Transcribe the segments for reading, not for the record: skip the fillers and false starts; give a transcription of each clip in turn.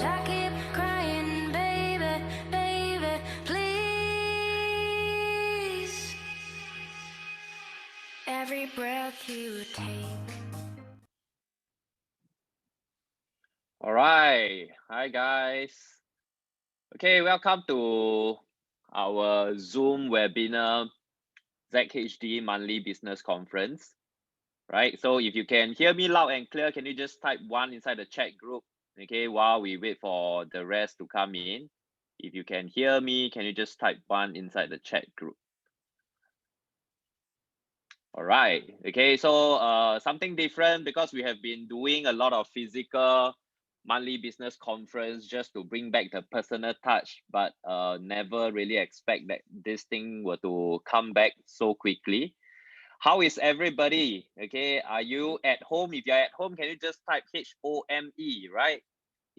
I keep crying, baby, baby, please. Every breath you take. All right. Hi, guys. Okay, welcome to our Zoom webinar, ZHD Monthly Business Conference. Right. So if you can hear me loud and clear, can you just type one inside the chat group? Okay, while we wait for the rest to come in. If you can hear me, can you just type one inside the chat group? All right. Okay, so something different because we have been doing a lot of physical monthly business conference just to bring back the personal touch, but never really expect that this thing were to come back so quickly. How is everybody? Okay, are you at home? If you're at home, can you just type HOME, right?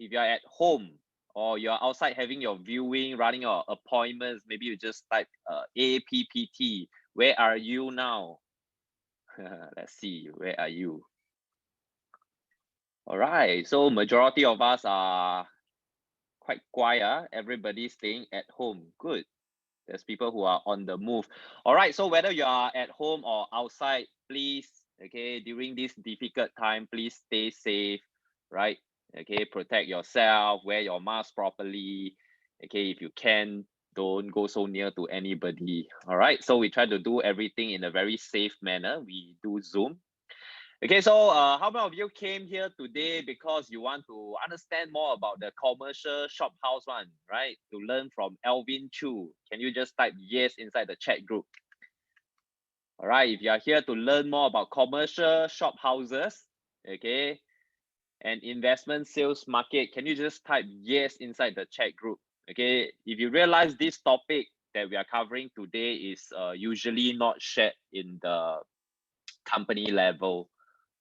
If you're at home or you're outside having your viewing, running your appointments, maybe you just type APPT. Where are you now? Let's see, where are you? All right, so majority of us are quite quiet. Everybody's staying at home. Good. There's people who are on the move. All right, so whether you are at home or outside, please, okay, during this difficult time, please stay safe, right? Okay, protect yourself, wear your mask properly. Okay, if you can, don't go so near to anybody. All right, so we try to do everything in a very safe manner. We do Zoom. Okay, so how many of you came here today because you want to understand more about the commercial shop house one, right? To learn from Alvin Choo. Can you just type yes inside the chat group? All right, if you are here to learn more about commercial shop houses, okay, and investment sales market, can you just type yes inside the chat group? Okay, if you realize this topic that we are covering today is usually not shared in the company level,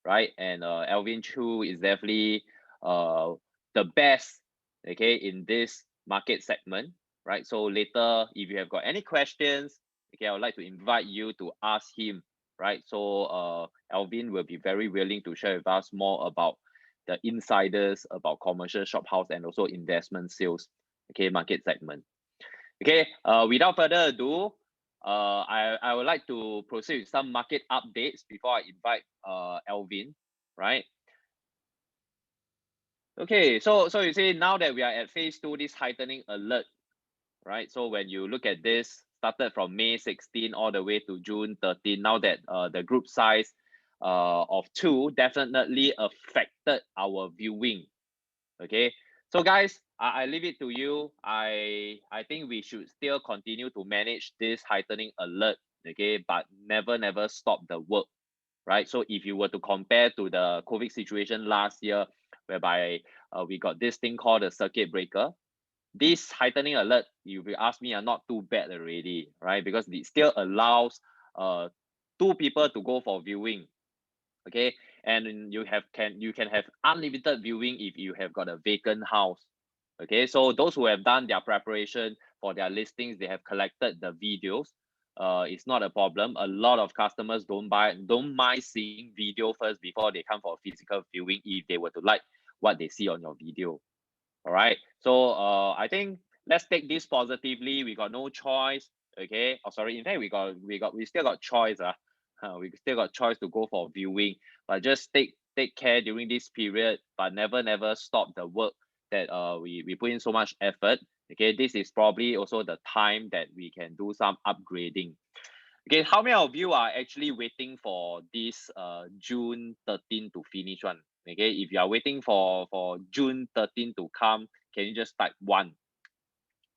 right? And Alvin Choo is definitely the best, okay, in this market segment, right? So later, if you have got any questions, okay, I would like to invite you to ask him, right? So Alvin will be very willing to share with us more about the insiders about commercial shop house and also investment sales, okay, market segment. Okay, without further ado, I would like to proceed with some market updates before I invite Alvin, right? Okay, so you see now that we are at phase 2, this heightening alert, right? So when you look at this, started from May 16 all the way to June 13, now that the group size of 2 definitely affected our viewing. Okay, so guys, I leave it to you. I think we should still continue to manage this heightening alert, okay, but never stop the work, right? So if you were to compare to the COVID situation last year, whereby we got this thing called a circuit breaker, this heightening alert, if you ask me, are not too bad already, right? Because it still allows 2 people to go for viewing, okay, and you can have unlimited viewing if you have got a vacant house. Okay, so those who have done their preparation for their listings, they have collected the videos. It's not a problem. A lot of customers don't mind seeing video first before they come for physical viewing if they were to like what they see on your video. All right, so I think let's take this positively. We got no choice. Okay, oh sorry, in fact we still got choice. We still got choice to go for viewing, but just take care during this period, but never stop the work that we put in so much effort. Okay, this is probably also the time that we can do some upgrading. Okay, how many of you are actually waiting for this June 13 to finish one? Okay, if you are waiting for June 13 to come, can you just type 1?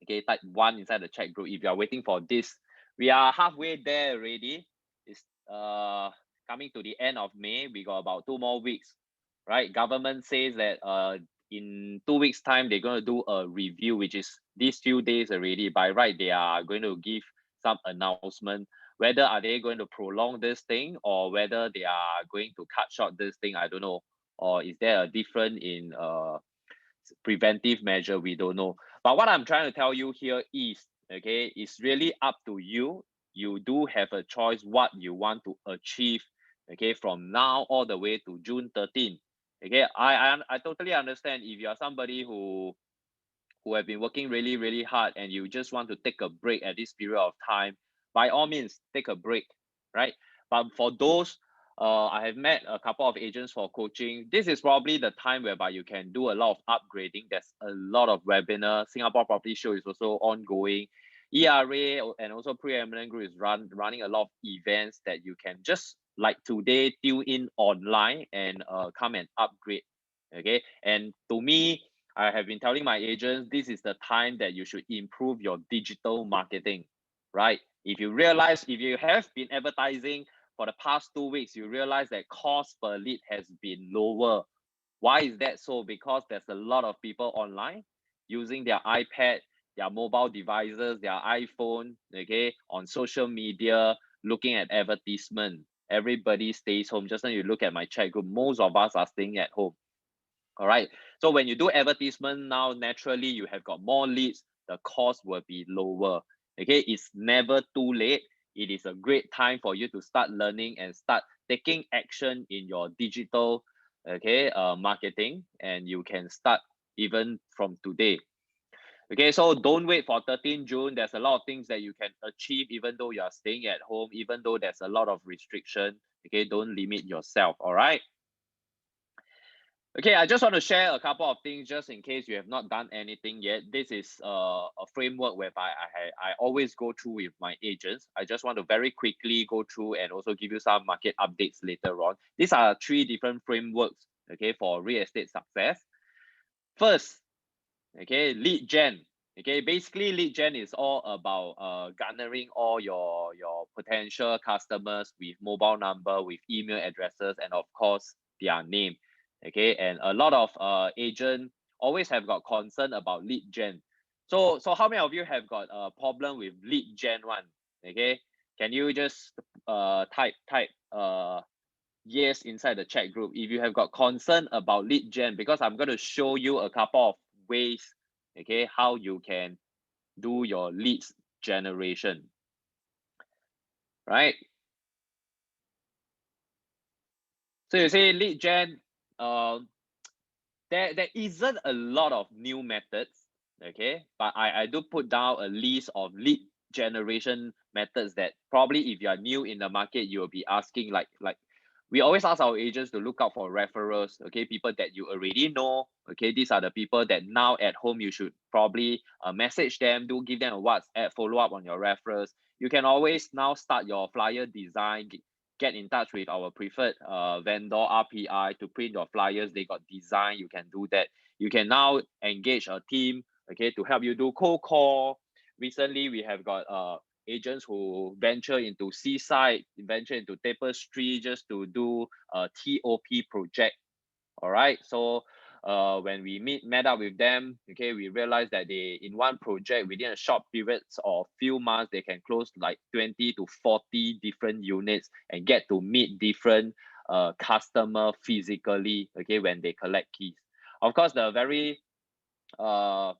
Okay, type 1 inside the chat group if you are waiting for this. We are halfway there already. It's coming to the end of May. We got about 2 more weeks, right? Government says that in 2 weeks time they're going to do a review, which is these few days already. By right, they are going to give some announcement whether are they going to prolong this thing or whether they are going to cut short this thing. I don't know. Or is there a difference in preventive measure? We don't know. But what I'm trying to tell you here is, okay, it's really up to you. You do have a choice what you want to achieve, okay, from now all the way to June 13. Okay, I totally understand if you are somebody who have been working really, really hard and you just want to take a break at this period of time, by all means, take a break, right? But for those, I have met a couple of agents for coaching. This is probably the time whereby you can do a lot of upgrading. There's a lot of webinar. Singapore Property Show is also ongoing. ERA and also Preeminent Group is running a lot of events that you can just like today tune in online and come and upgrade. Okay, and to me, I have been telling my agents this is the time that you should improve your digital marketing, right? If you have been advertising for the past 2 weeks, you realize that cost per lead has been lower. Why is that so? Because there's a lot of people online using their iPad, their mobile devices, their iPhone, okay, on social media, looking at advertisement. Everybody stays home. Just now you look at my chat group, most of us are staying at home. All right. So when you do advertisement now, naturally you have got more leads, the cost will be lower. Okay. It's never too late. It is a great time for you to start learning and start taking action in your digital marketing, and you can start even from today. Okay, so don't wait for 13 June. There's a lot of things that you can achieve even though you are staying at home, even though there's a lot of restriction. Okay, don't limit yourself. All right. Okay, I just want to share a couple of things just in case you have not done anything yet. This is a framework whereby I always go through with my agents. I just want to very quickly go through and also give you some market updates later on. These are 3 different frameworks, okay, for real estate success. First, okay, lead gen. Okay, basically lead gen is all about garnering all your potential customers with mobile number, with email addresses, and of course their name. Okay, and a lot of agent always have got concern about lead gen. So how many of you have got a problem with lead gen one? Okay, can you just type yes inside the chat group if you have got concern about lead gen, because I'm going to show you a couple of ways, okay, how you can do your leads generation, right? So you say lead gen, there isn't a lot of new methods, okay, but I do put down a list of lead generation methods that probably if you are new in the market you will be asking, like we always ask our agents to look out for referrals, okay, people that you already know. Okay, these are the people that now at home you should probably message them, do give them a WhatsApp follow up on your referrals. You can always now start your flyer design, get in touch with our preferred vendor RPI to print your flyers. They got design. You can do that. You can now engage a team, okay, to help you do cold call. Recently, we have got agents who venture into seaside, venture into tapestry just to do a TOP project. All right. So when we met up with them, okay, we realized that they in one project within a short periods of few months they can close like 20 to 40 different units and get to meet different customer physically, okay, when they collect keys. Of course, the very uh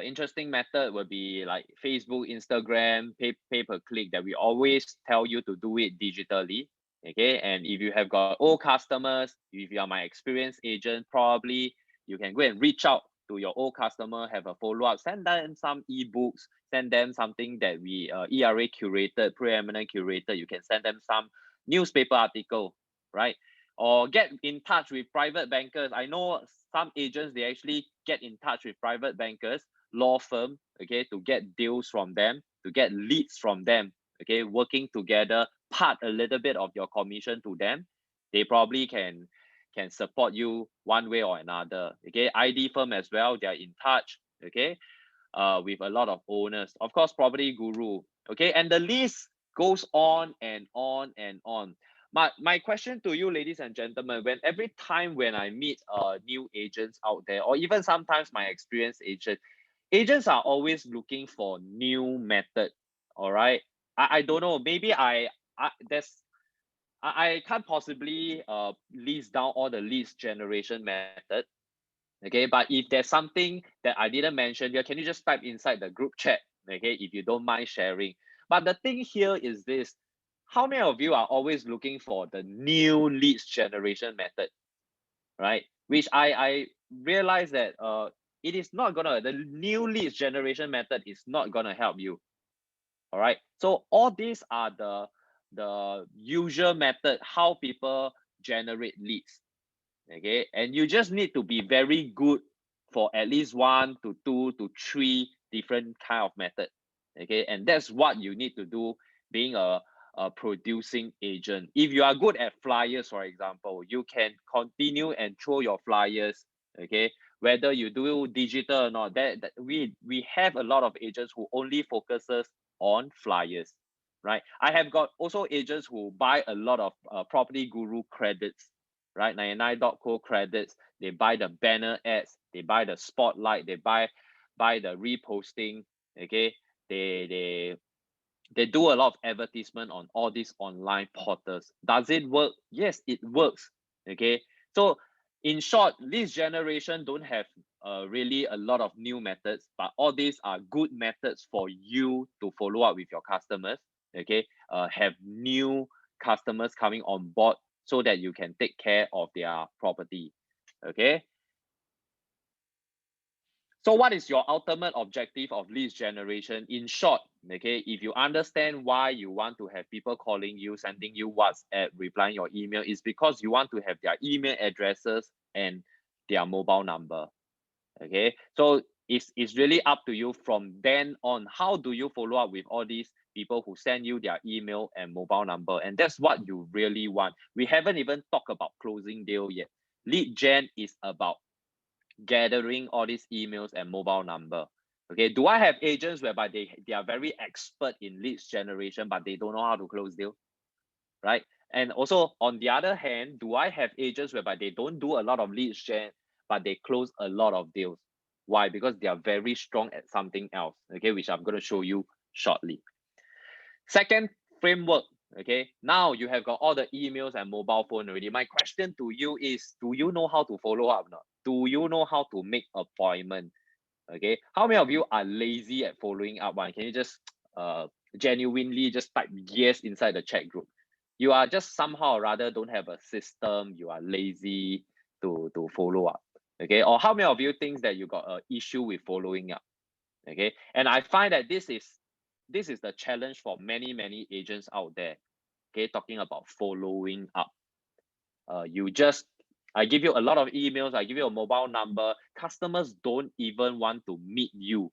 interesting method would be like Facebook, Instagram, pay per click, that we always tell you to do it digitally. Okay, and if you have got old customers, if you are my experienced agent, probably you can go and reach out to your old customer, have a follow up, send them some ebooks, send them something that we ERA curated, preeminent curated. You can send them some newspaper article, right? Or get in touch with private bankers. I know some agents, they actually get in touch with private bankers, law firm, okay, to get deals from them, to get leads from them, okay, working together, part a little bit of your commission to them. They probably can support you one way or another. Okay, ID firm as well, they are in touch, okay, with a lot of owners. Of course, property guru, okay, and the list goes on and on and on. My question to you, ladies and gentlemen, when every time when I meet new agents out there, or even sometimes my experienced agents are always looking for new method. All right, I don't know, maybe I can't possibly list down all the leads generation method. Okay, but if there's something that I didn't mention here, can you just type inside the group chat, okay, if you don't mind sharing. But the thing here is this: how many of you are always looking for the new leads generation method? right? Which I realized that it is not gonna, the new leads generation method is not gonna help you. All right. So all these are the usual method how people generate leads. Okay, and you just need to be very good for at least 1 to 2 to 3 different kind of method. Okay, and that's what you need to do being a producing agent. If you are good at flyers, for example, you can continue and throw your flyers. Okay, whether you do digital or not, that we have a lot of agents who only focuses on flyers, right? I have got also agents who buy a lot of property guru credits, right? 99.co credits. They buy the banner ads, they buy the spotlight, they buy the reposting. Okay, they do a lot of advertisement on all these online portals. Does it work? Yes, it works. Okay, so in short, leads generation don't have really a lot of new methods, but all these are good methods for you to follow up with your customers. Okay, have new customers coming on board so that you can take care of their property. Okay, so what is your ultimate objective of leads generation? In short, okay, if you understand why you want to have people calling you, sending you WhatsApp, replying your email, is because you want to have their email addresses and their mobile number. Okay, so it's really up to you from then on. How do you follow up with all these people who send you their email and mobile number? And that's what you really want. We haven't even talked about closing deal yet. Lead gen is about gathering all these emails and mobile number. Okay, do I have agents whereby they are very expert in leads generation, but they don't know how to close deal, right? And also on the other hand, do I have agents whereby they don't do a lot of leads gen, but they close a lot of deals? Why? Because they are very strong at something else, okay, which I'm going to show you shortly. Second framework, okay, now you have got all the emails and mobile phone already. My question to you is, do you know how to follow up now? Do you know how to make appointment? Okay, how many of you are lazy at following up? One, can you just genuinely just type yes inside the chat group? You are just somehow or rather don't have a system, you are lazy to follow up. Okay, or how many of you think that you got an issue with following up? Okay, and I find that this is the challenge for many agents out there. Okay, talking about following up. You just, I give you a lot of emails, I give you a mobile number, customers don't even want to meet you,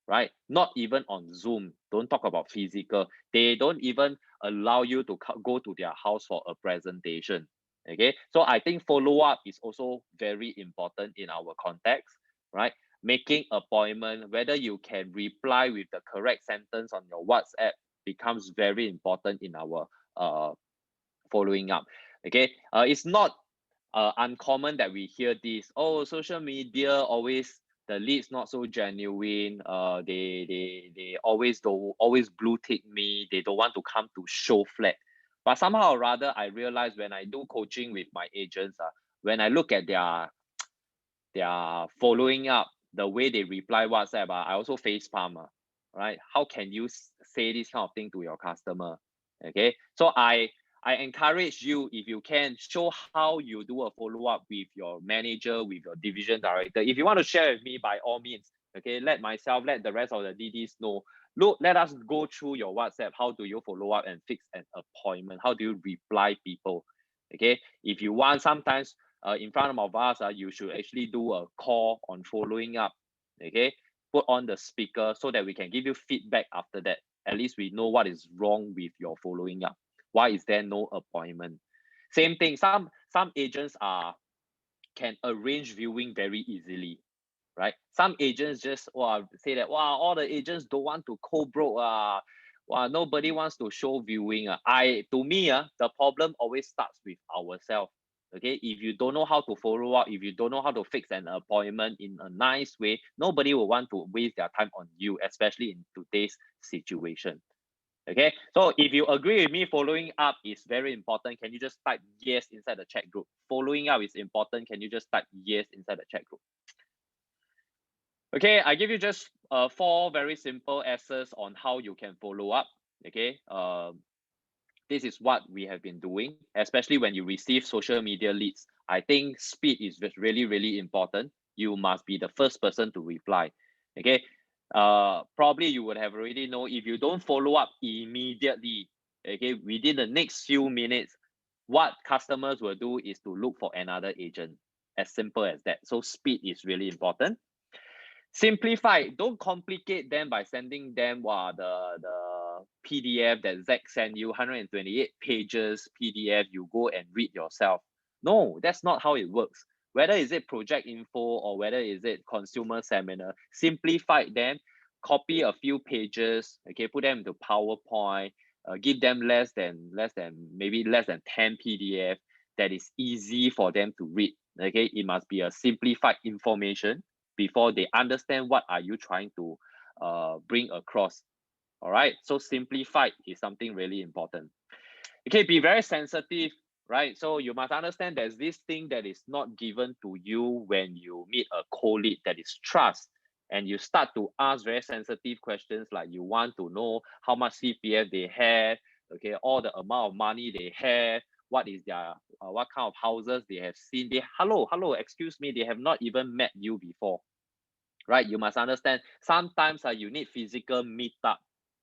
right? Not even on Zoom, don't talk about physical. They don't even allow you to go to their house for a presentation. Okay, so I think follow up is also very important in our context, right? Making appointment, whether you can reply with the correct sentence on your WhatsApp becomes very important in our following up. Okay, it's not uncommon that we hear this. Oh, social media always, the leads not so genuine. They always blue tick me. They don't want to come to show flat. But somehow or rather, I realize when I do coaching with my agents, when I look at their following up, the way they reply WhatsApp, I also face palm, right? How can you say this kind of thing to your customer? Okay, so I encourage you, if you can, show how you do a follow up with your manager, with your division director. If you want to share with me, by all means, okay, let myself, let the rest of the DDs know. Look, let us go through your WhatsApp. How do you follow up and fix an appointment? How do you reply people? Okay, if you want, sometimes in front of us, you should actually do a call on following up. Okay, put on the speaker so that we can give you feedback after that. At least we know what is wrong with your following up. Why is there no appointment? Same thing. Some agents can arrange viewing very easily, right? Some agents just say that wow, all the agents don't want to co-broke. Wow, nobody wants to show viewing. To me, the problem always starts with ourselves. Okay, if you don't know how to follow up, if you don't know how to fix an appointment in a nice way, nobody will want to waste their time on you, especially in today's situation. Okay, so if you agree with me, following up is very important. Can you just type yes inside the chat group? Following up is important. Can you just type yes inside the chat group? Okay, I give you just 4 very simple S's on how you can follow up. Okay, this is what we have been doing, especially when you receive social media leads. I think speed is really, really important. You must be the first person to reply. Okay. Probably you would have already know, if you don't follow up immediately, okay, within the next few minutes, what customers will do is to look for another agent. As simple as that. So speed is really important. Simplify, don't complicate them by sending them the PDF that Zach sent you, 128 pages PDF, you go and read yourself. No, that's not how it works. Whether is it project info or whether is it consumer seminar, simplify them, copy a few pages, okay, put them into PowerPoint, give them less than 10 PDF that is easy for them to read. Okay, it must be a simplified information before they understand what are you trying to bring across. All right, so simplified is something really important. Okay, be very sensitive, right? So you must understand there's this thing that is not given to you when you meet a co-lead, that is trust. And you start to ask very sensitive questions, like you want to know how much CPF they have, okay, all the amount of money they have, what is their what kind of houses they have seen. They hello, excuse me, they have not even met you before, right? You must understand sometimes you need physical meetup,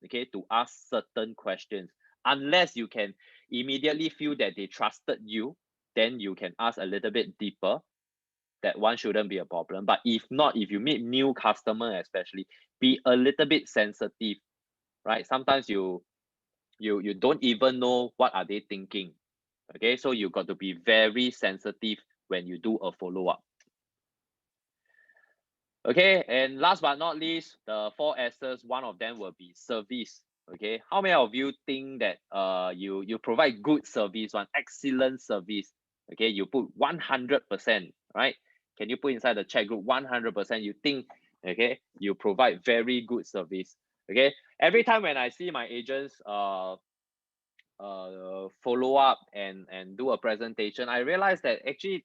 okay, to ask certain questions. Unless you can immediately feel that they trusted you, then you can ask a little bit deeper. That one shouldn't be a problem. But if not, if you meet new customer especially, be a little bit sensitive, right? Sometimes you don't even know what are they thinking, okay? So you got to be very sensitive when you do a follow-up. Okay, and last but not least, the 4 S's, one of them will be service. Okay, how many of you think that you provide good service, one excellent service? Okay, you put 100%, right? Can you put inside the chat group 100%? You think, okay, you provide very good service. Okay, every time when I see my agents follow up and do a presentation, I realize that actually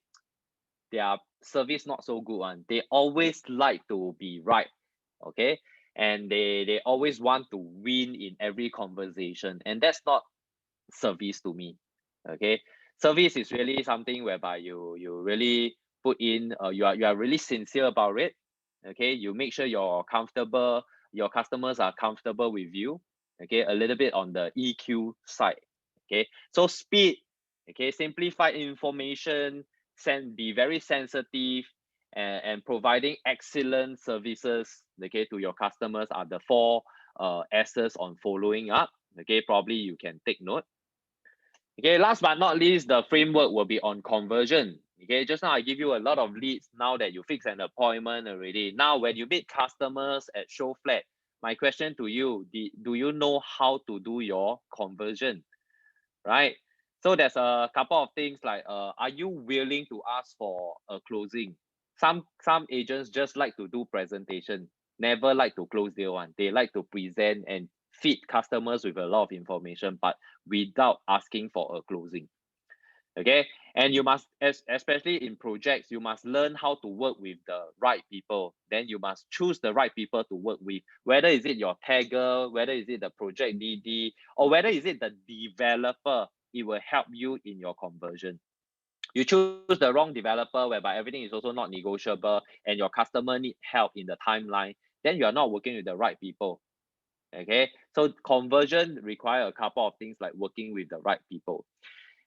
their service not so good one. They always like to be right, okay, and they always want to win in every conversation, and that's not service to me. Okay, service is really something whereby you really put in, you are really sincere about it. Okay, you make sure you're comfortable, your customers are comfortable with you. Okay, a little bit on the EQ side. Okay, so speed, okay, simplify information, be very sensitive, and providing excellent services, okay, to your customers are the 4 S's on following up. Okay, probably you can take note. Okay, last but not least, the framework will be on conversion. Okay, just now I give you a lot of leads. Now that you fix an appointment already, now when you meet customers at show flat, my question to you, do you know how to do your conversion, right? So there's a couple of things like, are you willing to ask for a closing? Some agents just like to do presentation, never like to close deal one. They like to present and feed customers with a lot of information, but without asking for a closing. Okay, and you must, especially in projects, you must learn how to work with the right people. Then you must choose the right people to work with, whether is it your tagger, whether is it the project DD, or whether is it the developer. It will help you in your conversion. You choose the wrong developer whereby everything is also not negotiable and your customer need help in the timeline, then you are not working with the right people. Okay, so conversion require a couple of things like working with the right people.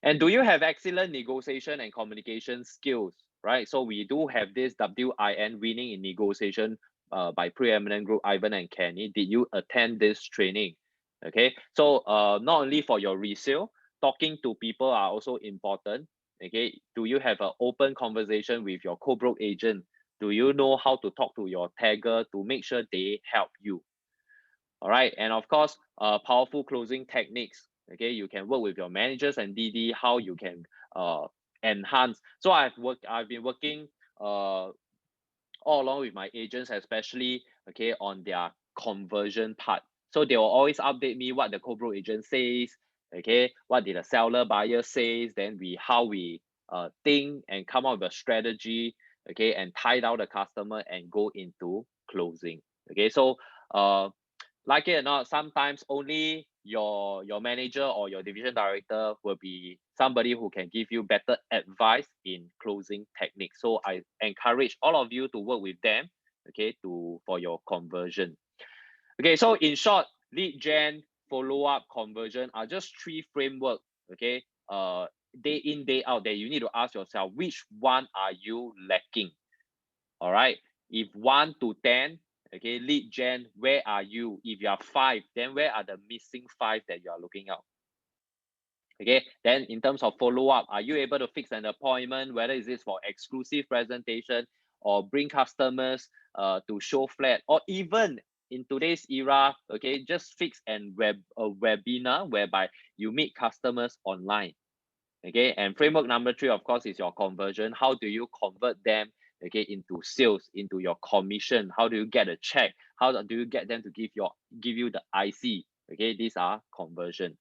And do you have excellent negotiation and communication skills, right? So we do have this WIN, winning in negotiation, by preeminent group, Ivan and Kenny. Did you attend this training? Okay, so not only for your resale, talking to people are also important. Okay, do you have an open conversation with your co-broke agent? Do you know how to talk to your tagger to make sure they help you? All right, and of course, powerful closing techniques. Okay, you can work with your managers and DD how you can enhance. So I've been working all along with my agents, especially, okay, on their conversion part. So they will always update me what the co-broke agent says, okay, what did the seller buyer says, then how we think and come up with a strategy, okay, and tie down the customer and go into closing. Okay, so like it or not, sometimes only your manager or your division director will be somebody who can give you better advice in closing techniques. So I encourage all of you to work with them, okay, for your conversion. Okay, so in short, lead gen, follow up, conversion are just three framework, okay, day in, day out, that you need to ask yourself, which one are you lacking? All right, if 1 to 10, okay, lead gen, where are you? If you are 5, then where are the missing 5 that you are looking out? Okay, then in terms of follow-up, are you able to fix an appointment, whether is this for exclusive presentation or bring customers to show flat, or even in today's era, okay, just fix a webinar whereby you meet customers online. Okay, and framework number 3, of course, is your conversion. How do you convert them, okay, into sales, into your commission? How do you get a check? How do you get them to give you the IC? Okay, these are conversion.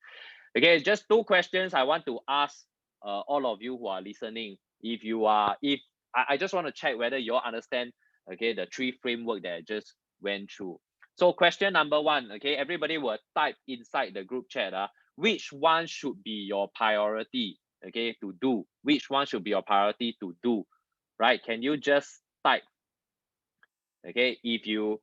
Okay, just 2 questions I want to ask all of you who are listening. I just want to check whether you all understand, okay, the 3 framework that I just went through. So question number 1, okay, everybody will type inside the group chat, which one should be your priority, okay, to do? Which one should be your priority to do, right? Can you just type? Okay, if you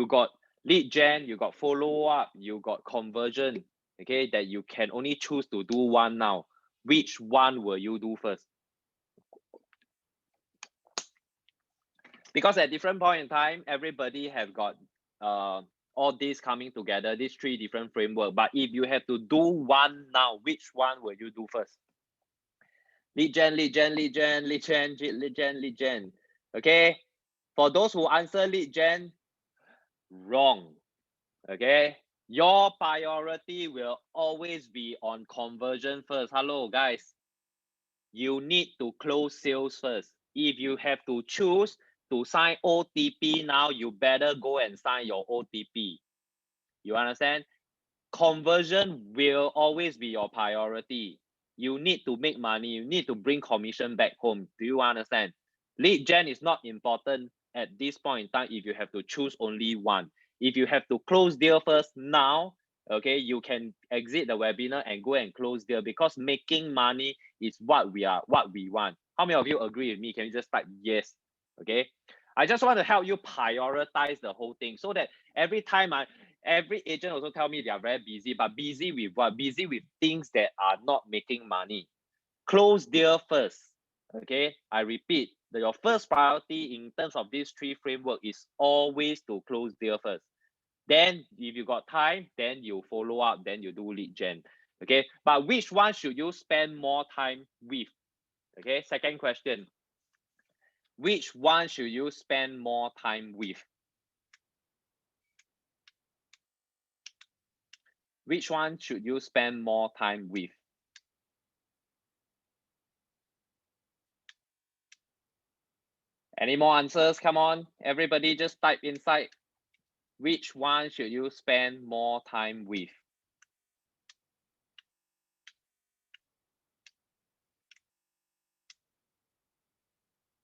got lead gen, you got follow up, you got conversion, okay, that you can only choose to do one now, which one will you do first? Because at different point in time, everybody have got all this coming together, these 3 different framework. But if you have to do one now, which one will you do first? Lead gen, lead gen, lead gen, lead gen, lead gen, lead gen. Okay, for those who answer lead gen, wrong. Okay, your priority will always be on conversion first. Hello guys, you need to close sales first. If you have to choose to sign OTP now, you better go and sign your OTP. You understand? Conversion will always be your priority. You need to make money, you need to bring commission back home. Do you understand? Lead gen is not important at this point in time if you have to choose only one. If you have to close deal first now, okay, you can exit the webinar and go and close deal, because making money is what we want. How many of you agree with me? Can you just type yes? Okay, I just want to help you prioritize the whole thing, so that every agent also tell me they are very busy, but busy with what? Busy with things that are not making money. Close deal first. Okay, I repeat, your first priority in terms of these 3 framework is always to close deal first. Then if you got time, then you follow up, then you do lead gen. Okay, but which one should you spend more time with? Okay, second question, which one should you spend more time with? Which one should you spend more time with? Any more answers? Come on, everybody just type inside. Which one should you spend more time with?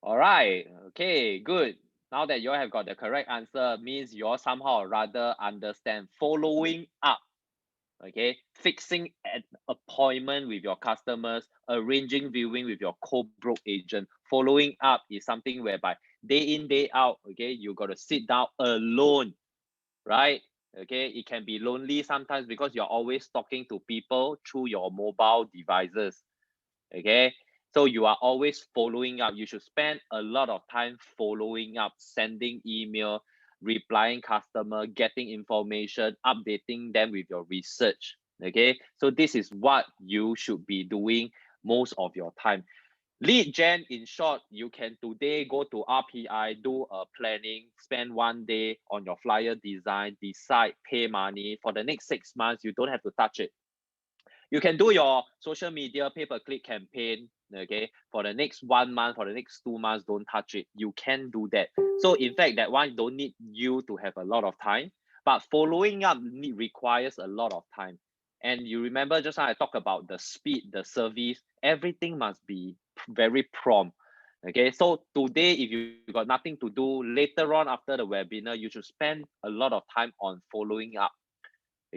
All right, okay, good. Now that you all have got the correct answer, means you all somehow or rather understand following up, okay, fixing an appointment with your customers, arranging viewing with your co-broke agent. Following up is something whereby day in, day out, okay, you got to sit down alone, right? Okay, it can be lonely sometimes because you're always talking to people through your mobile devices. Okay, so you are always following up. You should spend a lot of time following up, sending email, replying customer, getting information, updating them with your research. Okay, so this is what you should be doing most of your time. Lead gen, in short, you can today go to RPI, do a planning, spend 1 day on your flyer design, decide, pay money. For the next 6 months, you don't have to touch it. You can do your social media pay-per-click campaign, okay, for the next 1 month, for the next 2 months, don't touch it. You can do that. So in fact, that one don't need you to have a lot of time, but following up requires a lot of time. And you remember just now I talked about the speed, the service, everything must be very prompt. Okay, so today, if you got nothing to do, later on after the webinar, you should spend a lot of time on following up.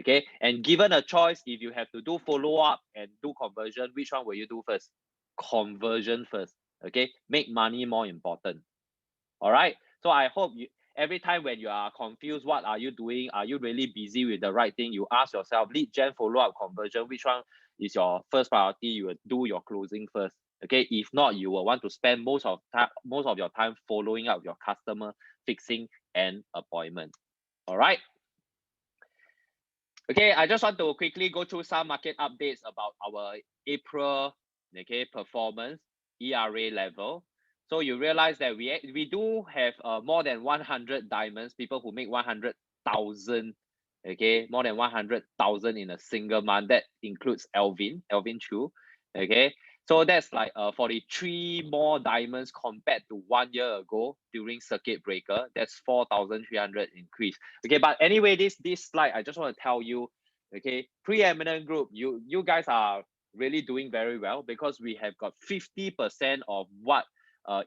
Okay, and given a choice, if you have to do follow-up and do conversion, which one will you do first? Conversion first. Okay, make money more important. All right, so I hope you, every time when you are confused, what are you doing? Are you really busy with the right thing? You ask yourself, lead gen, follow-up, conversion, which one is your first priority? You will do your closing first. Okay, if not, you will want to spend most of your time following up your customer, fixing an appointment. All right. Okay, I just want to quickly go through some market updates about our April, okay, performance, ERA level. So you realize that we do have more than 100 diamonds, people who make 100,000, okay, more than 100,000 in a single month. That includes Alvin Choo, okay. So that's like 43 more diamonds compared to 1 year ago during circuit breaker. That's 4,300 increase. Okay, but anyway, this slide, I just want to tell you, okay, preeminent group, you guys are really doing very well because we have got 50% of what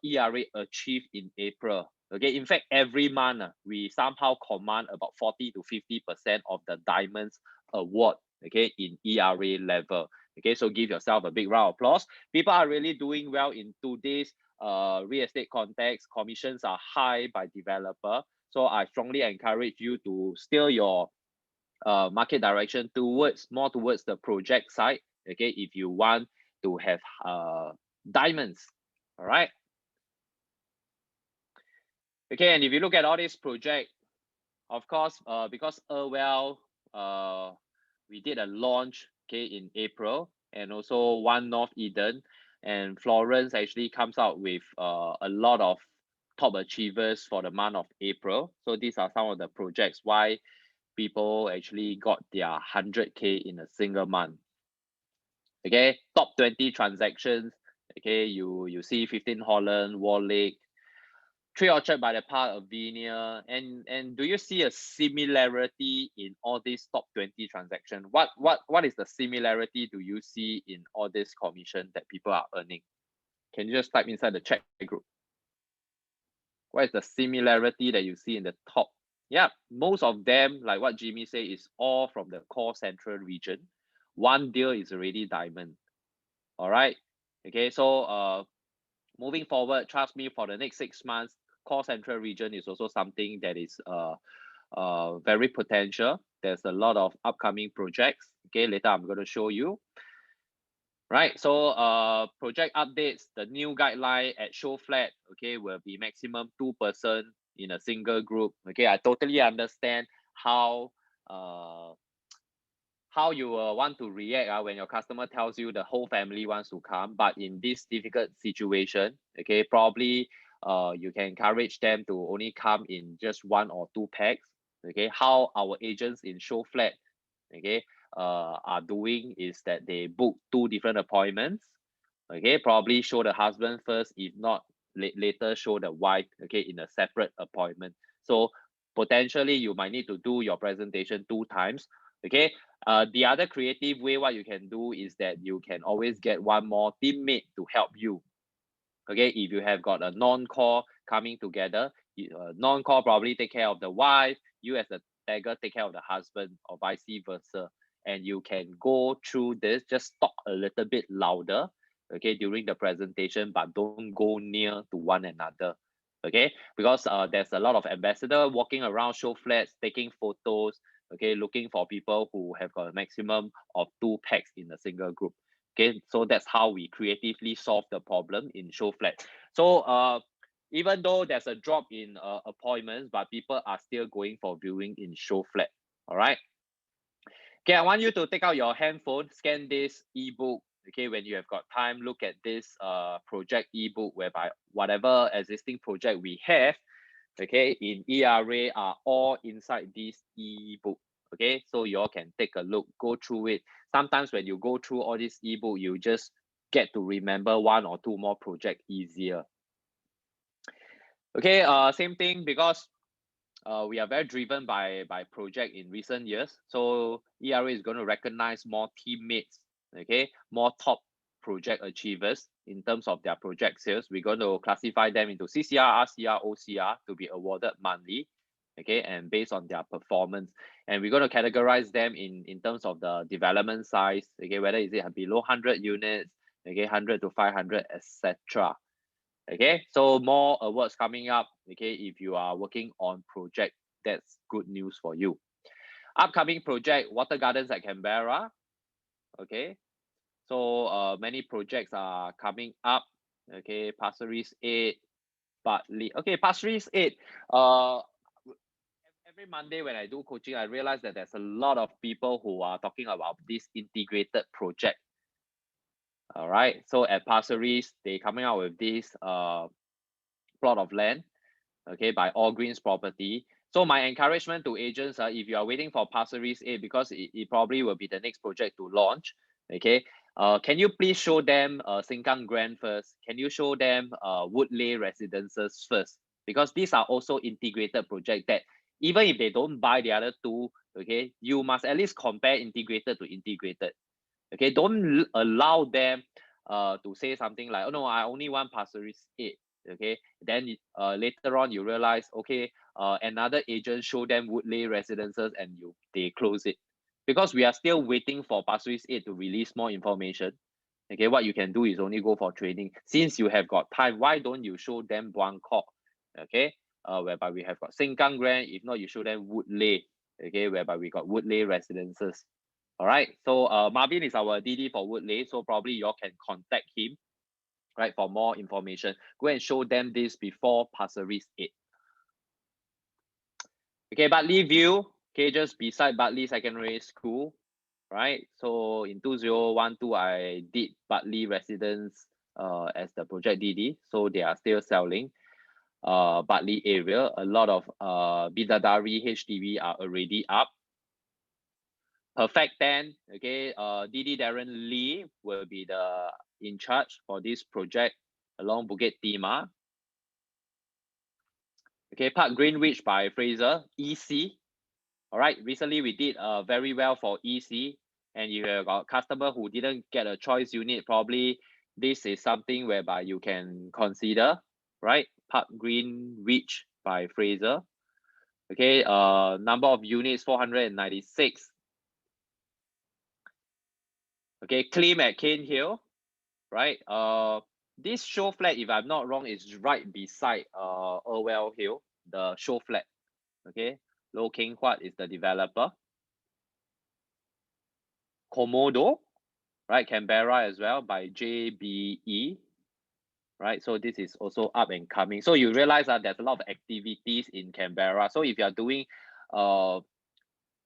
ERA achieved in April. Okay, in fact, every month we somehow command about 40 to 50% of the diamonds award, okay, in ERA level. Okay, so give yourself a big round of applause. People are really doing well in today's real estate context. Commissions are high by developer. So I strongly encourage you to steer your market direction more towards the project side. Okay, if you want to have diamonds. All right. Okay, and if you look at all these projects, of course, because we did a launch, okay, in April, and also One North Eden, and Florence actually comes out with a lot of top achievers for the month of April. So these are some of the projects why people actually got their 100K in a single month. Okay, top 20 transactions. Okay, you see 15 Holland, Wall Lake, 3 Orchard by the Park, Avinia, and do you see a similarity in all these top 20 transactions? What is the similarity do you see in all this commission that people are earning? Can you just type inside the chat group? What is the similarity that you see in the top? Yeah, most of them, like what Jimmy say, is all from the core central region. One deal is already diamond. All right. Okay, so moving forward, trust me, for the next 6 months, core central region is also something that is very potential. There's a lot of upcoming projects. Okay, later I'm going to show you. Right, so project updates, the new guideline at show flat, okay, will be maximum 2 person in a single group. Okay, I totally understand how you want to react when your customer tells you the whole family wants to come, but in this difficult situation, okay, probably you can encourage them to only come in just 1 or 2 packs. Okay, how our agents in show flat, okay, are doing is that they book 2 different appointments. Okay, probably show the husband first, if not later show the wife, okay, in a separate appointment. So potentially you might need to do your presentation 2 times. Okay, the other creative way what you can do is that you can always get one more teammate to help you. Okay, if you have got a non-core coming together, non-core probably take care of the wife, you as a tagger take care of the husband, or vice versa, and you can go through this, just talk a little bit louder, okay, during the presentation, but don't go near to one another. Okay, because there's a lot of ambassador walking around show flats taking photos, okay, looking for people who have got a maximum of 2 packs in a single group. Okay, so that's how we creatively solve the problem in show flat. So even though there's a drop in appointments, but people are still going for viewing in show flat. All right. Okay, I want you to take out your handphone, scan this ebook. Okay, when you have got time, look at this project ebook, whereby whatever existing project we have, okay, in ERA are all inside this ebook. Okay, so you all can take a look, go through it. Sometimes when you go through all this ebook, you just get to remember 1 or 2 more project easier. Okay, same thing, because we are very driven by project in recent years. So ERA is going to recognize more teammates, okay, more top project achievers in terms of their project sales. We're going to classify them into CCR, RCR, OCR to be awarded monthly. okay, and based on their performance. And we're going to categorize them in terms of the development size, okay, whether is it below 100 units, okay, 100 to 500, etc. Okay, so more awards coming up, okay, if you are working on project, that's good news for you. Upcoming project, Water Gardens at Canberra, okay, so many projects are coming up, okay, Pasir Ris 8, Bartley, okay, Pasir Ris 8, every Monday when I do coaching, I realize that there's a lot of people who are talking about this integrated project. All right, so at Pasir Ris, they coming out with this plot of land, okay, by All Greens Property. So my encouragement to agents, if you are waiting for Pasir Ris 8, because it probably will be the next project to launch, okay, can you please show them Sengkang Grand first? Can you show them Woodley Residences first? Because these are also integrated projects that even if they don't buy the other two, okay, you must at least compare integrated to integrated. Okay, don't allow them to say something like, oh no, I only want Pasir Ris 8. Okay, then later on you realize, okay, another agent show them Woodley Residences and they close it, because we are still waiting for Pasir Ris 8 to release more information. Okay, what you can do is only go for training. Since you have got time, why don't you show them Buangkok? Okay, whereby we have got Sengkang Grand. If not, you show them Woodley. Okay, whereby we got Woodley Residences. All right, so Marvin is our DD for Woodley, so probably you all can contact him, right, for more information. Go and show them this before Pasir Ris 8. Okay, Bartley View, okay, just beside Bartley Secondary School, right? So in 2012, I did Bartley Residence as the project DD, so they are still selling. Bartley area, a lot of Bidadari HDB are already up. Perfect 10, okay, DD Darren Lee will be the in charge for this project along Bukit Timah. Okay, Park Greenwich by Fraser, EC. All right, recently we did very well for EC, and you have got customer who didn't get a choice unit, probably this is something whereby you can consider, right? Park Greenwich by Fraser. Okay, number of units 496. Okay, claim at Cane Hill, right? This show flat, if I'm not wrong, is right beside Irwell Hill, the show flat. Okay, Low King Huat is the developer. Komodo, right? Canberra as well by JBE, right? So this is also up and coming. So you realize that there's a lot of activities in Canberra. So if you are doing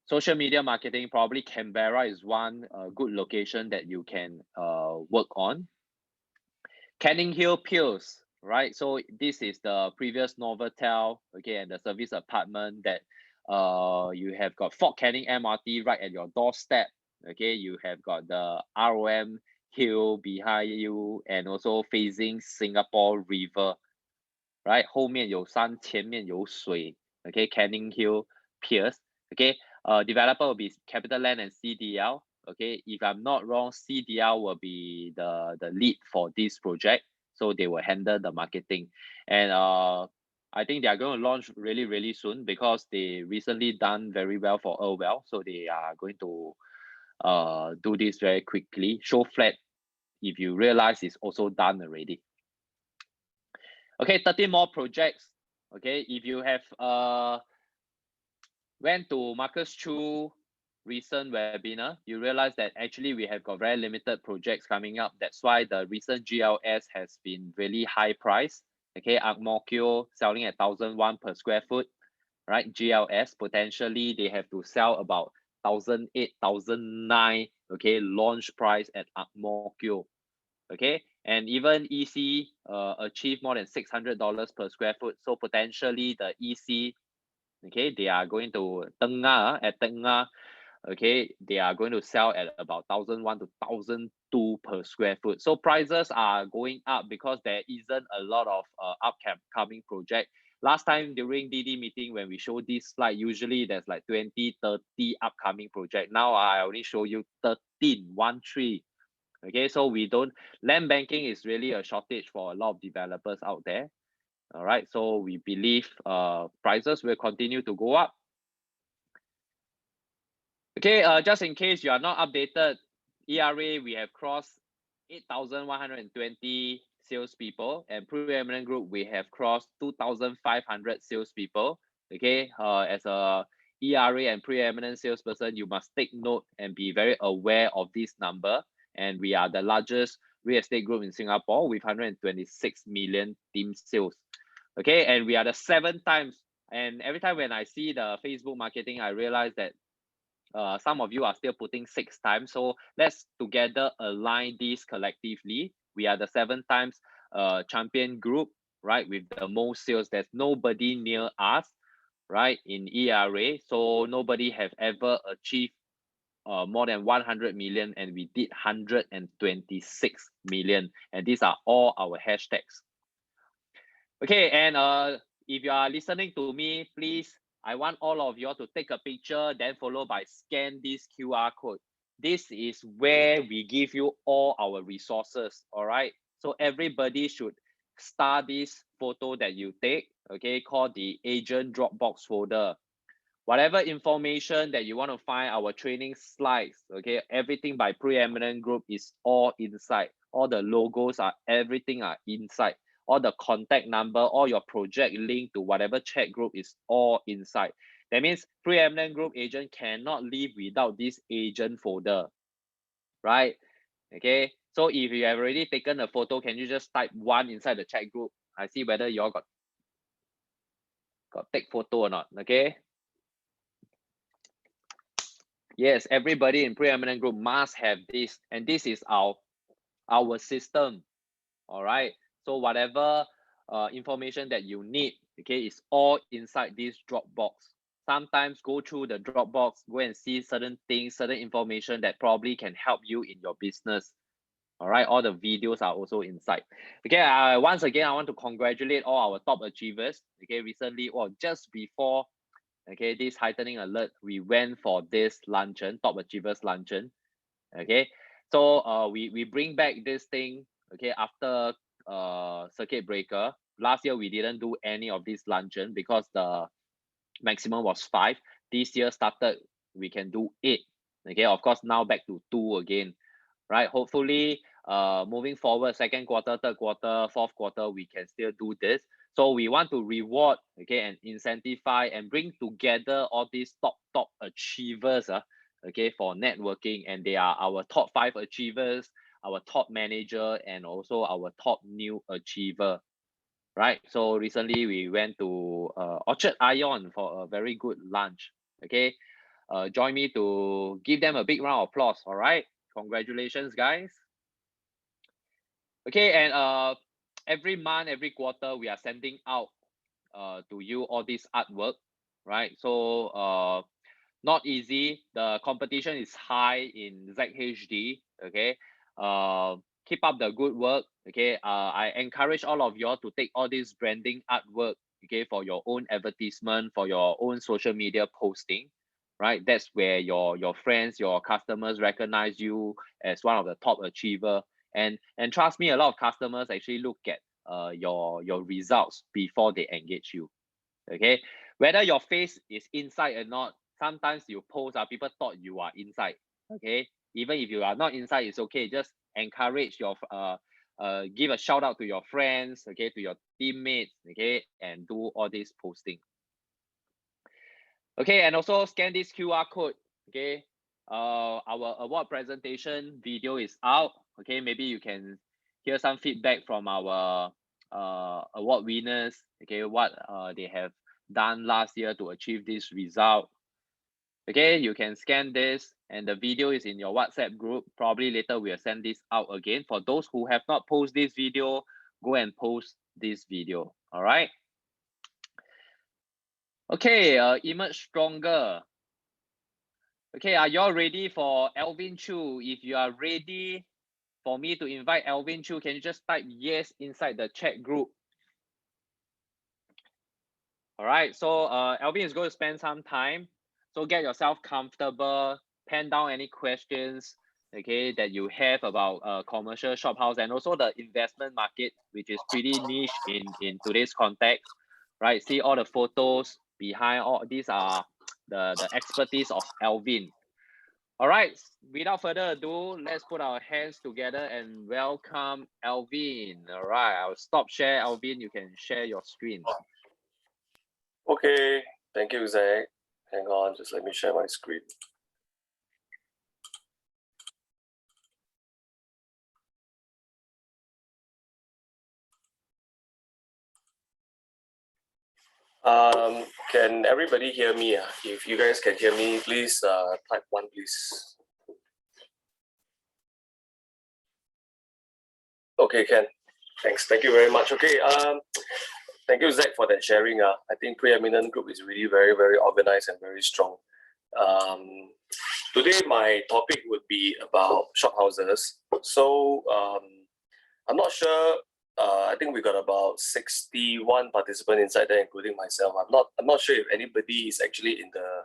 social media marketing, probably Canberra is one good location that you can work on. Canning Hill Pills, right? So this is the previous Novotel, okay, and the service apartment that you have got Fort Canning MRT right at your doorstep. Okay, you have got the ROM hill behind you and also facing Singapore River, right? 后面有山，前面有水。Okay, Canning Hill Piers. Okay, developer will be CapitaLand and CDL. Okay, if I'm not wrong, CDL will be the lead for this project, so they will handle the marketing. And I think they are going to launch really soon, because they recently done very well for Irwell, so they are going to do this very quickly. Show flat, if you realize, is also done already. Okay, 13 more projects. Okay, if you have went to Marcus Choo recent webinar, you realize that actually we have got very limited projects coming up. That's why the recent GLS has been really high price. Okay, Agmokyo selling at 1,001 per square foot, right? GLS, potentially they have to sell about 1,008, 1,009, okay, launch price at Agmokyo. Okay, and even EC achieved more than $600 per square foot. So potentially the EC, okay, they are going to at Tengah, okay, they are going to sell at about 1,001 to 1,002 per square foot. So prices are going up because there isn't a lot of upcoming project. Last time during DD meeting, when we show this slide, usually there's like 20, 30 upcoming project. Now I only show you 13. Okay, so we don't, land banking is really a shortage for a lot of developers out there. All right, so we believe prices will continue to go up. Okay, just in case you are not updated, ERA, we have crossed 8,120 salespeople, and Preeminent Group, we have crossed 2,500 salespeople. Okay, as a ERA and Preeminent salesperson, you must take note and be very aware of this number. And we are the largest real estate group in Singapore with 126 million team sales. Okay, and we are the 7 times. And every time when I see the Facebook marketing, I realize that some of you are still putting 6 times. So let's together align these collectively. We are the 7 times champion group, right? With the most sales. There's nobody near us, right? In ERA. So nobody have ever achieved more than 100 million, and we did 126 million. And these are all our hashtags. Okay, and if you are listening to me, please, I want all of you to take a picture, then followed by scan this QR code. This is where we give you all our resources, all right? So everybody should star this photo that you take, okay, called the agent Dropbox folder. Whatever information that you want to find, our training slides, okay, everything by Preeminent Group is all inside. All the logos are, everything are inside. All the contact number, all your project link to whatever chat group is all inside. That means Preeminent Group agent cannot live without this agent folder, right? Okay, so if you have already taken a photo, can you just type 1 inside the chat group? I see whether you all got take photo or not, okay? Yes, everybody in Preeminent Group must have this, and this is our system. All right, so whatever information that you need, okay, is all inside this Dropbox. Sometimes go through the Dropbox, go and see certain things, certain information that probably can help you in your business. All right, all the videos are also inside. Okay, once again, I want to congratulate all our top achievers. Okay, recently, or just before, okay, this heightening alert, we went for this luncheon, top achievers luncheon. Okay, so we bring back this thing, okay, after circuit breaker. Last year we didn't do any of this luncheon because the maximum was 5. This year started, we can do 8. Okay, of course, now back to 2 again, right? Hopefully moving forward, second quarter, third quarter, fourth quarter, we can still do this. So we want to reward, okay, and incentivize and bring together all these top achievers, okay, for networking. And they are our top 5 achievers, our top manager, and also our top new achiever, right? So recently we went to Orchard Ion for a very good lunch. Okay, join me to give them a big round of applause. All right, congratulations, guys. Okay, and every month, every quarter, we are sending out to you all this artwork, right? So not easy. The competition is high in ZHD. Okay, keep up the good work. Okay, I encourage all of you all to take all this branding artwork, okay, for your own advertisement, for your own social media posting, right? That's where your friends, your customers recognize you as one of the top achiever. And trust me, a lot of customers actually look at your results before they engage you. Okay, whether your face is inside or not, sometimes you post, people thought you are inside. Okay, even if you are not inside, it's okay. Just encourage your give a shout out to your friends, okay, to your teammates, okay, and do all this posting. Okay, and also scan this QR code. Okay, our award presentation video is out. Okay, maybe you can hear some feedback from our award winners. Okay, what they have done last year to achieve this result. Okay, you can scan this, and the video is in your WhatsApp group. Probably later we'll send this out again. For those who have not posted this video, go and post this video. All right. Okay, emerge stronger. Okay, are y'all ready for Alvin Choo? If you are ready for me to invite Alvin Choo, can you just type yes inside the chat group? All right, so Alvin is going to spend some time. So get yourself comfortable, pen down any questions. okay, that you have about commercial shop house and also the investment market, which is pretty niche in today's context, right? See all the photos behind all these are the expertise of Alvin. All right, without further ado, let's put our hands together and welcome Alvin. All right, I'll stop share. Alvin, you can share your screen. Okay, thank you, Zach. Hang on, just let me share my screen. Can everybody hear me? If you guys can hear me, please type 1, please. Okay, Ken. Thanks. Thank you very much. Okay. Thank you, Zach, for that sharing. I think Preeminent Group is really very, very organized and very strong. Today, my topic would be about shophouses. So I'm not sure. I think we got about 61 participants inside there, including myself. I'm not sure if anybody is actually in the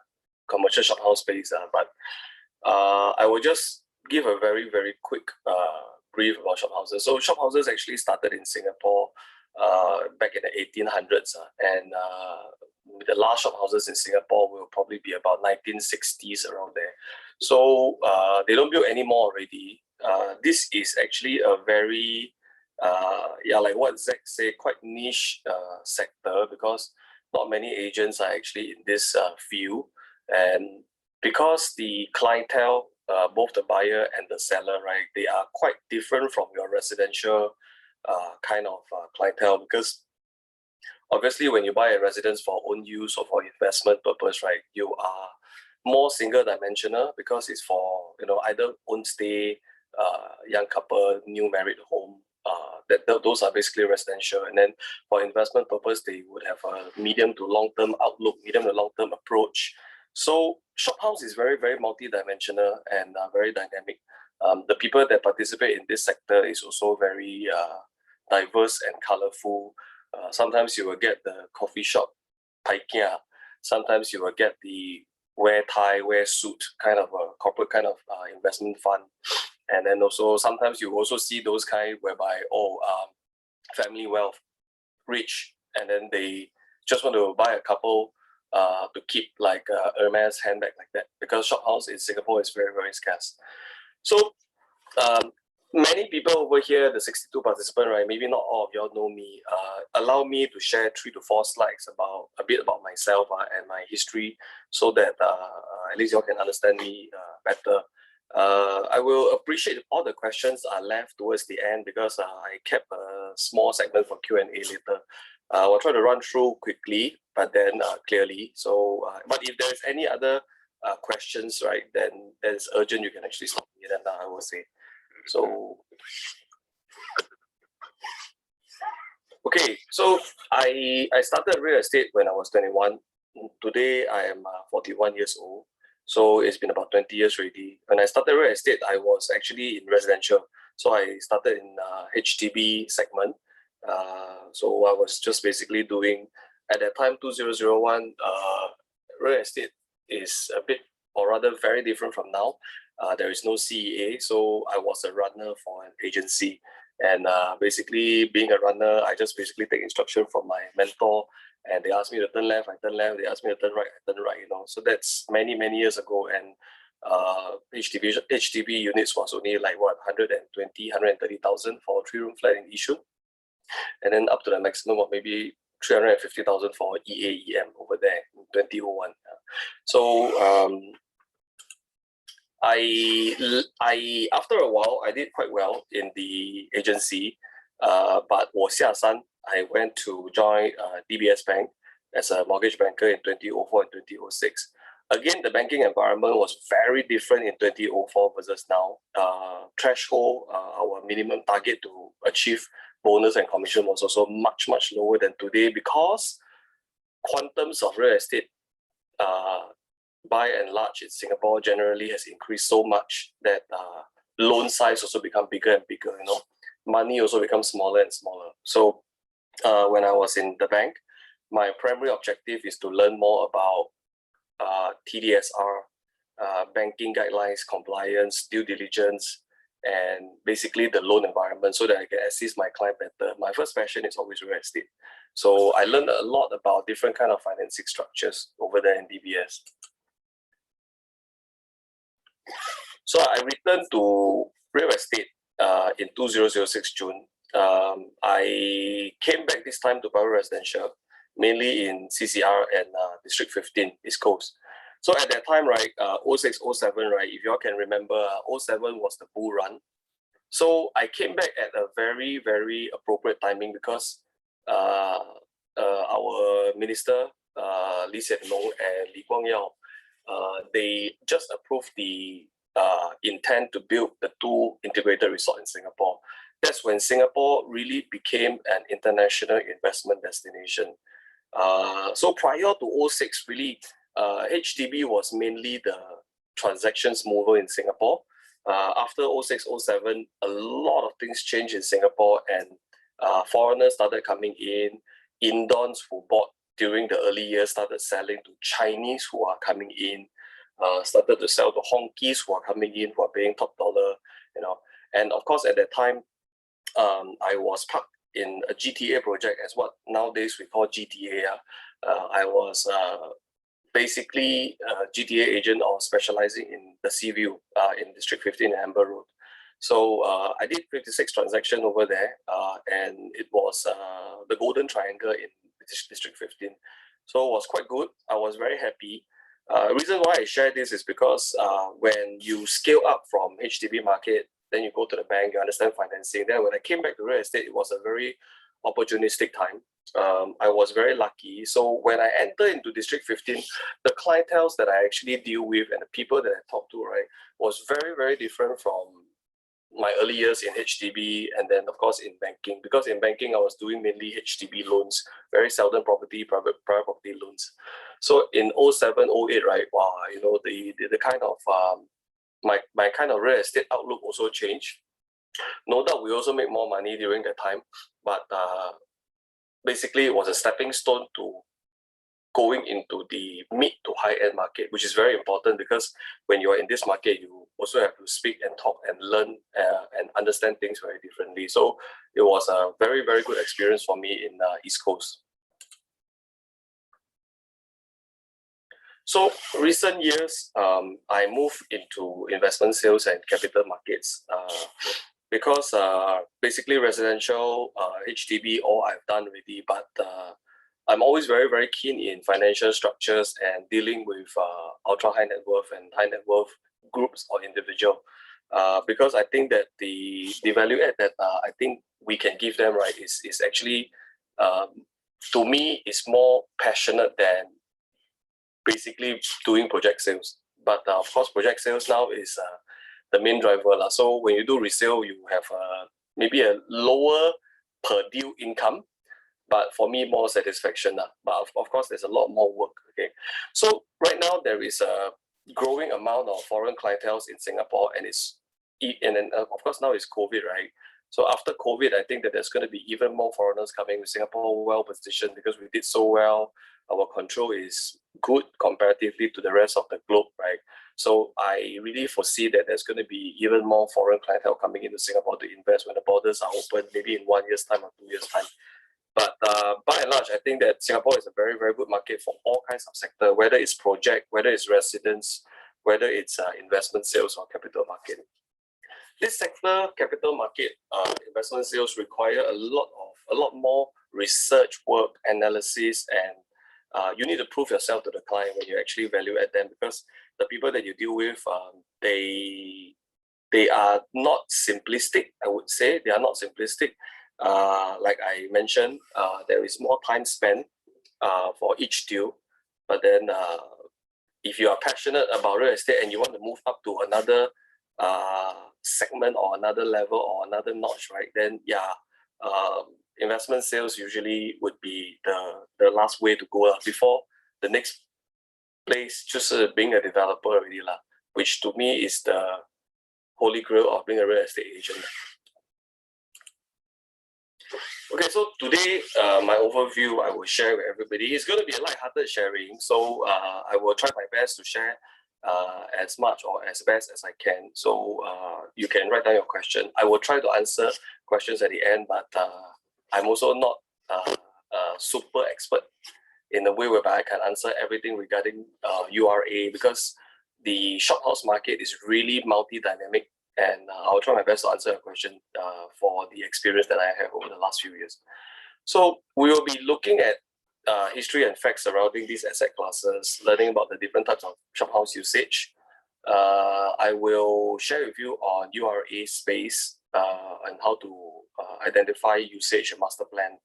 commercial shophouse space, but I will just give a very, very quick brief about shophouses. So shophouses actually started in Singapore back in the 1800s, and the last shophouses in Singapore will probably be about 1960s, around there. So they don't build anymore already. This is actually a very like what Zach said, quite niche sector, because not many agents are actually in this field, and because the clientele, both the buyer and the seller, right, they are quite different from your residential kind of clientele, because obviously when you buy a residence for own use or for investment purpose, right, you are more single dimensional, because it's for either own stay, young couple, new married home. Those are basically residential, and then for investment purpose, they would have a medium to long term outlook, medium to long term approach. So shophouse is very, very multi-dimensional and very dynamic. The people that participate in this sector is also very diverse and colorful. Sometimes you will get the coffee shop paikia. Sometimes you will get the wear tie, wear suit kind of a corporate kind of investment fund. And then also sometimes you also see those kind whereby family wealth, rich, and then they just want to buy a couple to keep like Hermes handbag like that, because shophouse in Singapore is very, very scarce. So many people over here, the 62 participants, right? Maybe not all of y'all know me. Allow me to share 3 to 4 slides about a bit about myself and my history, so that at least y'all can understand me better. I will appreciate if all the questions are left towards the end, because I kept a small segment for Q&A later. I'll try to run through quickly, but then clearly. So, but if there's any other questions, right, then it's urgent, you can actually stop me, then I will say. So, okay, so I started real estate when I was 21. Today I am 41 years old. So it's been about 20 years already. When I started real estate, I was actually in residential. So I started in HDB segment. So I was just basically doing, at that time, 2001, real estate is a bit, or rather very different from now. There is no CEA, so I was a runner for an agency. And basically being a runner, I just basically take instruction from my mentor, and they asked me to turn left, I turn left. They asked me to turn right, I turn right, So that's many, many years ago. And HDB units was only like what, 120, 130,000 for a 3-room flat in Yishun. And then up to the maximum of maybe 350,000 for EAEM over there in 2001. So I after a while I did quite well in the agency, but 我下山 I went to join DBS Bank as a mortgage banker in 2004 and 2006. Again, the banking environment was very different in 2004 versus now. Threshold, our minimum target to achieve bonus and commission was also much, much lower than today, because quantums of real estate by and large in Singapore generally has increased so much that loan size also become bigger and bigger, money also becomes smaller and smaller. So when I was in the bank, my primary objective is to learn more about TDSR, banking guidelines, compliance, due diligence, and basically the loan environment so that I can assist my client better. My first passion is always real estate. So I learned a lot about different kind of financing structures over there in DBS. So I returned to real estate in 2006 June. I came back this time to private residential, mainly in CCR and District 15, East Coast. So at that time, right, 06, 07, right, if you all can remember, 07 was the bull run. So I came back at a very, very appropriate timing because our minister, Lee Hsien Loong and Lee Kuan Yew, they just approved the intent to build the 2 integrated resorts in Singapore. That's when Singapore really became an international investment destination. So prior to 06, really, HDB was mainly the transactions mover in Singapore. After 06, 07, a lot of things changed in Singapore and foreigners started coming in. Indons who bought during the early years started selling to Chinese who are coming in. Started to sell to honkies who are coming in, who are paying top dollar, you know. And of course, at that time, I was parked in a GTA project, as what nowadays we call GTA. I was basically a GTA agent or specializing in the Sea View in District 15 in Amber Road. So I did 56 transactions over there, and it was the Golden Triangle in District 15. So it was quite good. I was very happy. Reason why I share this is because when you scale up from HDB market, then you go to the bank, you understand financing. Then when I came back to real estate, it was a very opportunistic time. I was very lucky. So when I entered into District 15, the clientele that I actually deal with and the people that I talk to, right, was very, very different from my early years in HDB and then of course in banking, because in banking I was doing mainly HDB loans, very seldom private property loans. So in 07, 08, right, wow, you know, the kind of my kind of real estate outlook also changed. No doubt we also make more money during that time, but basically it was a stepping stone to going into the mid to high end market, which is very important because when you are in this market, you also have to speak and talk and learn and understand things very differently. So it was a very, very good experience for me in East Coast. So recent years, I moved into investment sales and capital markets because basically residential, HDB, all I've done already, but I'm always very, very keen in financial structures and dealing with ultra high net worth and high net worth groups or individual, because I think that the value add that I think we can give them, right, is actually to me is more passionate than basically doing project sales. But of course, project sales now is the main driver. So when you do resale, you have maybe a lower per deal income, but for me, more satisfaction. But of course, there's a lot more work. Okay, so right now there is a growing amount of foreign clientele in Singapore, and then of course now it's COVID, right? So after COVID, I think that there's going to be even more foreigners coming with Singapore well positioned because we did so well. Our control is good comparatively to the rest of the globe, right? So I really foresee that there's going to be even more foreign clientele coming into Singapore to invest when the borders are open, maybe in 1 year's time or 2 years' time. But by and large, I think that Singapore is a very, very good market for all kinds of sector, whether it's project, whether it's residence, whether it's investment sales or capital market. This sector, capital market, investment sales require a lot more research work, analysis, and you need to prove yourself to the client when you actually value add them, because the people that you deal with, they are not simplistic. I would say they are not simplistic. Like I mentioned, there is more time spent for each deal. But then if you are passionate about real estate and you want to move up to another segment or another level or another notch, right, then yeah, investment sales usually would be the last way to go before the next place, just being a developer already, which to me is the holy grail of being a real estate agent. Okay, so today my overview I will share with everybody. It's going to be a light-hearted sharing, so I will try my best to share as much or as best as I can. So you can write down your question. I will try to answer questions at the end, but I'm also not a super expert in a way whereby I can answer everything regarding URA, because the shophouse market is really multi-dynamic, and I'll try my best to answer a question for the experience that I have over the last few years. So we will be looking at history and facts surrounding these asset classes, learning about the different types of shophouse usage. I will share with you on URA space and how to identify usage and master plan,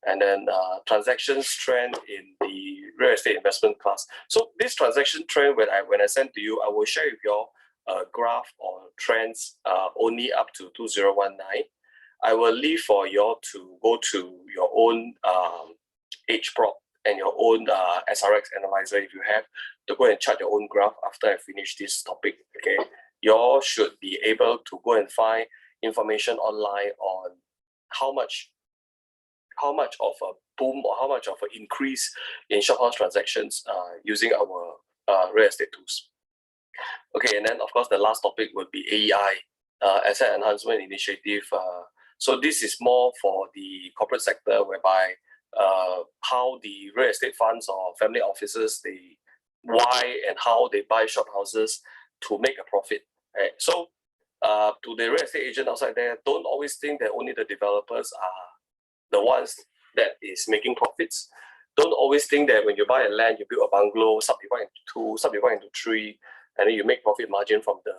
and then transactions trend in the real estate investment class. So this transaction trend, when I send to you, I will share with you all a graph or trends only up to 2019. I will leave for you all to go to your own HProp and your own SRX analyzer if you have, to go and chart your own graph after I finish this topic. Okay, you all should be able to go and find information online on how much of a boom or how much of an increase in shophouse transactions using our real estate tools. Okay, and then of course the last topic would be AEI, Asset Enhancement Initiative. So this is more for the corporate sector, whereby how the real estate funds or family offices, why and how they buy shophouses to make a profit. Right? So to the real estate agent outside there, don't always think that only the developers are the ones that is making profits. Don't always think that when you buy a land, you build a bungalow, subdivide into 2, subdivide into 3, and then you make profit margin from the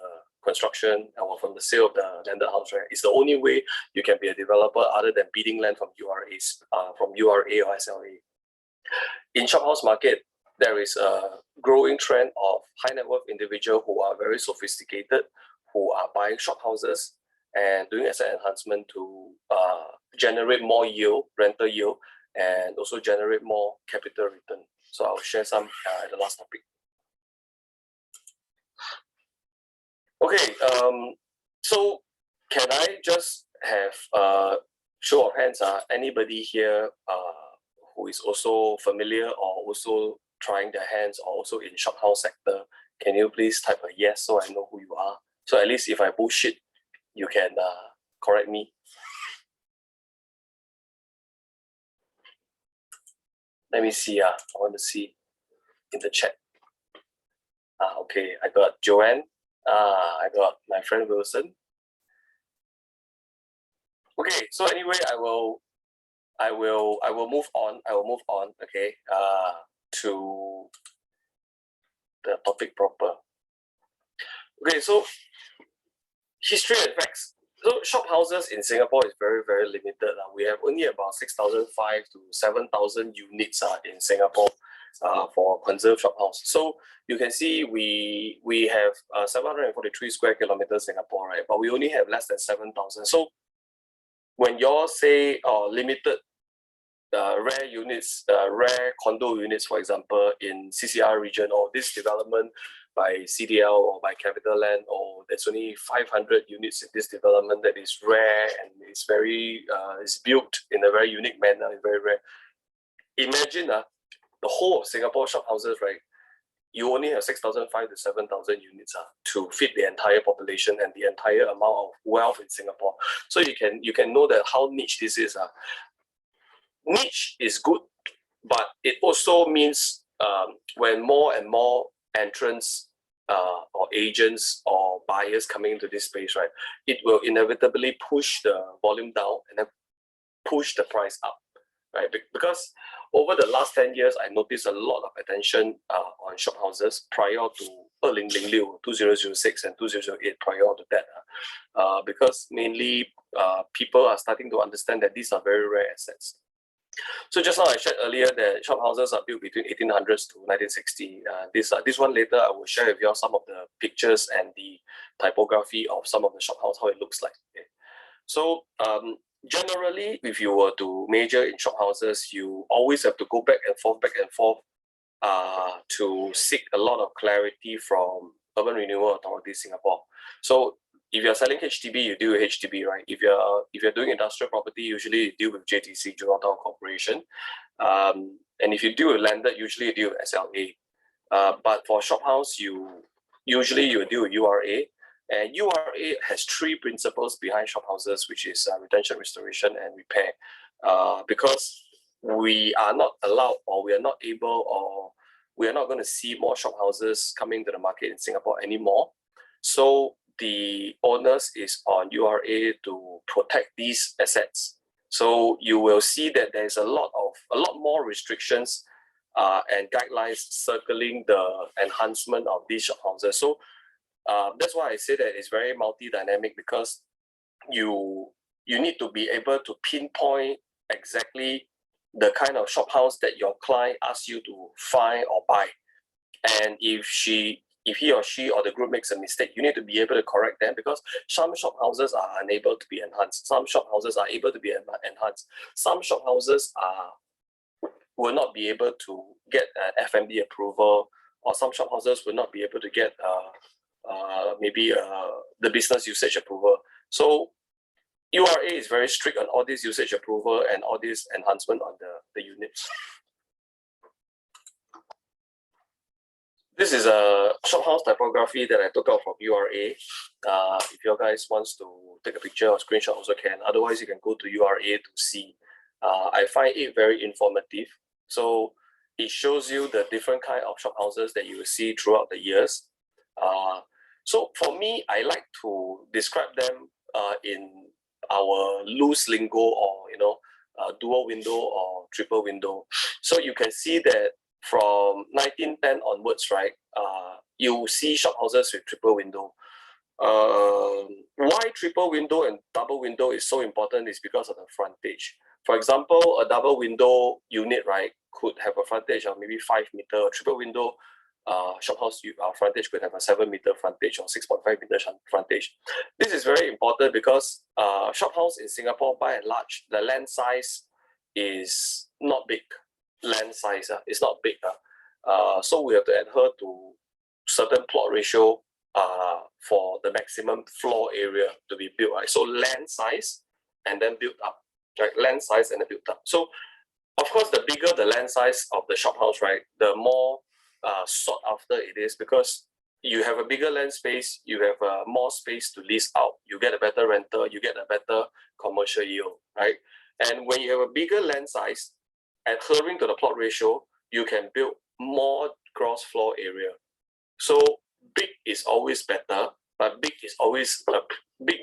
construction or from the sale of the landed house, right? It's the only way you can be a developer other than bidding land from URAs, from URA or SLA. In shophouse market, there is a growing trend of high net worth individuals who are very sophisticated, who are buying shophouses and doing asset enhancement to generate more yield, rental yield, and also generate more capital return. So I'll share some at the last topic. Okay, so can I just have a show of hands? Anybody here who is also familiar or also trying their hands or also in shophouse sector? Can you please type a yes so I know who you are? So at least if I bullshit, you can correct me. Let me see. I want to see in the chat. Okay, I got Joanne. I got my friend Wilson. Okay, so anyway, I will move on. Okay, to the topic proper. Okay, so history and facts. So shophouses in Singapore is very, very limited. We have only about 6,500 to 7,000 units in Singapore for conserved shophouse. So you can see we have 743 square kilometers Singapore, right? But we only have less than 7,000. So when you all say limited rare units, rare condo units, for example, in CCR region, or this development by CDL or by CapitaLand, or there's only 500 units in this development that is rare and it's very it's built in a very unique manner, it's very rare. Imagine the whole of Singapore shophouses, right? You only have 6,500 to 7,000 units to fit the entire population and the entire amount of wealth in Singapore. So you can know that how niche this is. Niche is good, but it also means when more and more entrants or agents or buyers coming into this space, right, it will inevitably push the volume down and then push the price up, right? Because over the last 10 years, I noticed a lot of attention on shophouses prior to 2006 and 2008, prior to that, because mainly people are starting to understand that these are very rare assets. So just now I shared earlier that shophouses are built between 1800s to 1960. This one later I will share with you some of the pictures and the typography of some of the shophouse, how it looks like. Okay. So generally, if you were to major in shophouses, you always have to go back and forth to seek a lot of clarity from Urban Renewal Authority Singapore. So if you're selling HDB, you deal with HDB, right? If you're doing industrial property, usually you deal with JTC, Jurong Town Corporation. And if you deal with landed, usually you deal with SLA. But for shophouse, you usually you deal with URA. And URA has three principles behind shophouses, which is retention, restoration, and repair. Because we are not allowed, or we are not able, or we are not going to see more shophouses coming to the market in Singapore anymore. So the onus is on URA to protect these assets. So you will see that there's a lot more restrictions and guidelines circling the enhancement of these shophouses. So that's why I say that it's very multi-dynamic, because you need to be able to pinpoint exactly the kind of shophouse that your client asks you to find or buy. And if he or she or the group makes a mistake, you need to be able to correct them, because some shophouses are unable to be enhanced. Some shophouses are able to be enhanced. Some shophouses will not be able to get an FMD approval, or some shophouses will not be able to get the business usage approval. So URA is very strict on all this usage approval and all this enhancement on the units. This is a shophouse typography that I took out from URA. If you guys wants to take a picture or screenshot, also can. Otherwise, you can go to URA to see. I find it very informative. So it shows you the different kind of shophouses that you will see throughout the years. So for me, I like to describe them in our loose lingo, or dual window or triple window. So you can see that from 1910 onwards, right? You see shophouses with triple window. Why triple window and double window is so important is because of the frontage. For example, a double window unit, right, could have a frontage of maybe 5 meters. A triple window shophouse frontage could have a 7 meter frontage or 6.5 meter frontage. This is very important because shophouse in Singapore, by and large, the land size is not big. Land size is not big. So we have to adhere to certain plot ratio for the maximum floor area to be built, right? So land size and then built up, right? Land size and then built up. So of course, the bigger the land size of the shophouse, right, the more sought after it is, because you have a bigger land space, you have more space to lease out, you get a better rental, you get a better commercial yield, right? And when you have a bigger land size, adhering to the plot ratio, you can build more gross floor area. So big is always better, but big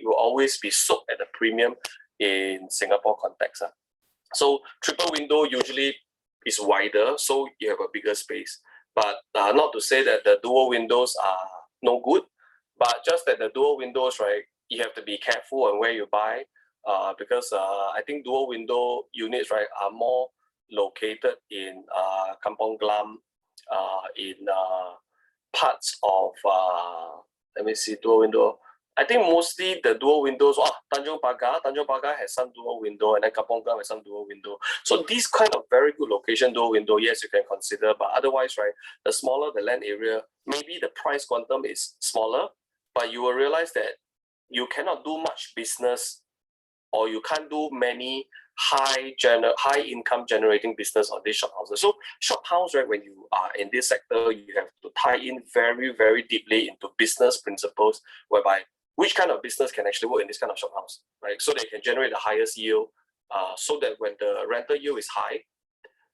will always be sold at a premium in Singapore context. So triple window usually is wider, so you have a bigger space. But not to say that the dual windows are no good, but just that the dual windows, right, you have to be careful on where you buy, because I think dual window units, right, are more located in Kampong Glam, in parts of let me see, dual window. I think mostly the dual windows. Tanjong Pagar has some dual window, and then Kampong Glam has some dual window. So these kind of very good location dual window, yes, you can consider. But otherwise, right, the smaller the land area, maybe the price quantum is smaller, but you will realize that you cannot do much business, or you can't do many high income generating business on these shophouses. So shophouse, right, when you are in this sector, you have to tie in very, very deeply into business principles, whereby which kind of business can actually work in this kind of shophouse, right? So they can generate the highest yield, so that when the rental yield is high,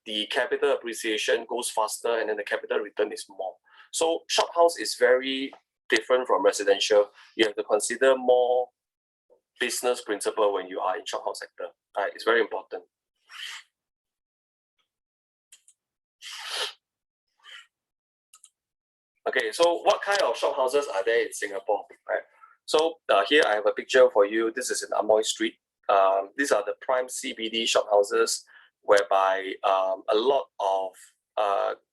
the capital appreciation goes faster, and then the capital return is more. So shophouse is very different from residential. You have to consider more business principle when you are in shophouse sector. Right? It's very important. Okay, so what kind of shophouses are there in Singapore? Right. So here I have a picture for you. This is in Amoy Street. These are the prime CBD shophouses, whereby a lot of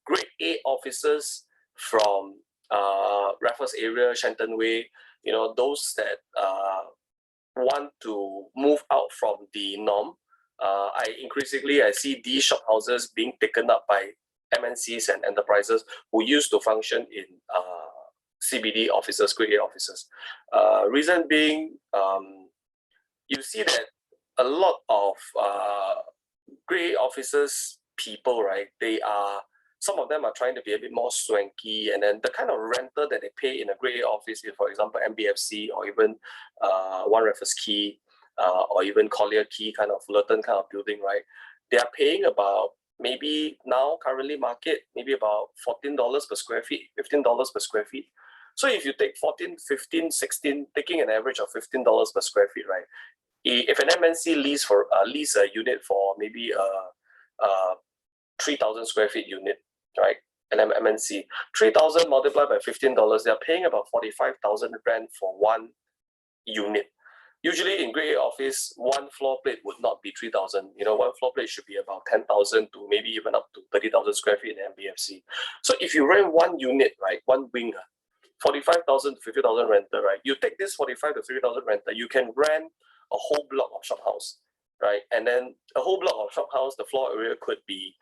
grade A offices from Raffles area, Shenton Way, those that want to move out from the norm. I see these shophouses being taken up by MNCs and enterprises who used to function in CBD offices, grade A offices. Reason being, you see that a lot of grade A offices people, right, they are some of them are trying to be a bit more swanky, and then the kind of rental that they pay in a Grade A office, for example, MBFC or even One Raffles Quay, or even Collier Quay kind of Fullerton kind of building, right? They are paying about maybe now currently market maybe about $14 per square feet, $15 per square feet. So if you take 14, 15, 16, taking an average of $15 per square feet, right? If an MNC lease a unit for maybe a 3,000 square feet unit, right? An MNC 3,000 multiplied by $15, they are paying about 45,000 rent for one unit. Usually in Grade A office, one floor plate would not be 3,000. You know, one floor plate should be about 10,000 to maybe even up to 30,000 square feet in MBFC. So if you rent one unit, right, one wing, 45,000 to 50,000 rental, right? You take this 45 to 50,000 rental, you can rent a whole block of shop house, right? And then a whole block of shop house, the floor area could be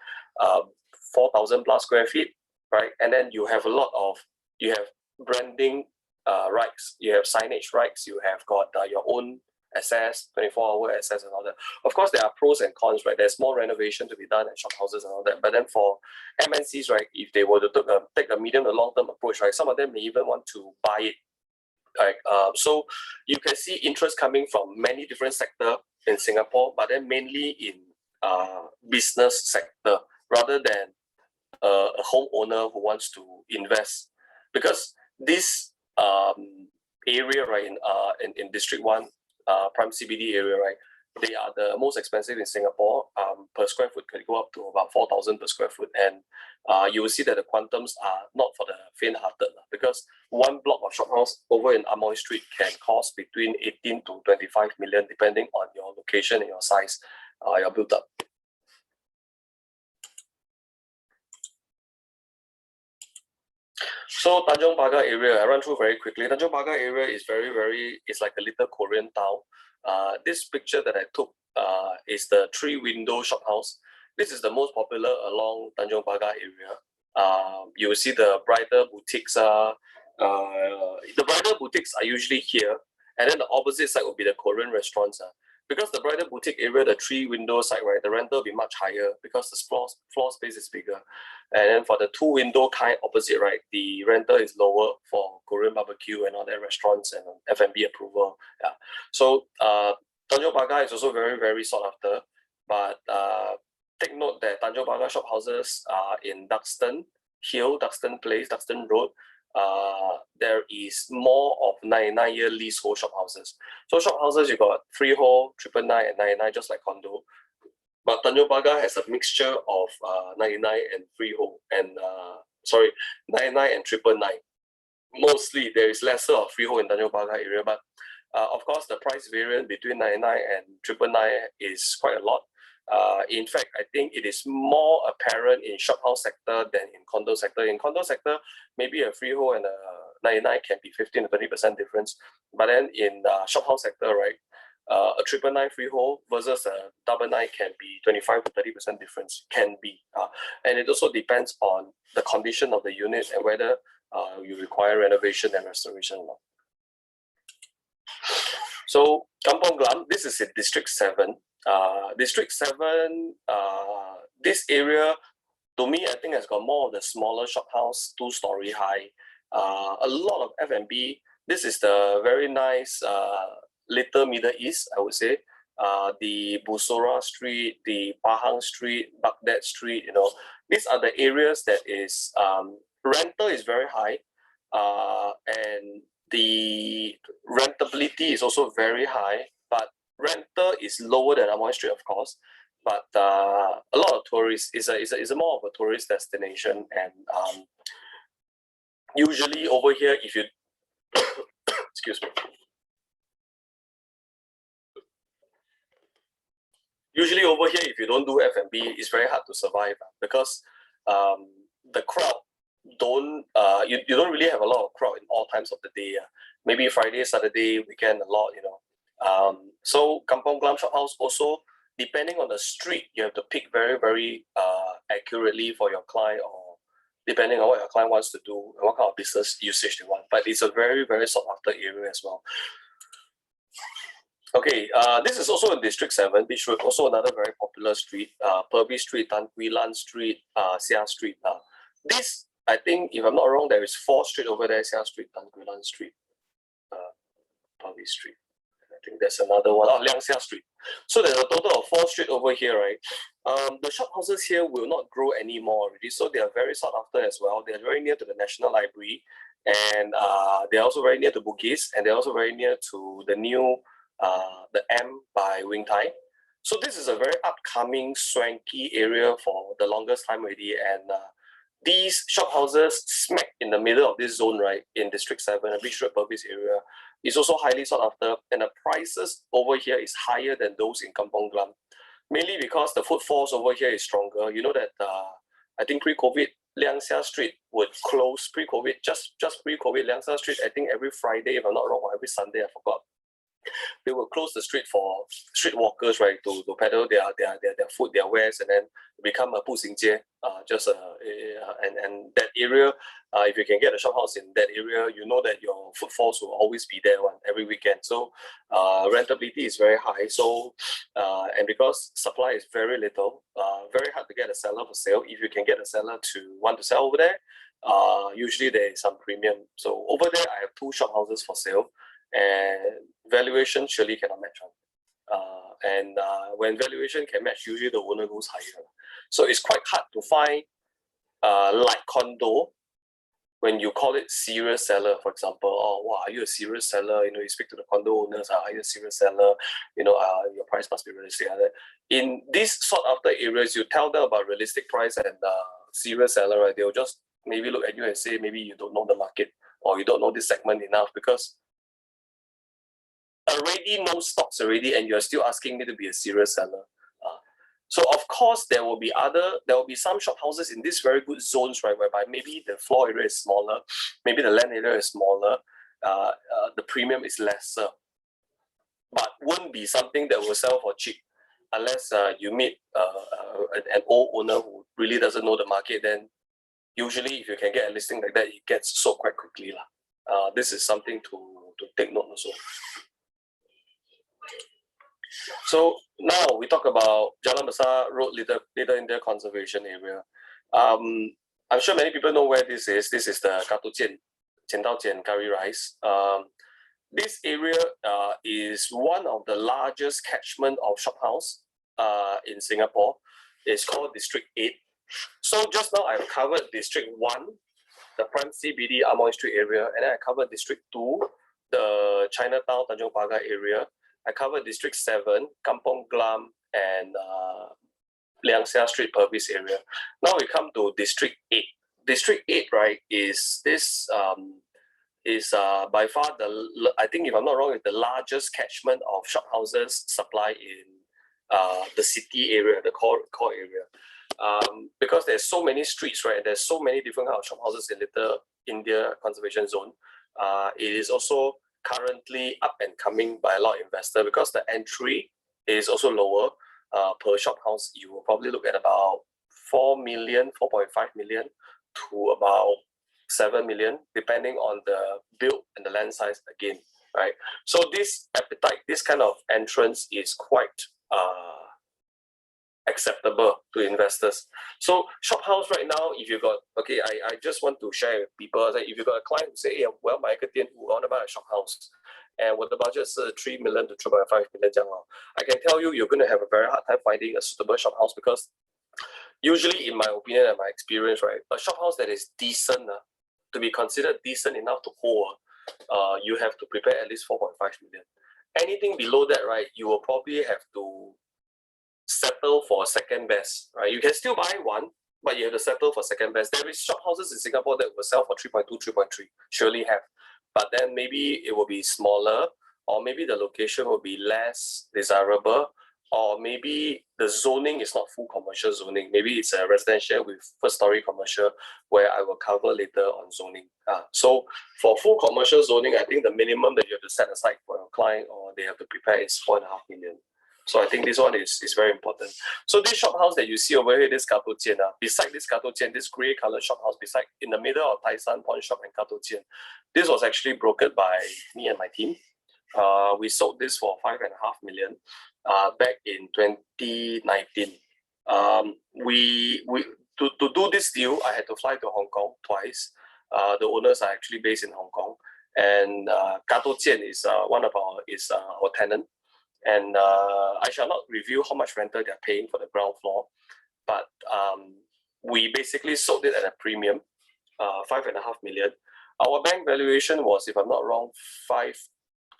4,000 plus square feet, right? And then you have you have branding rights, you have signage rights, you have got your own access, 24-hour access and all that. Of course, there are pros and cons, right? There's more renovation to be done at shop houses and all that. But then for MNCs, right, if they were to take a medium to long-term approach, right, some of them may even want to buy it. Right? So you can see interest coming from many different sectors in Singapore, but then mainly in business sector rather than a homeowner who wants to invest. Because this area, right, in District 1, Prime CBD area, right, they are the most expensive in Singapore. Per square foot could go up to about 4,000 per square foot, and you will see that the quantums are not for the faint-hearted, because one block of shop house over in Amoy Street can cost between 18 to 25 million, depending on your location and your size, your build-up. So Tanjong Pagar area, I run through very quickly. Tanjong Pagar area is it's like a little Korean town. This picture that I took is the 3-window shop house. This is the most popular along Tanjong Pagar area. You will see the bridal boutiques. The bridal boutiques are usually here, and then the opposite side will be the Korean restaurants. Because the bridal boutique area, the 3-window side, right, the rental will be much higher because the floor space is bigger. And then for the 2-window kind opposite, right, the rental is lower for Korean barbecue and all that restaurants and F&B approval. Yeah. So Tanjong Pagar is also very, very sought after. But take note that Tanjong Pagar shop houses are in Duxton Hill, Duxton Place, Duxton Road. There is more of 99-year leasehold shop houses. So shop houses, you got freehold, 999 and 99, just like condo. But Tanjong Pagar has a mixture of 99 and freehold, and 99 and 999. Mostly, there is lesser of freehold in Tanjong Pagar area, but of course, the price variance between 99 and 999 is quite a lot. In fact, I think it is more apparent in shop house sector than in condo sector. In condo sector, maybe a freehold and a 99 can be 15 to 30% difference. But then in the shop house sector, right, a 999 freehold versus a 999 can be 25 to 30% difference, can be. And it also depends on the condition of the unit and whether you require renovation and restoration or not. So Kampong Glam, this is in District 7. District 7, this area, to me, I think has got more of the smaller shop house, 2-story high. A lot of F&B. This is the very nice Little Middle East, I would say. The Bussorah Street, the Pahang Street, Baghdad Street, you know, these are the areas that is, rental is very high, and the rentability is also very high, but rental is lower than Amoy Street, of course. But a lot of tourists, is a more of a tourist destination, and usually over here, if you excuse me. Usually over here, if you don't do F&B, it's very hard to survive because the crowd don't you don't really have a lot of crowd in all times of the day. Maybe Friday, Saturday, weekend, a lot, you know. So Kampong Glam shop house also, depending on the street, you have to pick very, very accurately for your client, or depending on what your client wants to do and what kind of business usage they want. But it's a very, very sought after area as well. Okay, this is also in District 7, Beach Road, also another very popular street. Purby Street, Tan Quee Lan Street, Sia Street. This, I think, if I'm not wrong, there is 4 street over there: Xia Street, Tan Gui Lan Street, Pavi Street. I think there's another one. Liang Xia Street. So there's a total of 4 street over here, right? The shophouses here will not grow anymore already, so they are very sought after as well. They are very near to the National Library, and they are also very near to Bugis, and they're also very near to the new the M by Wing Tai. So this is a very upcoming, swanky area for the longest time already, and these shophouses smack in the middle of this zone, right, in District 7, a Beach Road Purvis area, is also highly sought after, and the prices over here is higher than those in Kampong Glam, mainly because the footfalls over here is stronger. You know that I think pre-COVID, Liang Xia Street would close pre-COVID, just pre-COVID, Liang Xia Street, I think every Friday, if I'm not wrong, or every Sunday, I forgot. They will close the street for street walkers, right, to peddle their food, their wares, and then become a 步行街, and that area, if you can get a shop house in that area, you know that your footfalls will always be there every weekend. So rentability is very high. So and because supply is very little, very hard to get a seller for sale. If you can get a seller to want to sell over there, usually there is some premium. So over there, I have 2 shop houses for sale, and valuation surely cannot match one. And when valuation can match, usually the owner goes higher. So it's quite hard to find like condo when you call it serious seller. For example, oh wow, are you a serious seller? You speak to the condo owners, are you a serious seller? Your price must be realistic. In these sought after areas, you tell them about realistic price and serious seller, right? They'll just maybe look at you and say, maybe you don't know the market, or you don't know this segment enough, because already no stocks already, and you're still asking me to be a serious seller. So of course there will be some shop houses in these very good zones, right, whereby maybe the floor area is smaller, maybe the land area is smaller, the premium is lesser, but won't be something that will sell for cheap unless you meet an old owner who really doesn't know the market. Then usually if you can get a listing like that, it gets sold quite quickly. This is something to take note also. So now we talk about Jalan Besar Road Little India Conservation Area. I'm sure many people know where this is. This is the Katujian, Jian curry rice. This area is one of the largest catchment of shophouse in Singapore. It's called District 8. So just now I've covered District 1, the Prime CBD Amoy Street area, and then I covered District 2, the Chinatown Tanjong Pagar area. I covered District 7, Kampong Glam, and Liang Xia Street Purvis area. Now we come to District 8. District 8, right, is this by far I think if I'm not wrong, is the largest catchment of shophouses supply in the city area, the core area. Because there's so many streets, right, there's so many different kind of shophouses in Little India Conservation Zone. It is also currently up and coming by a lot of investors, because the entry is also lower per shop house. You will probably look at about 4 million, 4.5 million to about 7 million, depending on the build and the land size again, right? So this appetite, this kind of entrance is quite acceptable to investors. So shop house right now, if you got, okay, I just want to share with people that if you got a client who say, yeah, well, my client who want to buy a shop house, and with the budget is 3 million to 3.5 million, I can tell you, you're going to have a very hard time finding a suitable shop house, because usually, in my opinion and my experience, right, a shop house that is decent, to be considered decent enough to hold, you have to prepare at least 4.5 million. Anything below that, right, you will probably have to settle for second best, right? You can still buy one, but you have to settle for second best. There is shop houses in Singapore that will sell for 3.2, 3.3, surely have. But then maybe it will be smaller, or maybe the location will be less desirable, or maybe the zoning is not full commercial zoning. Maybe it's a residential with first story commercial, where I will cover later on zoning. So for full commercial zoning, I think the minimum that you have to set aside for your client or they have to prepare is 4.5 million. So I think this one is very important. So this shop house that you see over here, this Katujian, beside this Katujian, this grey colored shop house, beside in the middle of Taisan Pawn Shop and Katujian, this was actually brokered by me and my team. We sold this for 5.5 million back in 2019. to do this deal, I had to fly to Hong Kong twice. The owners are actually based in Hong Kong, and Kato Jian is one of our tenant. And I shall not reveal how much rental they're paying for the ground floor, but we basically sold it at a premium, 5.5 million. Our bank valuation was, if I'm not wrong, 5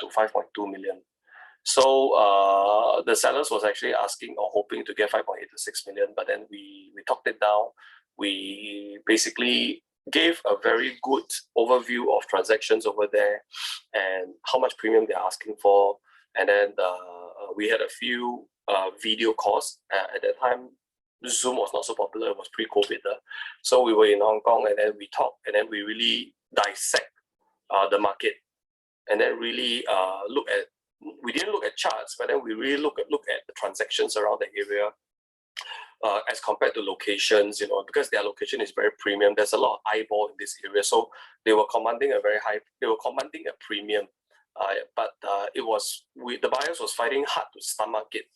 to 5.2 million. So the sellers was actually asking or hoping to get 5.8 to 6 million, but then we talked it down. We basically gave a very good overview of transactions over there and how much premium they're asking for. And then we had a few video calls. At that time, Zoom was not so popular. It was pre-COVID. So we were in Hong Kong, and then we talked, and then we really dissect the market, and then really we didn't look at charts, but then we really look at the transactions around the area as compared to locations, because their location is very premium. There's a lot of eyeball in this area. So they were commanding a premium. But the buyers was fighting hard to stomach it.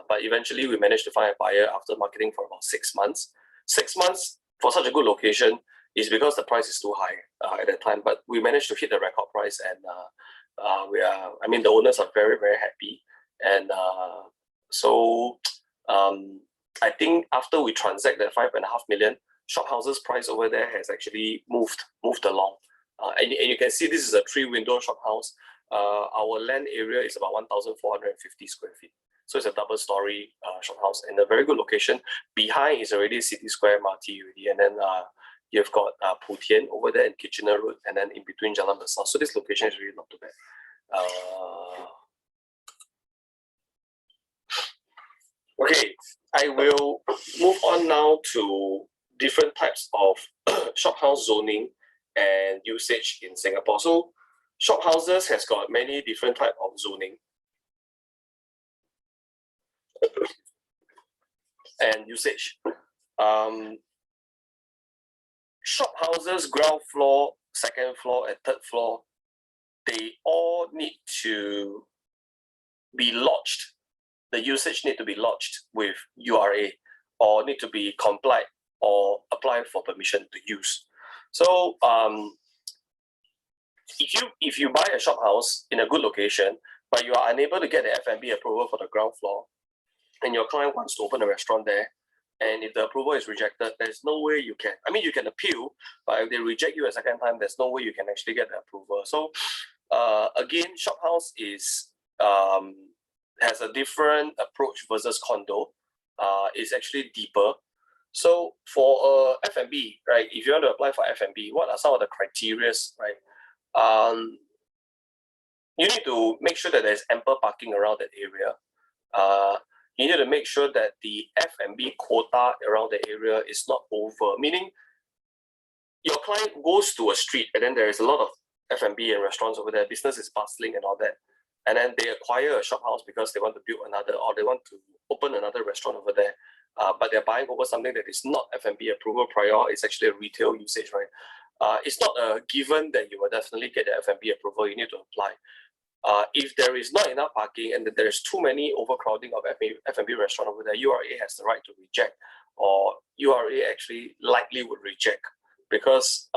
But eventually we managed to find a buyer after marketing for about 6 months. 6 months for such a good location is because the price is too high at that time. But we managed to hit the record price, and the owners are very, very happy. And so I think after we transact that 5.5 million, Shophouses price over there has actually moved along. And you can see this is a 3-window shophouse. Our land area is about 1,450 square feet. So it's a double-story shophouse in a very good location. Behind is already City Square MRT already, and then you've got Putian over there in Kitchener Road, and then in between Jalan Besar. So this location is really not too bad. Okay, I will move on now to different types of shophouse zoning and usage in Singapore. So Shophouses has got many different types of zoning and usage. Shophouses, ground floor, second floor, and third floor, they all need to be lodged. The usage need to be lodged with URA, or need to be complied or apply for permission to use. So if you buy a shophouse in a good location, but you are unable to get the F&B approval for the ground floor, and your client wants to open a restaurant there, and if the approval is rejected, there's no way you can. I mean, you can appeal, but if they reject you a second time, there's no way you can actually get the approval. So again, shophouse has a different approach versus condo. It's actually deeper. So for F&B, right, if you want to apply for F&B, what are some of the criteria, right? You need to make sure that there's ample parking around that area. You need to make sure that the F&B quota around the area is not over, meaning your client goes to a street and then there is a lot of F&B and restaurants over there, business is bustling and all that, and then they acquire a shophouse because they want to build another, or they want to open another restaurant over there, but they're buying over something that is not F&B approval prior. It's actually a retail usage, right? It's not a given that you will definitely get the F&B approval. You need to apply. If there is not enough parking and there is too many overcrowding of F&B restaurant over there, URA has the right to reject, or URA actually likely would reject, because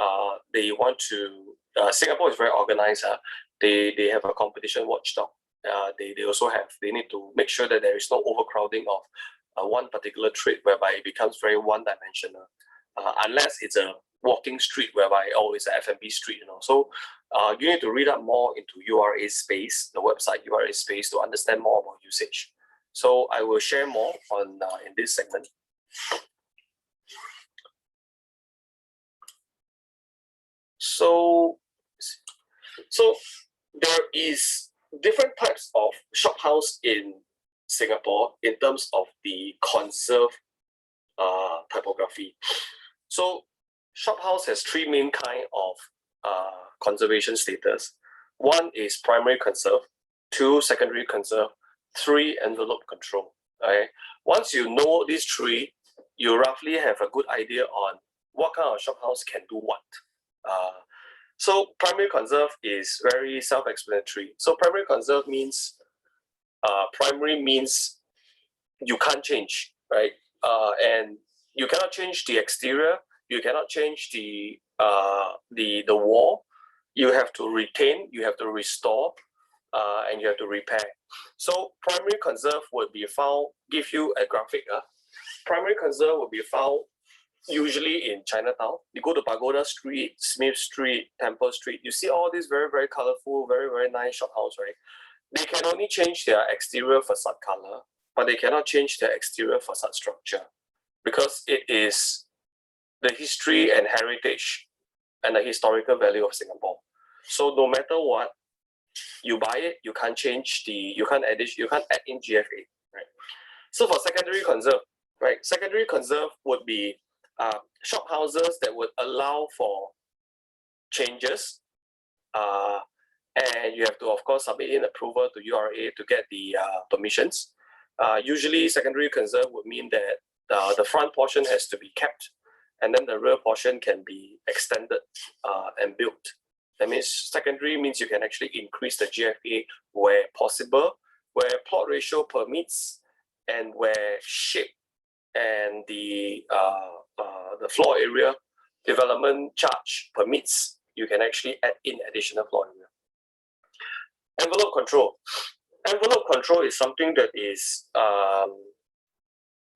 they want to. Singapore is very organized. They have a competition watchdog. They need to make sure that there is no overcrowding of one particular trade whereby it becomes very one-dimensional, unless it's a walking street whereby it's an F&B street, So you need to read up more into URA space, the website URA space, to understand more about usage. So I will share more on in this segment. So there is different types of shophouse in Singapore in terms of the conserved typography. So shophouse has 3 main kind of conservation status. 1 is primary conserve, 2 secondary conserve, 3 envelope control. Okay? Once you know these 3, you roughly have a good idea on what kind of shophouse can do what. So primary conserve is very self-explanatory. So primary conserve means you can't change, right? And you cannot change the exterior, you cannot change the wall. You have to retain, you have to restore, and you have to repair. So primary conserve would be found, give you a graphic. Primary conserve will be found usually in Chinatown. You go to Pagoda Street, Smith Street, Temple Street, you see all these very, very colorful, very, very nice shophouse, right? They can only change their exterior facade color, but they cannot change their exterior facade structure because it is the history and heritage and the historical value of Singapore. So no matter what, you buy it, you can't change you can't add in GFA, right? So for secondary conserve, right? Secondary conserve would be shophouses that would allow for changes, and you have to, of course, submit in approval to URA to get the permissions. Usually, secondary conserve would mean that the front portion has to be kept, and then the rear portion can be extended and built. That means secondary means you can actually increase the GFA where possible, where plot ratio permits, and where shape and the floor area development charge permits, you can actually add in additional floor area. Envelope control. Envelope control is something that is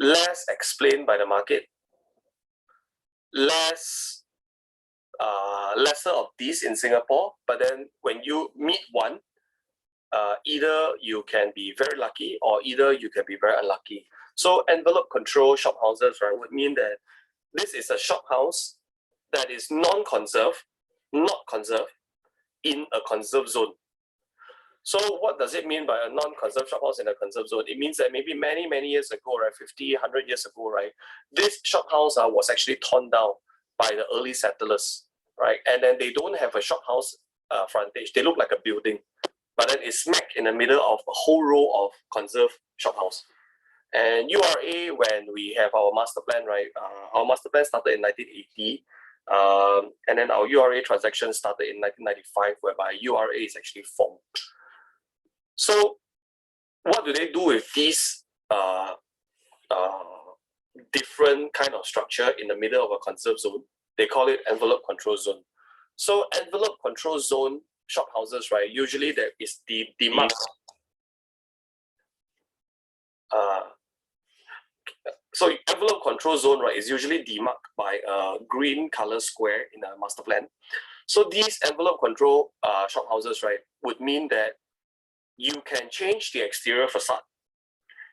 less explained by the market, lesser of these in Singapore, but then when you meet one, either you can be very lucky or either you can be very unlucky. So envelope control shophouses, right, would mean that this is a shophouse that is non-conserve, not conserved, in a conserved zone. So what does it mean by a non-conserved shophouse in a conserved zone? It means that maybe many, many years ago, right, 50, 100 years ago, right, this shophouse was actually torn down by the early settlers, right? And then they don't have a shophouse frontage. They look like a building, but then it's smack in the middle of a whole row of conserved shophouse. And URA, when we have our master plan, right, our master plan started in 1980, and then our URA transaction started in 1995, whereby URA is actually formed. So what do they do with these different kind of structure in the middle of a conserved zone? They call it envelope control zone. So envelope control zone shophouses, right, usually there is the demarked. So envelope control zone, right, is usually demarked by a green color square in a master plan. So these envelope control shophouses, right, would mean that you can change the exterior facade.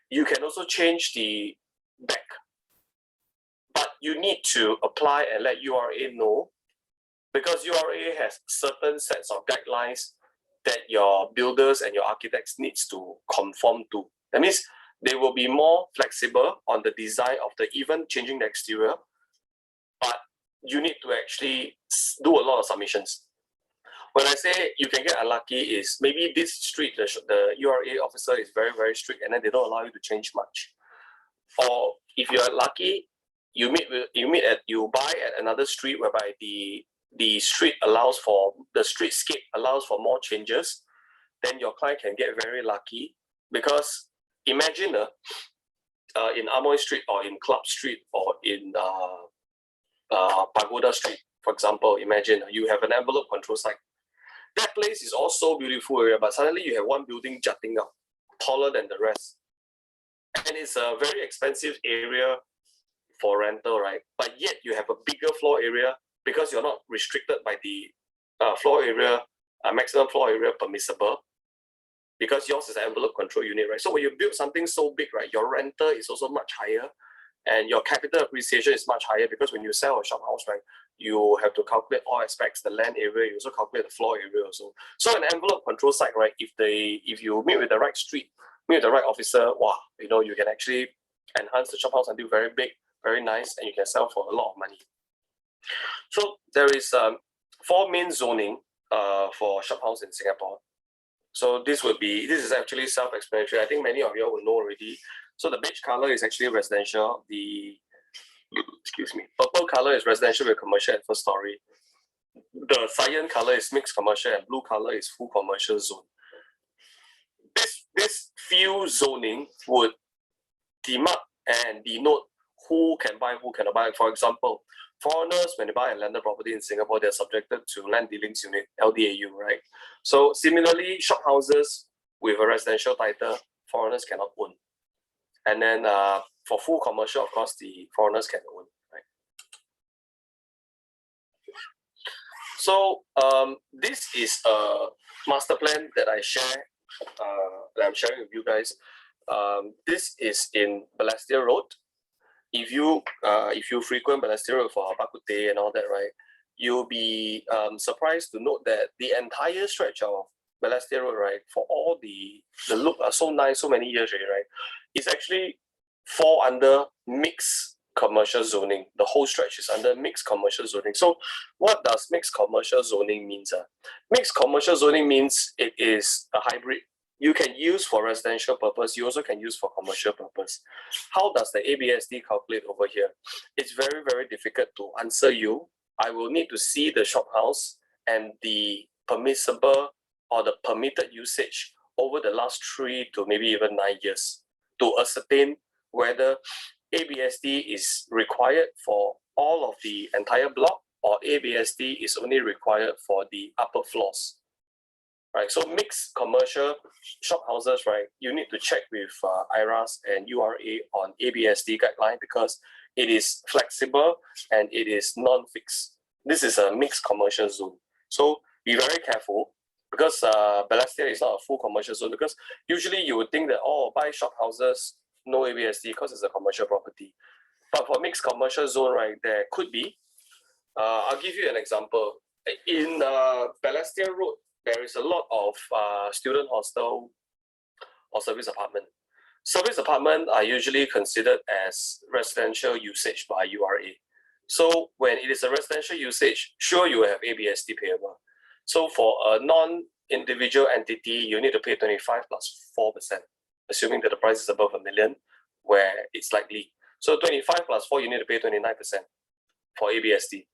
You can also change the back, but you need to apply and let URA know, because URA has certain sets of guidelines that your builders and your architects needs to conform to. That means they will be more flexible on the design of even changing the exterior, but you need to actually do a lot of submissions. When I say you can get unlucky is maybe this street, the URA officer is very, very strict and then they don't allow you to change much. Or if you're lucky, you buy at another street whereby the street allows for, the streetscape allows for more changes, then your client can get very lucky. Because imagine in Amoy Street or in Club Street or in Pagoda Street, for example, imagine you have an envelope control site. That place is also beautiful area, but suddenly you have one building jutting up, taller than the rest. And it's a very expensive area for rental, right? But yet you have a bigger floor area because you're not restricted by the floor area, maximum floor area permissible, because yours is an envelope control unit, right? So when you build something so big, right, your rental is also much higher and your capital appreciation is much higher, because when you sell a shop house, right, you have to calculate all aspects, the land area, you also calculate the floor area also. So an envelope control site, right, if you meet with the right street, meet with the right officer, wow, you can actually enhance the shop house until very big, very nice, and you can sell for a lot of money. So there is 4 main zoning for shop house in Singapore. So this is actually self-explanatory. I think many of you will know already. So the beige color is actually residential. The purple color is residential with commercial and first story. The cyan color is mixed commercial and blue color is full commercial zone. This few zoning would demark and denote who can buy, who cannot buy. For example, foreigners, when they buy a landed property in Singapore, they're subjected to Land Dealings Unit, LDAU, right? So similarly, shophouses with a residential title, foreigners cannot own. And then for full commercial, of course, the foreigners can own, right? So this is a master plan that I share, that I'm sharing with you guys. This is in Balestier Road. If you frequent Balestier Road for bak kut teh and all that, right, you'll be surprised to note that the entire stretch of Balestier Road, right, for all the look are so nice, so many years already, right, it's actually fall under mixed commercial zoning. The whole stretch is under mixed commercial zoning. So what does mixed commercial zoning means? Mixed commercial zoning means it is a hybrid. You can use for residential purpose, you also can use for commercial purpose. How does the ABSD calculate over here? It's very, very difficult to answer you. I will need to see the shop house and the permissible or the permitted usage over the last 3 to maybe even 9 years to ascertain whether ABSD is required for all of the entire block or ABSD is only required for the upper floors. Right, so mixed commercial shop houses, right, you need to check with IRAS and URA on ABSD guideline because it is flexible and it is non-fixed. This is a mixed commercial zone. So be very careful because Balestier is not a full commercial zone, because usually you would think that, oh, buy shop houses, no ABSD because it's a commercial property. But for mixed commercial zone, right, there could be. I'll give you an example. In Balestier Road, there is a lot of student hostel or service apartment. Service apartment are usually considered as residential usage by URA. So when it is a residential usage, sure you have ABSD payable. So for a non-individual entity, you need to pay 25 plus 4%, assuming that the price is above $1 million, where it's likely. So 25 plus 4, you need to pay 29% for ABSD.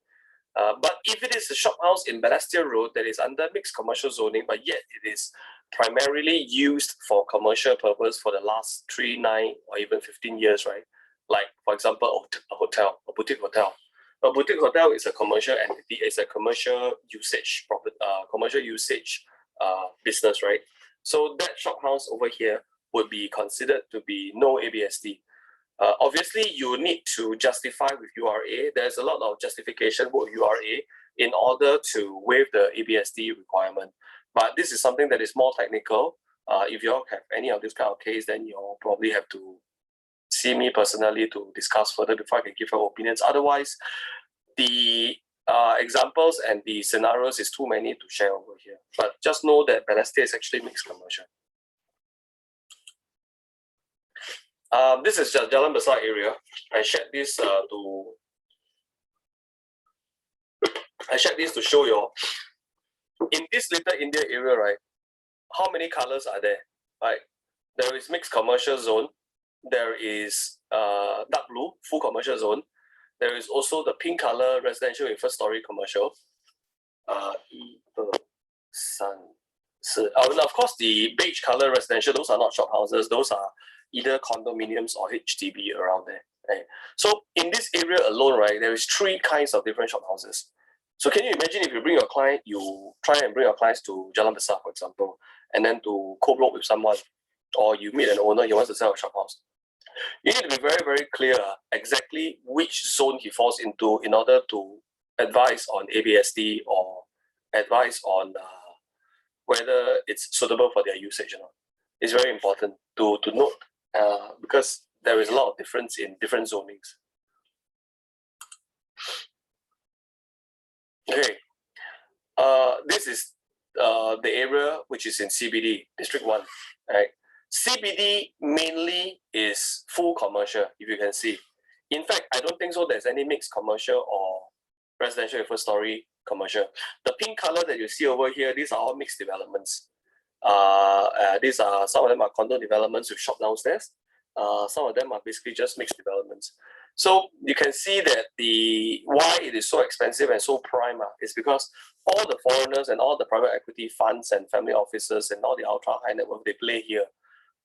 But if it is a shop house in Balestier Road that is under mixed commercial zoning, but yet it is primarily used for commercial purpose for the last 3, 9, or even 15 years, right? Like, for example, a hotel, a boutique hotel. A boutique hotel is a commercial entity, it's a commercial usage business, right? So that shop house over here would be considered to be no ABSD. Obviously, you need to justify with URA. There's a lot of justification with URA in order to waive the ABSD requirement. But this is something that is more technical. If you all have any of this kind of case, then you'll probably have to see me personally to discuss further before I can give your opinions. Otherwise, the examples and the scenarios is too many to share over here. But just know that Balestier is actually mixed commercial. This is Jalan Besar area. I shared this to show you all. In this Little India area, right, how many colors are there? Right, there is mixed commercial zone. There is dark blue, full commercial zone. There is also the pink color residential with first story commercial. And of course, the beige color residential, those are not shop houses. Those are either condominiums or HDB around there. Right? So in this area alone, right, there is 3 kinds of different shop houses. So can you imagine if you bring your client, you try and bring your clients to Jalan Besar, for example, and then to co-block with someone, or you meet an owner, he wants to sell a shop house. You need to be very, very clear exactly which zone he falls into in order to advise on ABSD or advise on whether it's suitable for their usage or not. It's very important to note because there is a lot of difference in different zonings. Okay, this is the area which is in CBD, District 1, right? CBD mainly is full commercial, if you can see. In fact, I don't think so there's any mixed commercial or residential with first story commercial. The pink color that you see over here, these are all mixed developments. These are, some of them are condo developments with shop downstairs. Some of them are basically just mixed developments. So you can see that why it is so expensive and so prime is because all the foreigners and all the private equity funds and family offices and all the ultra high net worth, they play here.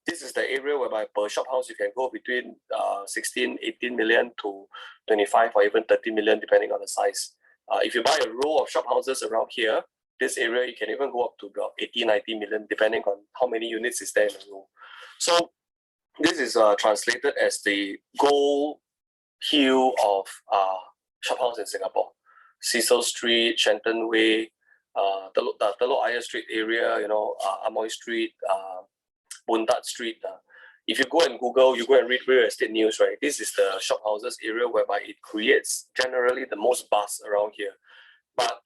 This is the area whereby per shop house you can go between 16, 18 million to 25 or even 30 million depending on the size. If you buy a row of shop houses around here, this area you can even go up to about 80, 90 million depending on how many units is there in a row. So this is translated as the gold hue of shop house in Singapore. Cecil Street, Shenton Way, Telok Ayer Street area, Amoy Street, Bundat Street. If you go and Google, you go and read real estate news, right? This is the shop houses area whereby it creates generally the most buzz around here. But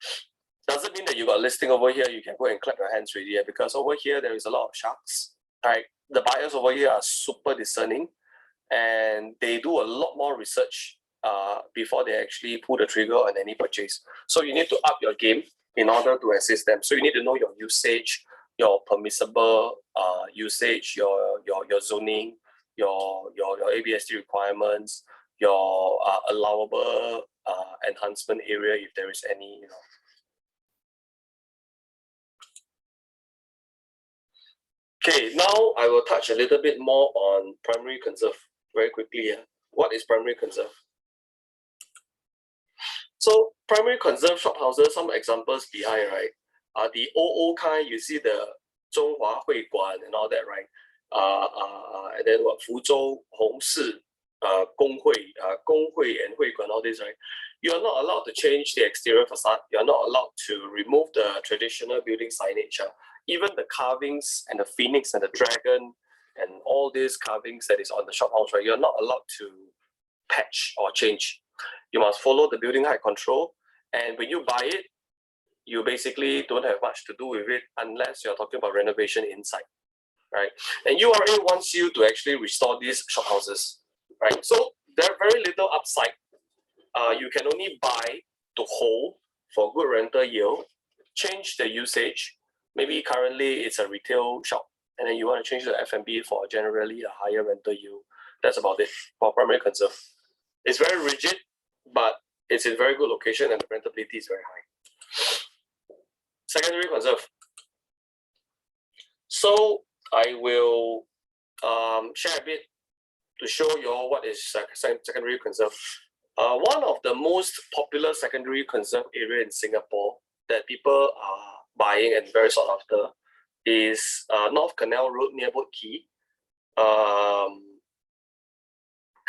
doesn't mean that you got a listing over here, you can go and clap your hands already, because over here there is a lot of sharks, right? The buyers over here are super discerning and they do a lot more research before they actually pull the trigger on any purchase. So you need to up your game in order to assist them. So you need to know your usage, your permissible usage, your zoning, your ABSD requirements, your allowable enhancement area if there is any, Okay, now I will touch a little bit more on primary conserve very quickly. What is primary conserve? So primary conserve shop houses, some examples behind, right? The old kind, you see the Zhonghua Huiguan and all that, right? And then what Fuzhou, Hongshi, Gonghui and Huiguan, all this, right? You are not allowed to change the exterior facade. You are not allowed to remove the traditional building signage. Even the carvings and the phoenix and the dragon and all these carvings that is on the shop house, right? You're not allowed to patch or change. You must follow the building height control. And when you buy it, you basically don't have much to do with it unless you're talking about renovation inside, right? And URA wants you to actually restore these shop houses, right? So there are very little upside. You can only buy to hold for good rental yield, change the usage. Maybe currently it's a retail shop and then you want to change the F&B for generally a higher rental yield. That's about it for primary conserve. It's very rigid, but it's in very good location and the rentability is very high. Secondary conserve. So I will share a bit to show you all what is secondary conserve. One of the most popular secondary conserve area in Singapore that people are buying and very sought after is North Canal Road near Boat Quay,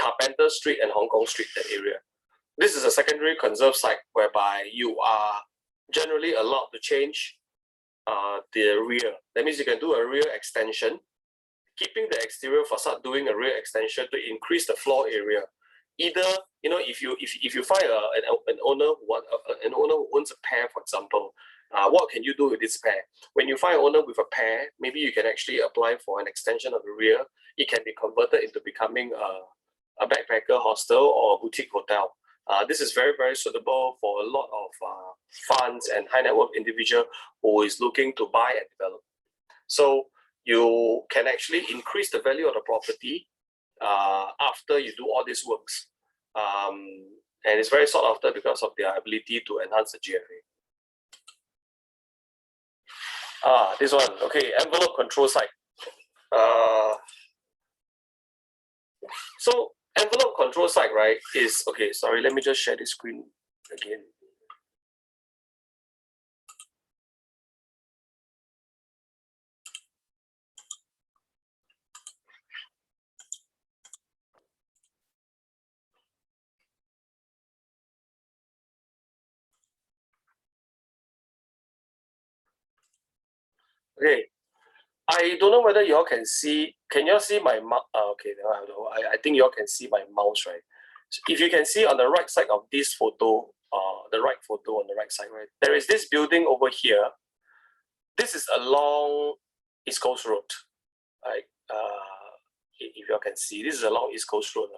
Carpenter Street and Hong Kong Street, that area. This is a secondary conserve site whereby you are generally allowed to change the rear. That means you can do a rear extension, keeping the exterior facade, doing a rear extension to increase the floor area. Either, if you find an owner who owns a pair, for example, what can you do with this pair? When you find an owner with a pair, maybe you can actually apply for an extension of the rear. It can be converted into becoming a backpacker hostel or a boutique hotel. This is very, very suitable for a lot of funds and high net worth individual who is looking to buy and develop. So you can actually increase the value of the property after you do all these works. And it's very sought after because of their ability to enhance the GFA. This one, okay, envelope control site. So envelope control site, right, is, okay, sorry, let me just share this screen again. Okay, I don't know whether y'all can see, can y'all see my mouse? Okay, I think y'all can see my mouse, right? So if you can see on the right side of this photo, the right photo on the right side, right, there is this building over here. This is along East Coast Road, right? If y'all can see, this is along East Coast Road.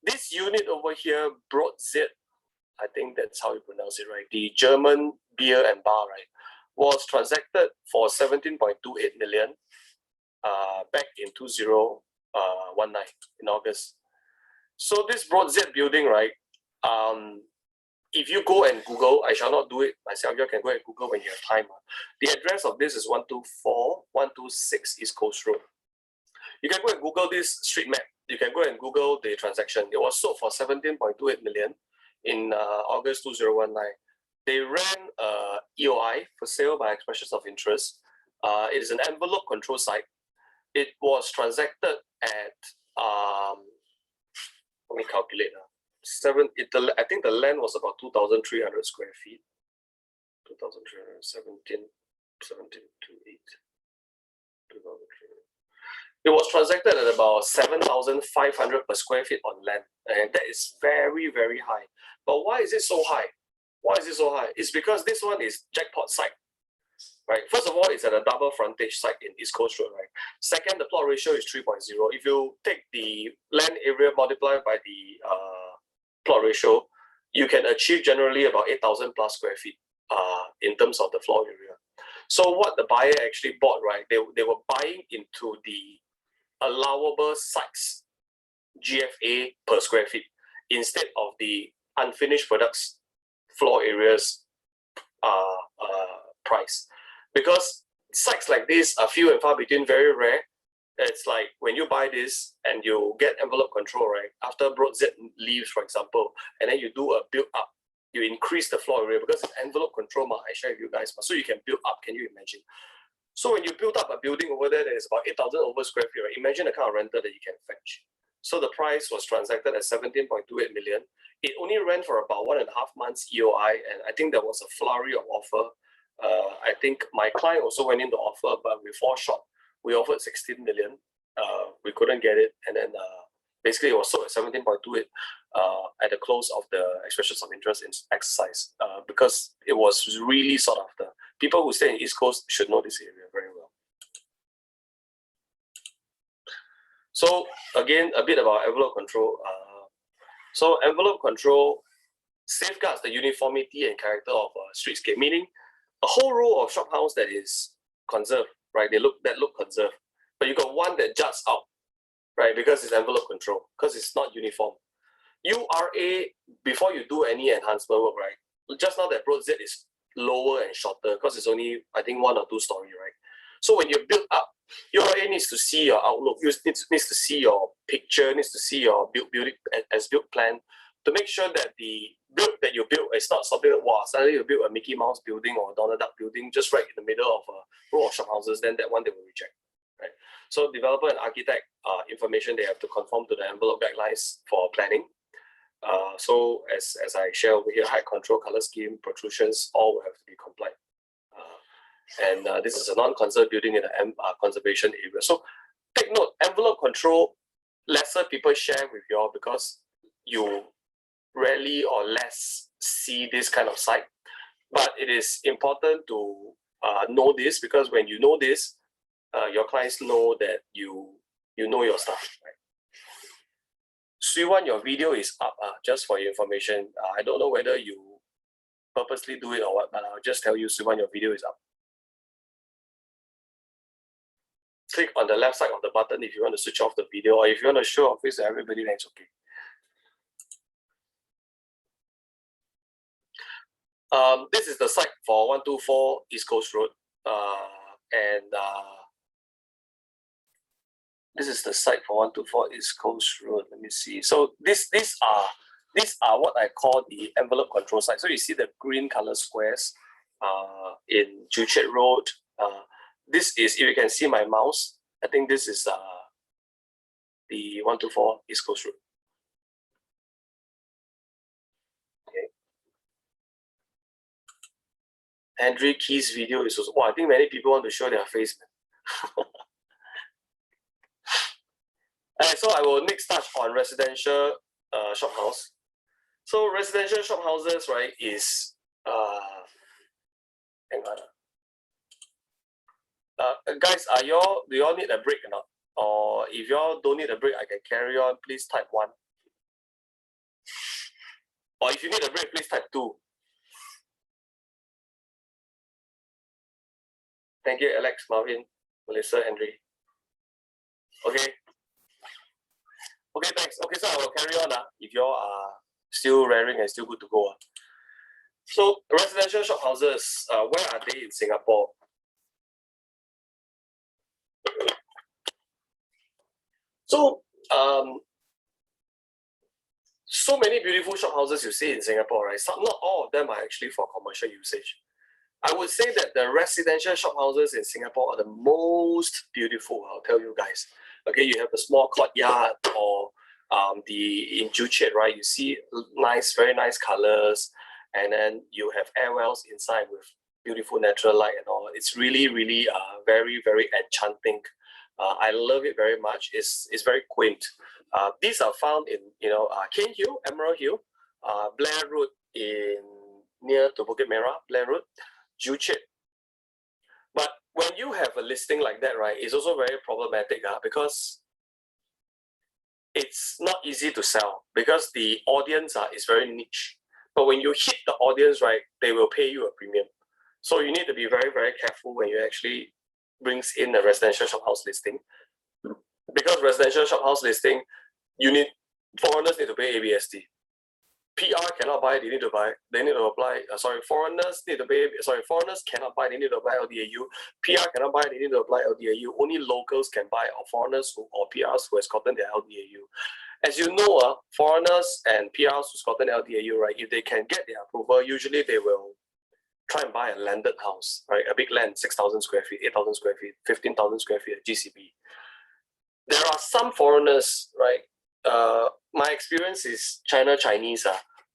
This unit over here, Broadzit, I think that's how you pronounce it, right? The German beer and bar, right, was transacted for 17.28 million back in 2019 in August. So this Broadzit building, right? If you go and Google, I shall not do it myself, you can go and Google when you have time. The address of this is 124, 126 East Coast Road. You can go and Google this street map. You can go and Google the transaction. It was sold for 17.28 million in August 2019. They ran EOI for sale by expressions of interest. It is an envelope control site. It was transacted at let me calculate. I think the land was about 2,300 square feet. 2,317, 17 to 8. 2,300. It was transacted at about 7,500 per square feet on land, and that is very, very high. But why is it so high? Why is it so high? It's because this one is jackpot site, right? First of all, it's at a double frontage site in East Coast Road, right? Second, the plot ratio is 3.0. If you take the land area multiplied by the plot ratio, you can achieve generally about 8,000 plus square feet in terms of the floor area. So what the buyer actually bought, right? They were buying into the allowable sites GFA per square feet instead of the unfinished products floor areas price, because sites like this are few and far between, very rare. It's like when you buy this and you get envelope control, right? After Broad Z leaves, for example, and then you do a build up, you increase the floor area because it's envelope control. I share with you guys, so you can build up. Can you imagine? So when you build up a building over there that is about 8,000 over square feet, right? Imagine the kind of rental that you can fetch. So the price was transacted at 17.28 million. It only ran for about 1.5 months EOI, and I think there was a flurry of offer. I think my client also went into offer, but we fall short. We offered 16 million. We couldn't get it, and then basically it was sold at 17.28 at the close of the expressions of interest in exercise, because it was really sought after. People who stay in East Coast should know this area very well. So again, a bit about envelope control. So envelope control safeguards the uniformity and character of a streetscape, meaning a whole row of shop house that is conserved, right? They look conserved, but you got one that juts out, right? Because it's envelope control, because it's not uniform. URA, before you do any enhancement work, right? Just now that Broad Z is lower and shorter because it's only, I think, 1 or 2 story, right? So when you build up, URA needs to see your outlook, needs to see your picture, needs to see your building as built plan, to make sure that the build that you build is not something that, wow, suddenly you build a Mickey Mouse building or a Donald Duck building just right in the middle of a row of shop houses, then that one they will reject, right? So developer and architect information, they have to conform to the envelope guidelines for planning. So as I share over here, height control, color scheme, protrusions, all will have to be compliant. And this is a non-conserved building in a conservation area. So take note, envelope control, lesser people share with you all because you rarely or less see this kind of site. But it is important to know this, because when you know this, your clients know that you know your stuff, right? Sui-Wan, your video is up, just for your information. I don't know whether you purposely do it or what, but I'll just tell you, Sui-Wan, your video is up. Click on the left side of the button if you want to switch off the video, or if you want to show off face to everybody, then it's okay. This is the site for 124 East Coast Road, and this is the site for 124 East Coast Road. Let me see. So these are what I call the envelope control site. So you see the green color squares in Juchet Road. This is, if you can see my mouse, I think this is the 124 East Coast Road. Okay. Andre Key's video is also, I think many people want to show their face. So I will next touch on residential shop house. So residential shop houses, right, is hang on. Guys, do y'all need a break or not? Or if y'all don't need a break, I can carry on. Please type 1. Or if you need a break, please type 2. Thank you, Alex, Marvin, Melissa, Henry. Okay. Okay, thanks. Okay, so I will carry on if y'all are still raring and still good to go. So residential shop houses, where are they in Singapore? So so many beautiful shophouses you see in Singapore, right? Not all of them are actually for commercial usage. I would say that the residential shophouses in Singapore are the most beautiful, I'll tell you guys. Okay, you have the small courtyard or in Joo Chiat, right? You see nice, very nice colors, and then you have air wells inside with beautiful natural light and all. It's really, really very, very enchanting. I love it very much. It's very quaint. These are found in Cane Hill, Emerald Hill, Blair Road near to Bukit Merah, Blair Road, Joo Chiat. But when you have a listing like that, right, it's also very problematic because it's not easy to sell because the audience is very niche. But when you hit the audience, right, they will pay you a premium. So you need to be very, very careful when you actually brings in a residential shophouse listing. Because residential shophouse listing, foreigners need to pay ABSD. PR cannot buy, they need to buy. They need to apply. Foreigners need to pay. Foreigners cannot buy, they need to apply LDAU. PR cannot buy, they need to apply LDAU. Only locals can buy, or foreigners or PRs who has gotten their LDAU. As you know, foreigners and PRs who's gotten LDAU, right? If they can get their approval, usually they will try and buy a landed house, right? A big land, 6,000 square feet, 8,000 square feet, 15,000 square feet at GCB. There are some foreigners, right? My experience is Chinese.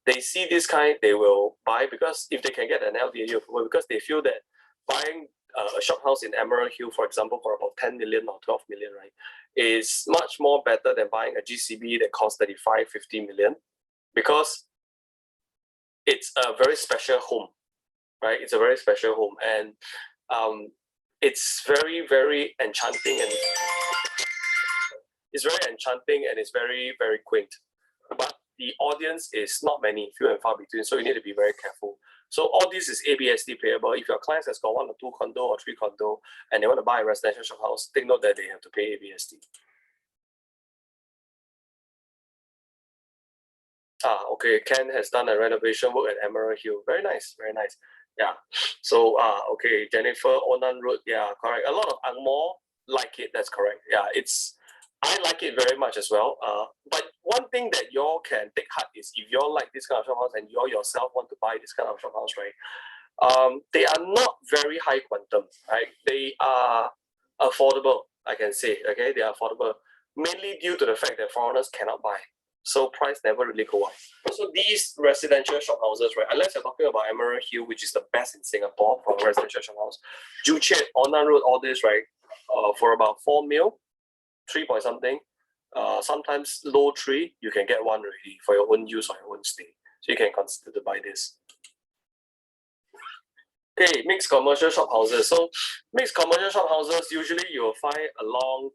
They see this kind, they will buy because if they can get an LDAU approval, because they feel that buying a shop house in Emerald Hill, for example, for about 10 million or 12 million, right, is much more better than buying a GCB that costs 35, 50 million, because it's a very special home, right? It's a very special home, and it's very, very enchanting, and it's very, very quaint. But the audience is not many, few and far between, so you need to be very careful. So all this is ABSD payable. If your client has got 1 or 2 condo or 3 condo and they want to buy a residential shop house, take note that they have to pay ABSD. Okay, Ken has done a renovation work at Emerald Hill. Very nice, very nice. Yeah. So okay, Jennifer, Onan Road, yeah, correct. A lot of Angmo like it, that's correct. Yeah, I like it very much as well. But one thing that y'all can take heart is if y'all like this kind of shop house and y'all yourself want to buy this kind of shop house, right? They are not very high quantum, right? They are affordable, I can say. Okay, they are affordable, mainly due to the fact that foreigners cannot buy. So price never really go up. So these residential shop houses, right? Unless you're talking about Emerald Hill, which is the best in Singapore for residential shop house, Joo Chiat, Onan Road, all this, right? For about 4 mil, 3 point something, sometimes low 3, you can get one already for your own use or your own stay. So you can consider to buy this. Okay, mixed commercial shop houses. So mixed commercial shop houses, usually you will find along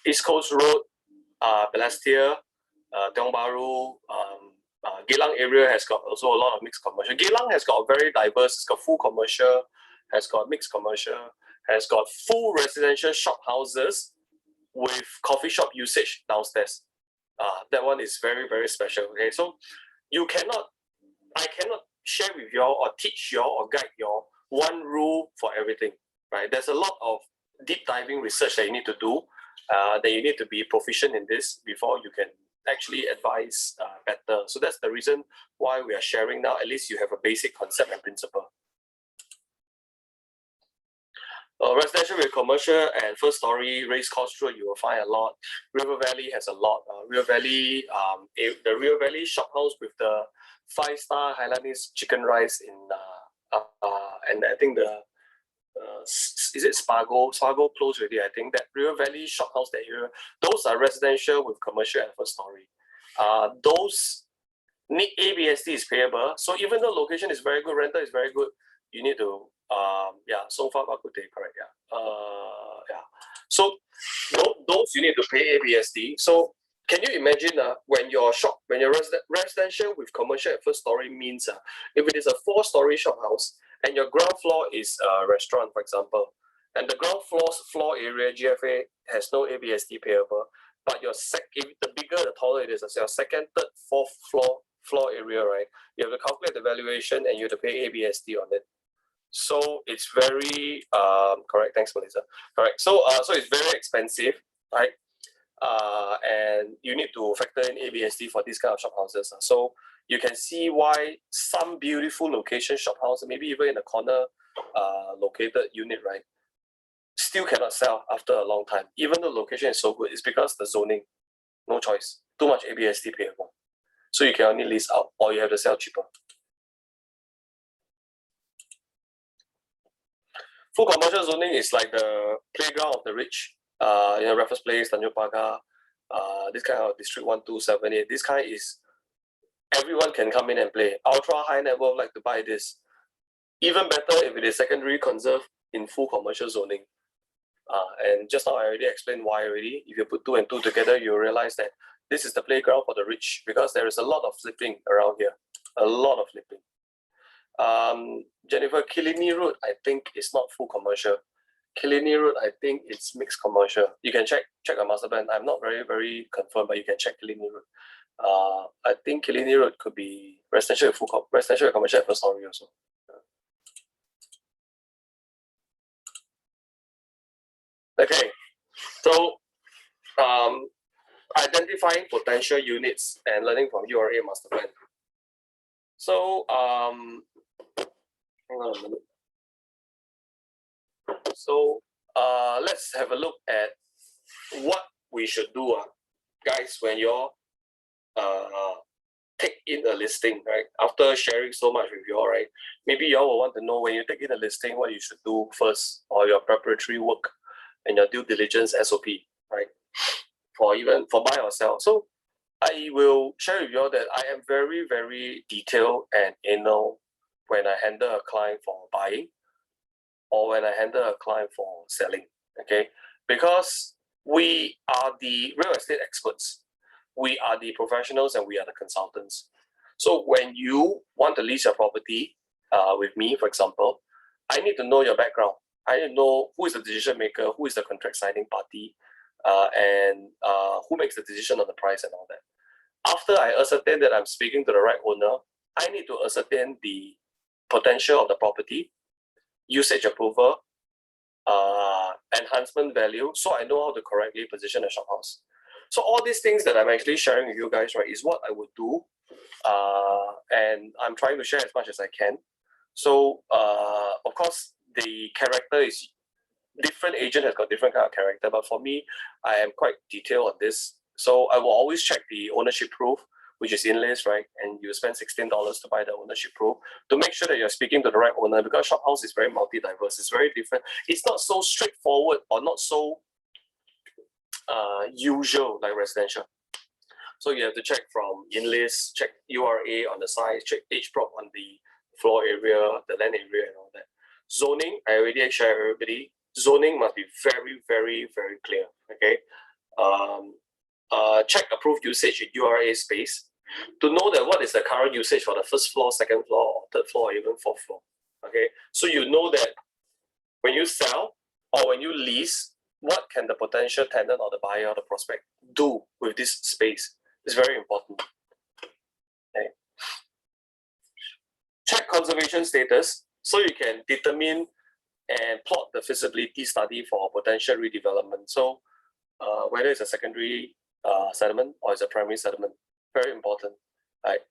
East Coast Road, Balestier, Tiong Bahru, Geylang area has got also a lot of mixed commercial. Geylang has got very diverse, it's got full commercial, has got mixed commercial, has got full residential shop houses with coffee shop usage downstairs. That one is very, very special. Okay, so I cannot share with you all or teach you all or guide you all one rule for everything, right? There's a lot of deep diving research that you need to do, that you need to be proficient in this before you can actually advise better. So that's the reason why we are sharing now. At least you have a basic concept and principle. Residential with commercial and first story race course road, you will find a lot. River Valley has a lot. River Valley, the River Valley shop house with the 5-star Hainanese chicken rice in, and I think the is it Spargo? Spargo closed already. I think that River Valley shop house that area, those are residential with commercial and first story. Those need ABSD is payable. So even though location is very good, rental is very good, you need to so far good day, correct. So those you need to pay ABSD. So can you imagine when your residential with commercial at first story means if it is a 4-story shop house and your ground floor is a restaurant, for example, and the ground floor area GFA has no ABSD payable, but your the bigger the taller it is, as your second, third, fourth floor area, right? You have to calculate the valuation and you have to pay ABSD on it. So it's very correct. Thanks, Melissa. Correct. So it's very expensive. right? And you need to factor in ABSD for these kind of shophouses. So you can see why some beautiful location shophouse, maybe even in a corner located unit, right, still cannot sell after a long time. Even though the location is so good, it's because the zoning, no choice, too much ABSD payable. So you can only lease out or you have to sell cheaper. Full commercial zoning is like the playground of the rich. Raffles Place, Tanjong Pagar, this kind of District 1, 2, 7, 8. This kind is everyone can come in and play. Ultra high net worth like to buy this. Even better if it is secondary conserved in full commercial zoning. And just now I already explained why already. If you put 2 and 2 together, you realize that this is the playground for the rich because there is a lot of flipping around here. A lot of flipping. Jennifer, Killiney Road, I think is not full commercial. Killiney Road, I think it's mixed commercial. You can check a master plan. I'm not very confirmed, but you can check Killiney Road. I think Killiney Road could be residential residential commercial first story also. Okay, so identifying potential units and learning from URA master plan. So hang on a minute. So let's have a look at what we should do, guys, when you're take in a listing, right? After sharing so much with you all, right? Maybe you all will want to know when you take in a listing what you should do first, or your preparatory work and your due diligence SOP, right? For buy or sell. So I will share with you all that I am very detailed and anal when I handle a client for buying or when I handle a client for selling, okay? Because we are the real estate experts. We are the professionals and we are the consultants. So when you want to lease your property with me, for example, I need to know your background. I need to know who is the decision maker, who is the contract signing party, and who makes the decision on the price and all that. After I ascertain that I'm speaking to the right owner, I need to ascertain the potential of the property, usage approval, enhancement value, so I know how to correctly position a shophouse. So all these things that I'm actually sharing with you guys, right, is what I would do, and I'm trying to share as much as I can. So of course, the character is different. Agent has got different kind of character, but for me, I am quite detailed on this. So I will always check the ownership proof, which is inlays, right? And you spend $16 to buy the ownership proof to make sure that you're speaking to the right owner, because shop house is very multi-diverse. It's very different. It's not so straightforward or not so usual like residential. So you have to check from inlays, check URA on the size, check age prop on the floor area, the land area, and all that. Zoning, I already shared everybody. Zoning must be very clear. Okay. Check approved usage in URA space to know that what is the current usage for the first floor, second floor, or third floor, or even fourth floor. Okay, so you know that when you sell or when you lease, what can the potential tenant or the buyer or the prospect do with this space? It's very important. Okay. Check conservation status so you can determine and plot the feasibility study for potential redevelopment. So whether it's a secondary settlement or it's a primary settlement, very important. Right?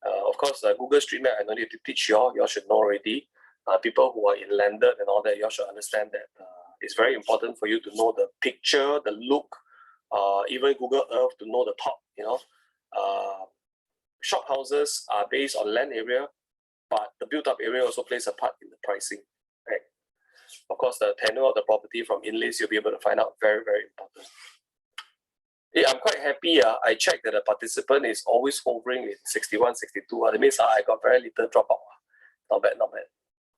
Of course, Google Street Map, I don't need to teach you all should know already. People who are in landed and all that, you all should understand that it's very important for you to know the picture, the look, even Google Earth to know the top, Shop houses are based on land area, but the built up area also plays a part in the pricing. Right? Of course, the tenure of the property from inlays, you'll be able to find out, very important. Yeah, I'm quite happy. I checked that the participant is always hovering in 61, 62. That means I got very little dropout. Not bad.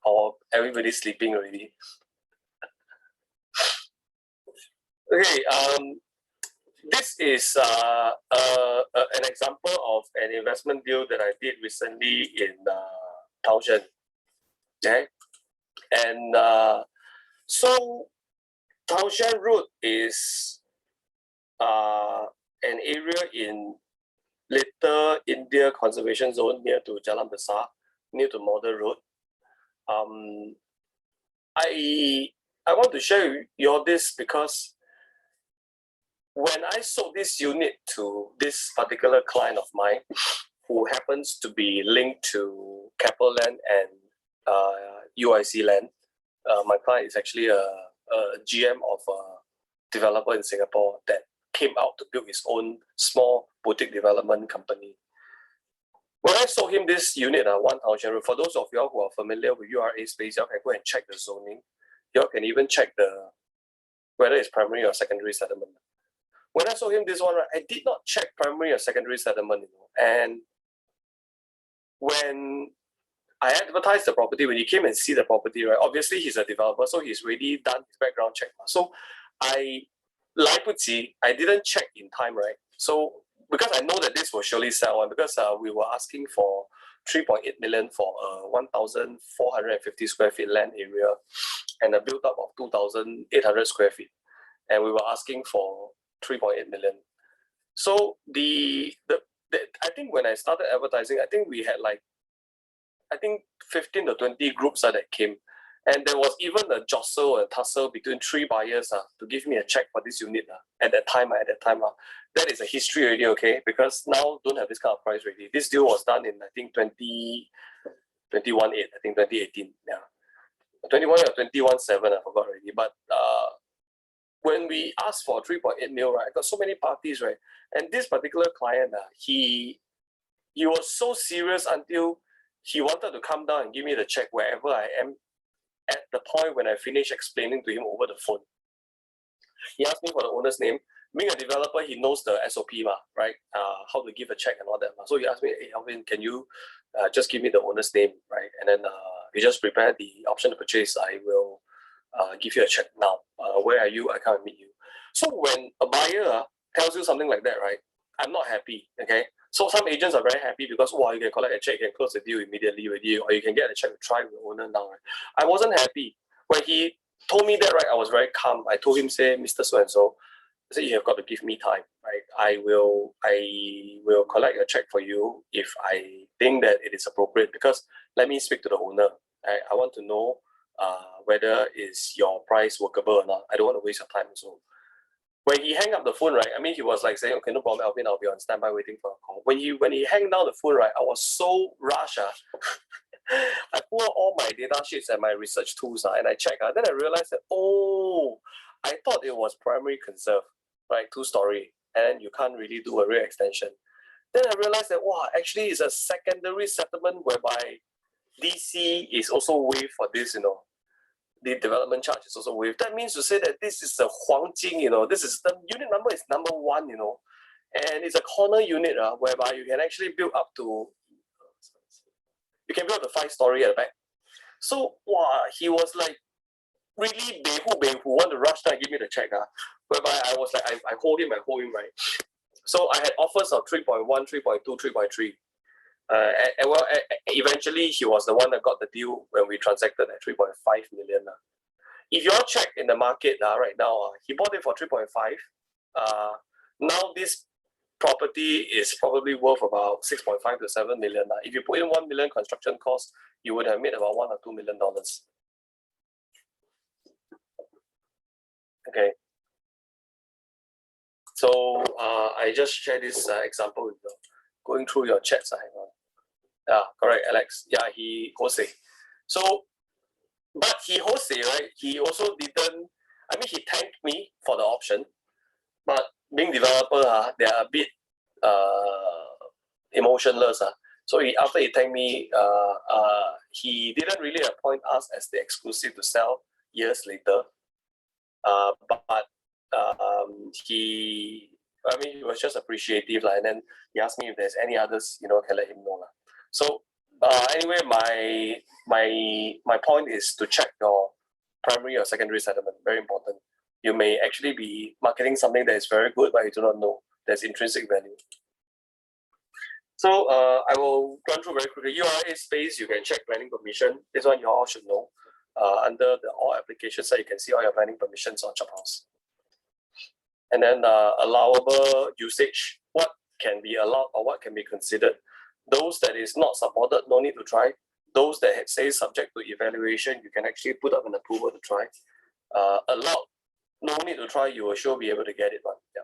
Or everybody's sleeping already. Okay, this is an example of an investment deal that I did recently in Taoyuan. Okay, and so Taoyuan Road is an area in Little India Conservation Zone near to Jalan Besar, near to Model Road. I want to share with you all this because when I sold this unit to this particular client of mine, who happens to be linked to Keppel Land and UIC Land, my client is actually a GM of a developer in Singapore that came out to build his own small boutique development company. When I sold him this unit, 1,000, for those of y'all who are familiar with URA space, y'all can go and check the zoning. Y'all can even check whether it's primary or secondary settlement. When I sold him this one, I did not check primary or secondary settlement, and when I advertised the property, when he came and see the property, right, obviously he's a developer, so he's already done his background check. So I didn't check in time, right? So because I know that this will surely sell, and because we were asking for 3.8 million for a 1,450 square feet land area and a build up of 2,800 square feet, and we were asking for 3.8 million. So I think when I started advertising, I think we had 15 to 20 groups that came. And there was even a jostle and tussle between 3 buyers to give me a check for this unit at that time. That is a history already, okay? Because now don't have this kind of price already. This deal was done in, I think, 2018, yeah. 21 or 21.7, I forgot already. But when we asked for 3.8 mil, right, I got so many parties, right? And this particular client, he was so serious until he wanted to come down and give me the check wherever I am at the point when I finished explaining to him over the phone. He asked me for the owner's name. Being a developer, he knows the SOP, right? How to give a check and all that. So he asked me, hey, Alvin, can you just give me the owner's name, right? And then you just prepare the option to purchase. I will give you a check now. Where are you? I can't meet you. So when a buyer tells you something like that, right, I'm not happy, okay? So some agents are very happy because, wow, you can collect a check, you can close the deal immediately with you, or you can get a check to try with the owner now, right? I wasn't happy. When he told me that, right, I was very calm. I told him, say, Mr. So-and-so, I said, you have got to give me time, right? I will collect a check for you if I think that it is appropriate, because let me speak to the owner. I want to know whether is your price workable or not. I don't want to waste your time. So when he hang up the phone, right, I mean, he was like saying, okay, no problem, Alvin, I'll be on standby waiting for a call. When he hang down the phone, right, I was so rushed. I pull out all my data sheets and my research tools and I check. Then I realized that, I thought it was primary conserve, right, 2-story, and you can't really do a rear extension. Then I realized that, wow, actually it's a secondary settlement whereby DC is also waived for this, the development charge is also waived. That means to say that this is a Huangjing, this is the unit number is number 1, and it's a corner unit whereby you can actually build up to 5-story at the back. So, wow, he was like really behu, want to rush down and give me the check, whereby I was like, I hold him, right? So I had offers of 3.1, 3.2, 3.3. Eventually he was the one that got the deal when we transacted at 3.5 million. If you all check in the market right now, he bought it for 3.5. Now this property is probably worth about 6.5 to 7 million. If you put in 1 million construction cost, you would have made about $1 or $2 million. Okay. So I just share this example with you. Going through your chats. Yeah, correct, Alex. Yeah, he wholesale. So, but he wholesale, right? He also didn't. I mean, he thanked me for the option, but being developer, they are a bit emotionless. So after he thanked me, he didn't really appoint us as the exclusive to sell years later. But he was just appreciative, and then he asked me if there's any others, can let him know. So anyway, my point is to check your primary or secondary settlement. Very important. You may actually be marketing something that is very good, but you do not know there's intrinsic value. So I will run through very quickly. URA space, you can check planning permission. This one you all should know. Under the all applications, so you can see all your planning permissions on Shophouse. And then allowable usage, what can be allowed or what can be considered. Those that is not supported, no need to try. Those that say subject to evaluation, you can actually put up an approval to try. Allowed, no need to try, you will sure be able to get it. But yeah.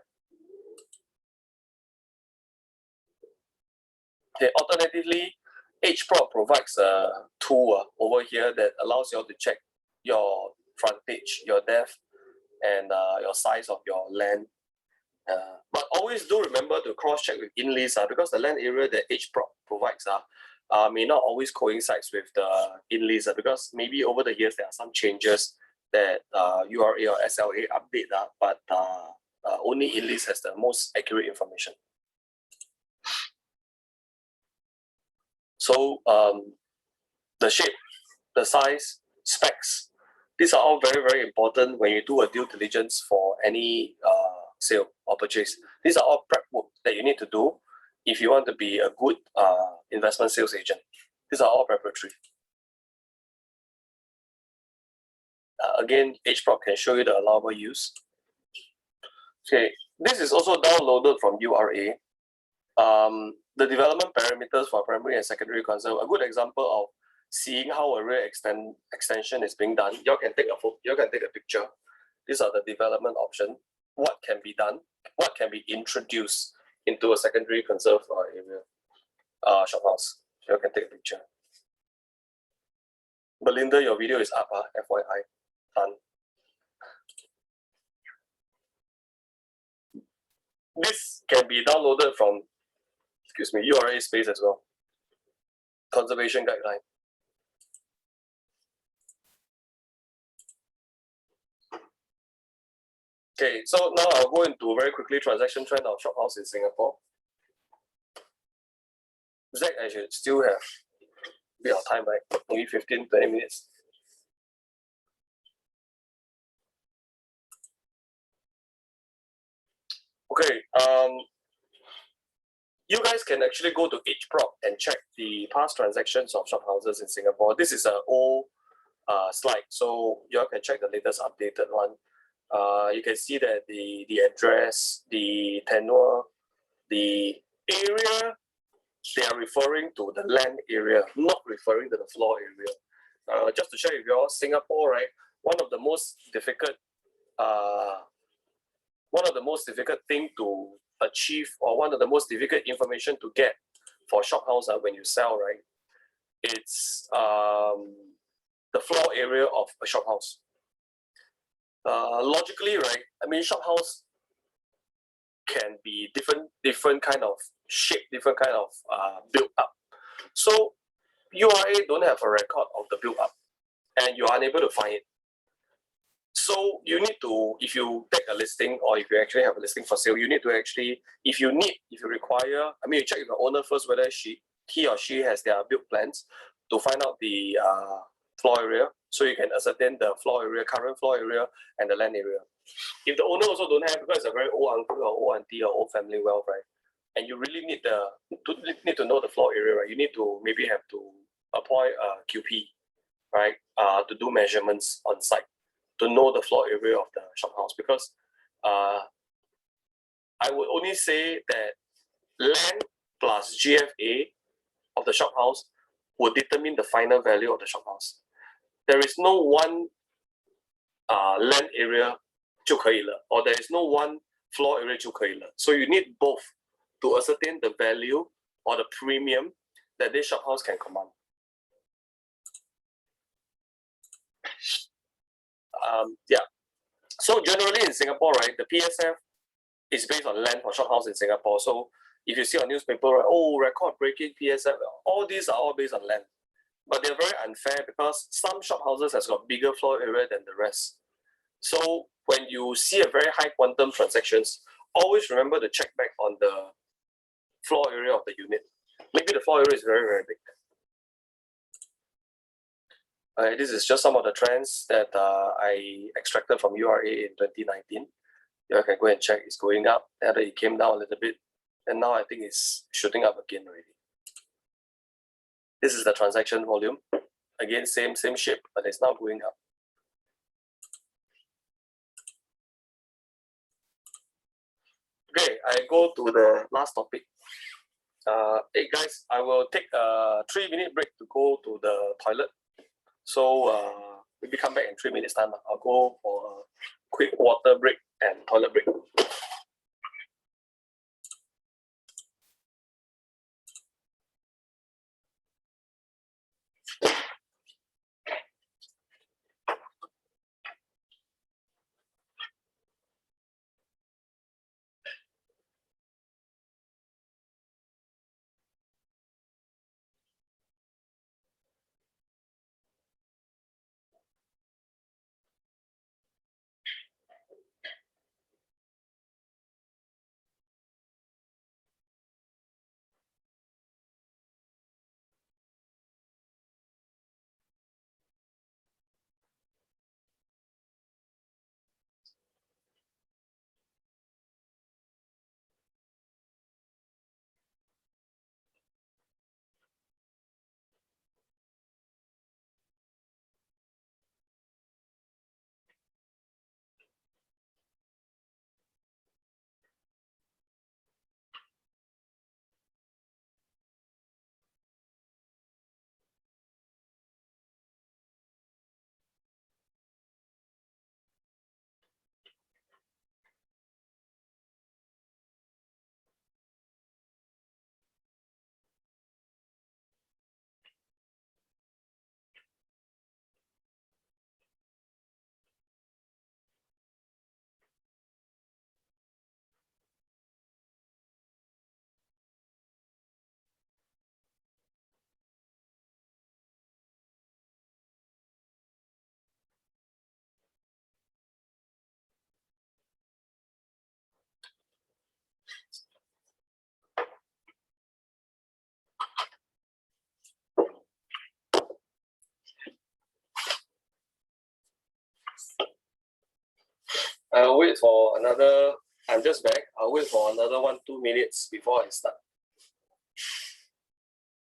Okay, alternatively, HProp provides a tool over here that allows you to check your frontage, your depth, and your size of your land. But always do remember to cross-check with in-lease because the land area that HProp provides may not always coincide with the in-lease because maybe over the years there are some changes that URA or SLA update but only in-lease has the most accurate information. So the shape, the size, specs, these are all very, very important when you do a due diligence for any sale or purchase. These are all prep work that you need to do if you want to be a good investment sales agent. These are all preparatory. Again, HProp can show you the allowable use. Okay, this is also downloaded from URA. The development parameters for primary and secondary conserve, a good example of seeing how a rear extension is being done. You can take a photo, you can take a picture. These are the development options. What can be done? What can be introduced into a secondary conserve area shop house? You can take a picture. Belinda, your video is up, FYI. Done. This can be downloaded from, URA space as well. Conservation guideline. Okay, so now I'll go into very quickly transaction trend of shop house in Singapore. Zach, I should still have a bit of time, right? Maybe 15, 20 minutes. Okay, you guys can actually go to HProp and check the past transactions of shop houses in Singapore. This is an old slide, so you all can check the latest updated one. You can see that the address, the tenure, the area, they are referring to the land area, not referring to the floor area. Just to share with you all, Singapore, right? One of the most difficult thing to achieve, or one of the most difficult information to get for shop house when you sell, right? It's the floor area of a shop house. Logically, right? I mean, shop house can be different kind of shape, different kind of build up. So URA don't have a record of the build up, and you're unable to find it. So you need to, if you take a listing or if you actually have a listing for sale, you need to actually, if you require, I mean, you check with the owner first whether he or she has their build plans to find out the floor area, so you can ascertain the floor area, current floor area, and the land area. If the owner also don't have, because it's a very old uncle or old auntie or old family wealth, right? And you really need to know the floor area, right? You need to maybe have to appoint a QP, right? To do measurements on site, to know the floor area of the shop house, because I would only say that land plus GFA of the shop house will determine the final value of the shop house. There is no one land area 就可以了, or there is no one floor area 就可以了. So you need both to ascertain the value or the premium that this shop house can command. Yeah. So generally in Singapore, right, the PSF is based on land for shop house in Singapore. So if you see on newspaper, right, oh, record breaking PSF, all these are all based on land. But they're very unfair because some shop houses has got bigger floor area than the rest. So when you see a very high quantum transactions, always remember to check back on the floor area of the unit. Maybe the floor area is very, very big. This is just some of the trends that I extracted from URA in 2019. You can go and check. It's going up. After it came down a little bit, and now I think it's shooting up again already. This is the transaction volume. Again, same shape, but it's now going up. Okay, I go to the last topic. Hey guys, I will take a 3-minute break to go to the toilet. So maybe come back in 3 minutes time. I'll go for a quick water break and toilet break. I'll wait for another. I'm just back. I'll wait for another 1-2 minutes before I start.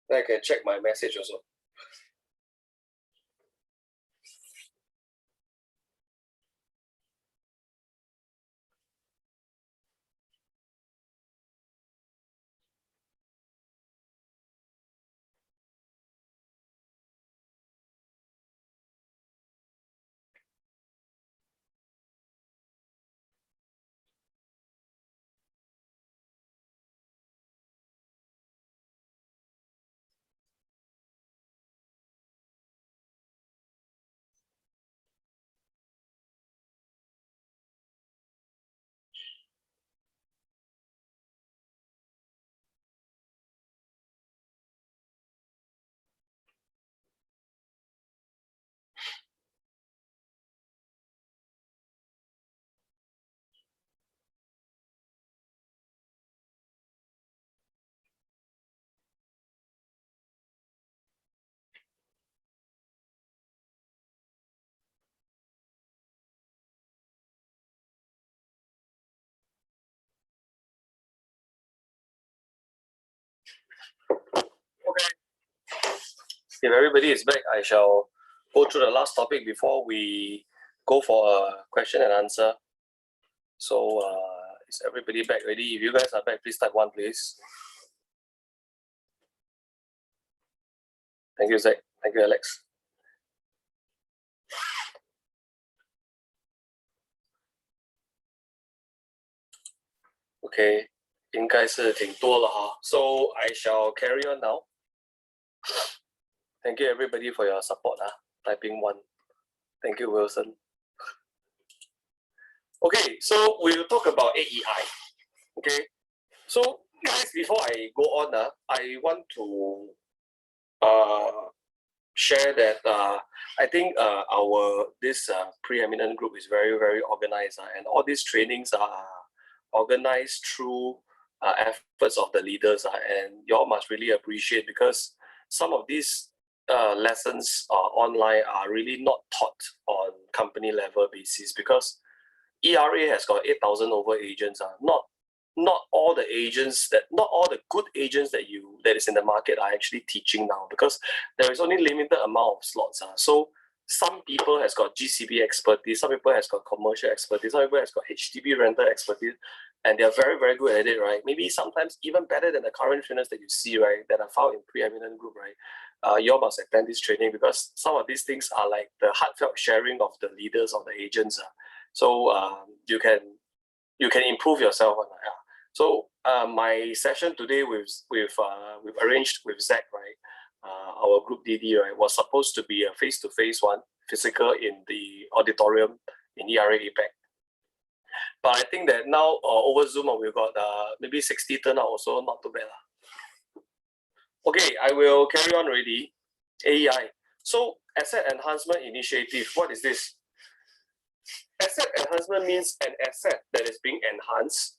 Then I can check my message also. Okay. If everybody is back, I shall go through the last topic before we go for a question and answer. So is everybody back ready? If you guys are back, please type 1, please. Thank you, Zach. Thank you, Alex. Okay, 应该是挺多了哈。So I shall carry on now. Thank you everybody for your support. Typing 1. Thank you, Wilson. Okay, so we'll talk about AEI. Okay, so guys, before I go on, I want to share that I think this preeminent group is very, very organized, and all these trainings are organized through efforts of the leaders, and y'all must really appreciate, because some of these lessons online are really not taught on company level basis, because ERA has got 8,000 over agents. Not all the good agents that is in the market are actually teaching now, because there is only limited amount of slots. So some people has got GCB expertise, some people has got commercial expertise, some people has got HDB rental expertise, and they are very, very good at it, right? Maybe sometimes even better than the current trainers that you see, right, that are found in preeminent group, right? You all must attend this training, because some of these things are like the heartfelt sharing of the leaders, of the agents. So you can improve yourself. So my session today we've arranged with Zach, right? Our group DD, right, was supposed to be a face-to-face one, physical in the auditorium in ERA APAC. But I think that now over Zoom we've got maybe 60 turnout also, not too bad. Okay, I will carry on already. AEI. So asset enhancement initiative, what is this? Asset enhancement means an asset that is being enhanced,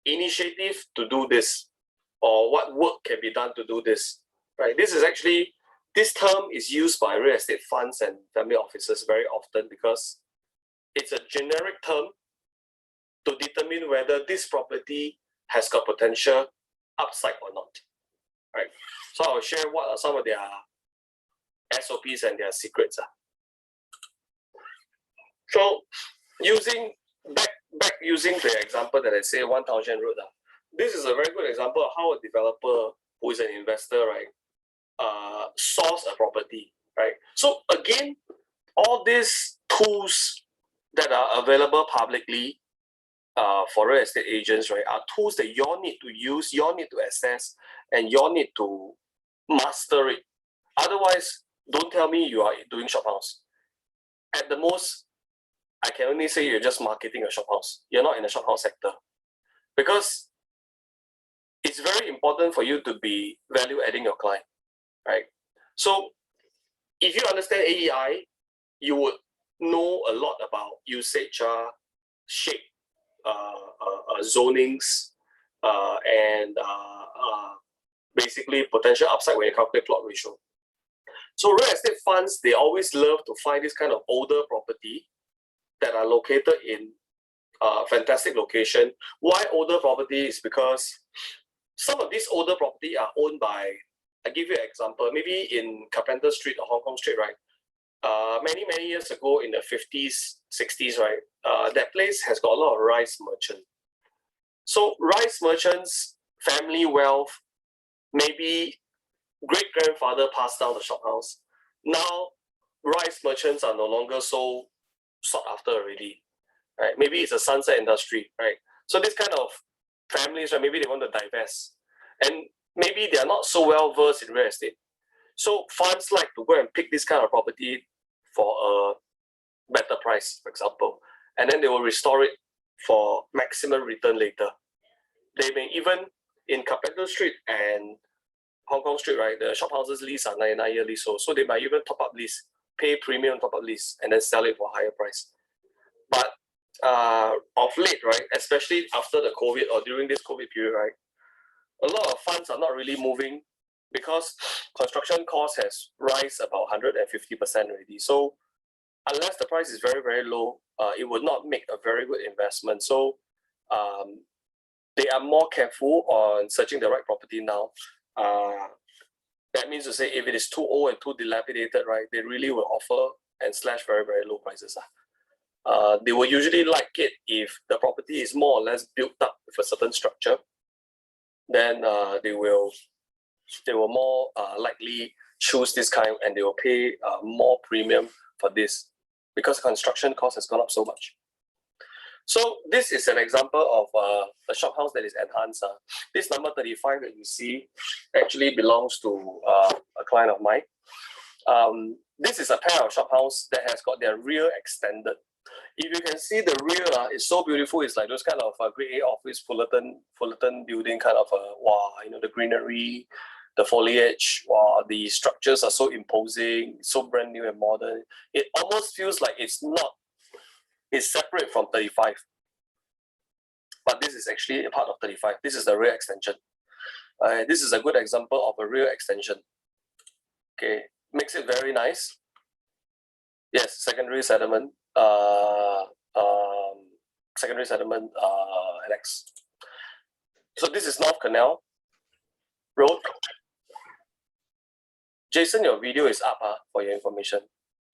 initiative to do this, or what work can be done to do this, right? This term is used by real estate funds and family offices very often, because it's a generic term to determine whether this property has got potential upside or not, right? So I'll share what are some of their SOPs and their secrets. So using the example that I say 1000 Road, this is a very good example of how a developer who is an investor, right, source a property, right? So again, all these tools that are available publicly for real estate agents, right, are tools that you all need to use, you all need to assess, and you all need to master it. Otherwise, don't tell me you are doing shop house. At the most, I can only say you're just marketing a shop house. You're not in the shop house sector. Because it's very important for you to be value adding your client, right? So if you understand AEI, you would know a lot about usage, shape, zonings, and basically potential upside when you calculate plot ratio. So real estate funds, they always love to find this kind of older property that are located in fantastic location. Why older property is because some of these older property are owned by, I give you an example, maybe in Carpenter Street or Hong Kong Street, right? Many years ago in the 50s, 60s, right? That place has got a lot of rice merchant. So rice merchants, family wealth, maybe great-grandfather passed down the shop house. Now, rice merchants are no longer so sought after already, right? Maybe it's a sunset industry, right? So this kind of families, right, maybe they want to divest. And maybe they are not so well versed in real estate. So funds like to go and pick this kind of property for a better price, for example, and then they will restore it for maximum return later. They may even, in Carpenter Street and Hong Kong Street, right, the shop houses lease are 99-year leasehold, so they might even top up lease, pay premium top up lease, and then sell it for a higher price. But of late, right, especially after the COVID or during this COVID period, right, a lot of funds are not really moving because construction cost has rise about 150% already. So unless the price is very, very low, it would not make a very good investment. So they are more careful on searching the right property now. That means to say if it is too old and too dilapidated, right, they really will offer and slash very, very low prices. They will usually like it if the property is more or less built up with a certain structure. Then they will more likely choose this kind, and they will pay more premium for this because construction cost has gone up so much. So this is an example of a shop house that is enhanced. This number 35 that you see actually belongs to a client of mine. This is a pair of shop house that has got their rear extended. If you can see the rear, it's so beautiful. It's like those kind of grade A office Fullerton building kind of wow, you know, the greenery, the foliage, wow, the structures are so imposing, so brand new and modern. It almost feels like it's separate from 35. But this is actually a part of 35. This is the rear extension. This is a good example of a rear extension. Okay, makes it very nice. Yes, secondary sediment. Secondary sediment annex. So this is North Canal Road. Jason, your video is up for your information.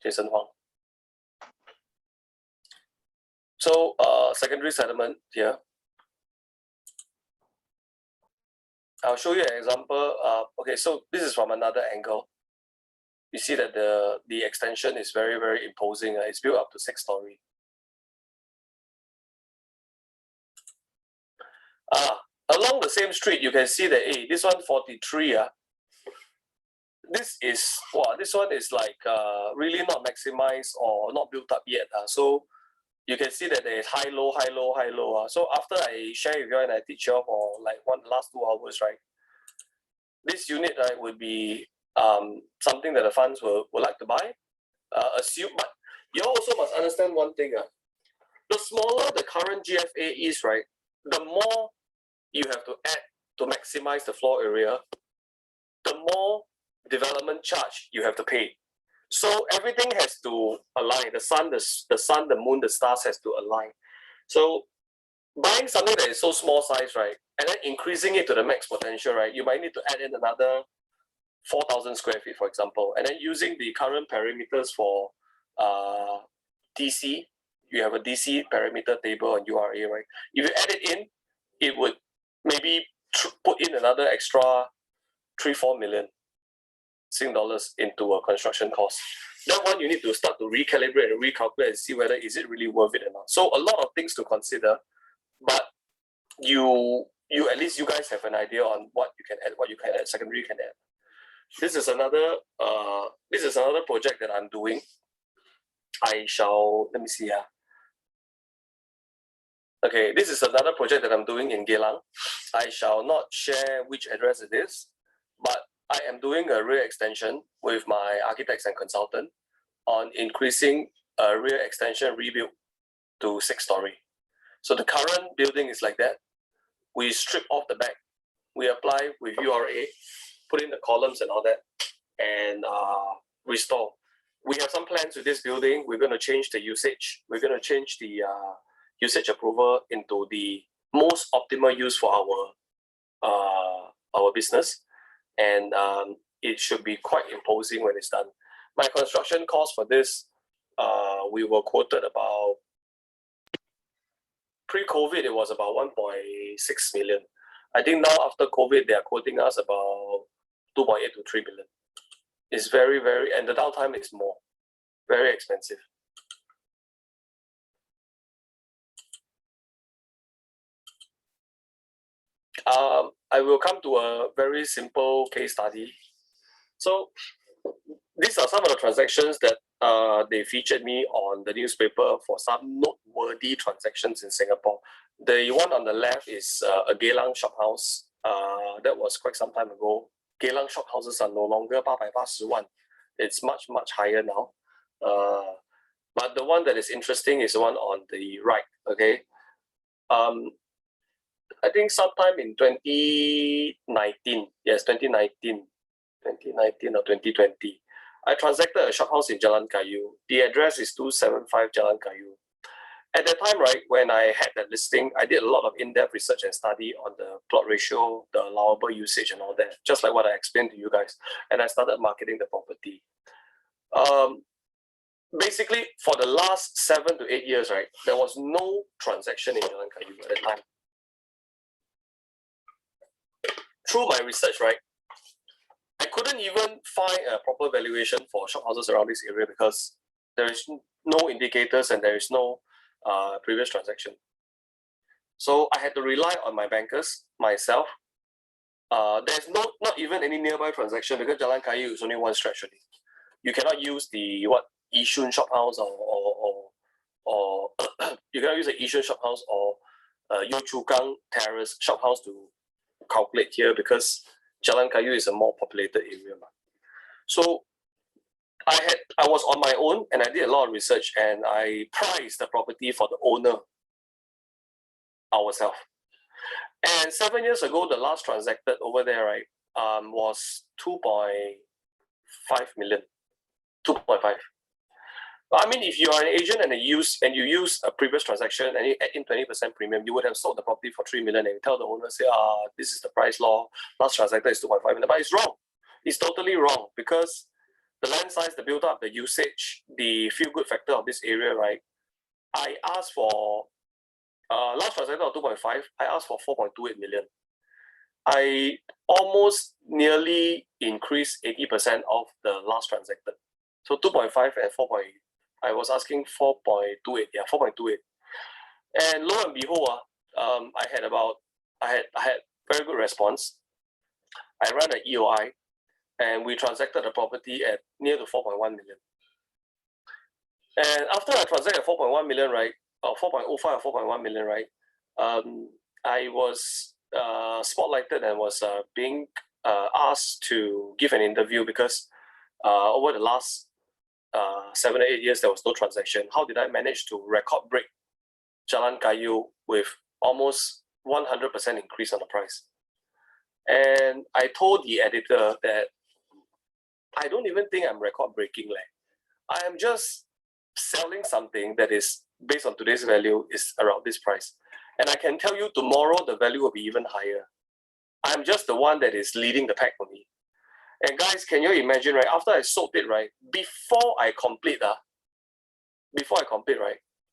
Jason Huang. So secondary sediment here. I'll show you an example. Okay, so this is from another angle. You see that the extension is very, very imposing. It's built up to 6-story. Along the same street, you can see that hey, this one 43. This one is like really not maximized or not built up yet. So you can see that there is high, low, high, low, high, low. So after I share with you and I teach you for like last 2 hours, right? This unit, right, would be something that the funds will like to buy. Assume, but you also must understand one thing. The smaller the current GFA is, right, the more you have to add to maximize the floor area, the more development charge you have to pay. So everything has to align. The sun, the moon, the stars has to align. So buying something that is so small size, right, and then increasing it to the max potential, right, you might need to add in another 4,000 square feet, for example, and then using the current parameters for DC, you have a DC parameter table on URA, right? If you add it in, it would maybe put in another extra 3-4 million Sing dollars into a construction cost. That one you need to start to recalibrate and recalculate and see whether is it really worth it or not. So a lot of things to consider, but you at least you guys have an idea on what you can add, secondary you can add. This is another project that I'm doing. Let me see. Okay, this is another project that I'm doing in Geylang. I shall not share which address it is, but I am doing a rear extension with my architects and consultant on increasing a rear extension rebuild to 6-story. So the current building is like that. We strip off the back, we apply with URA, put in the columns and all that, and restore. we have some plans with this building. We're going to change the usage. We're going to change the usage approval into the most optimal use for our business, and it should be quite imposing when it's done. My construction cost for this, we were quoted about, pre-COVID it was about 1.6 million. I think now after COVID they are quoting us about 2.8 to 3 million. It's very, very, and the downtime is more, very expensive. I will come to a very simple case study. So these are some of the transactions that they featured me on the newspaper for some noteworthy transactions in Singapore. The one on the left is a Geylang shophouse. That was quite some time ago. Geylang shophouses are no longer 880万. It's much, much higher now. But the one that is interesting is the one on the right, okay? I think sometime in 2019, yes, 2019 or 2020, I transacted a shophouse in Jalan Kayu. The address is 275 Jalan Kayu. At that time, right, when I had that listing, I did a lot of in-depth research and study on the plot ratio, the allowable usage and all that, just like what I explained to you guys. And I started marketing the property. Basically, for the last 7 to 8 years, right, there was no transaction in Jalan Kayu at that time. Through my research, right, I couldn't even find a proper valuation for shophouses around this area because there is no indicators and there is no previous transaction. So I had to rely on my bankers, myself. There's not even any nearby transaction because Jalan Kayu is only one stretch only. You cannot use the Yishun shophouse or you cannot use the Yishun shophouse or Yio Chu Kang Terrace shophouse to calculate here because Jalan Kayu is a more populated area. So I was on my own and I did a lot of research and I priced the property for the owner ourselves. And 7 years ago, the last transacted over there, right, was 2.5 million. 2.5. I mean, if you are an agent and you use a previous transaction and you add in 20% premium, you would have sold the property for 3 million and you tell the owner, say, this is the price law, last transacted is 2.5 million. But it's wrong. It's totally wrong because the land size, the build up, the usage, the feel good factor of this area, right? I asked for, last transacted of 2.5, I asked for 4.28 million. I almost nearly increased 80% of the last transacted. So 2.5 and 4. I was asking 4.28, yeah, 4.28. And lo and behold, I had very good response. I ran an EOI and we transacted the property at near to 4.1 million. And after I transacted 4.1 million, right, or 4.05 or 4.1 million, right, I was spotlighted and was being asked to give an interview because over the last 7 or 8 years, there was no transaction. How did I manage to record break Jalan Kayu with almost 100% increase on the price? And I told the editor that I don't even think I'm record breaking. I am just selling something that is based on today's value is around this price. And I can tell you tomorrow the value will be even higher. I'm just the one that is leading the pack for me. And guys, can you imagine, right, after I sold it, right, before I complete, right,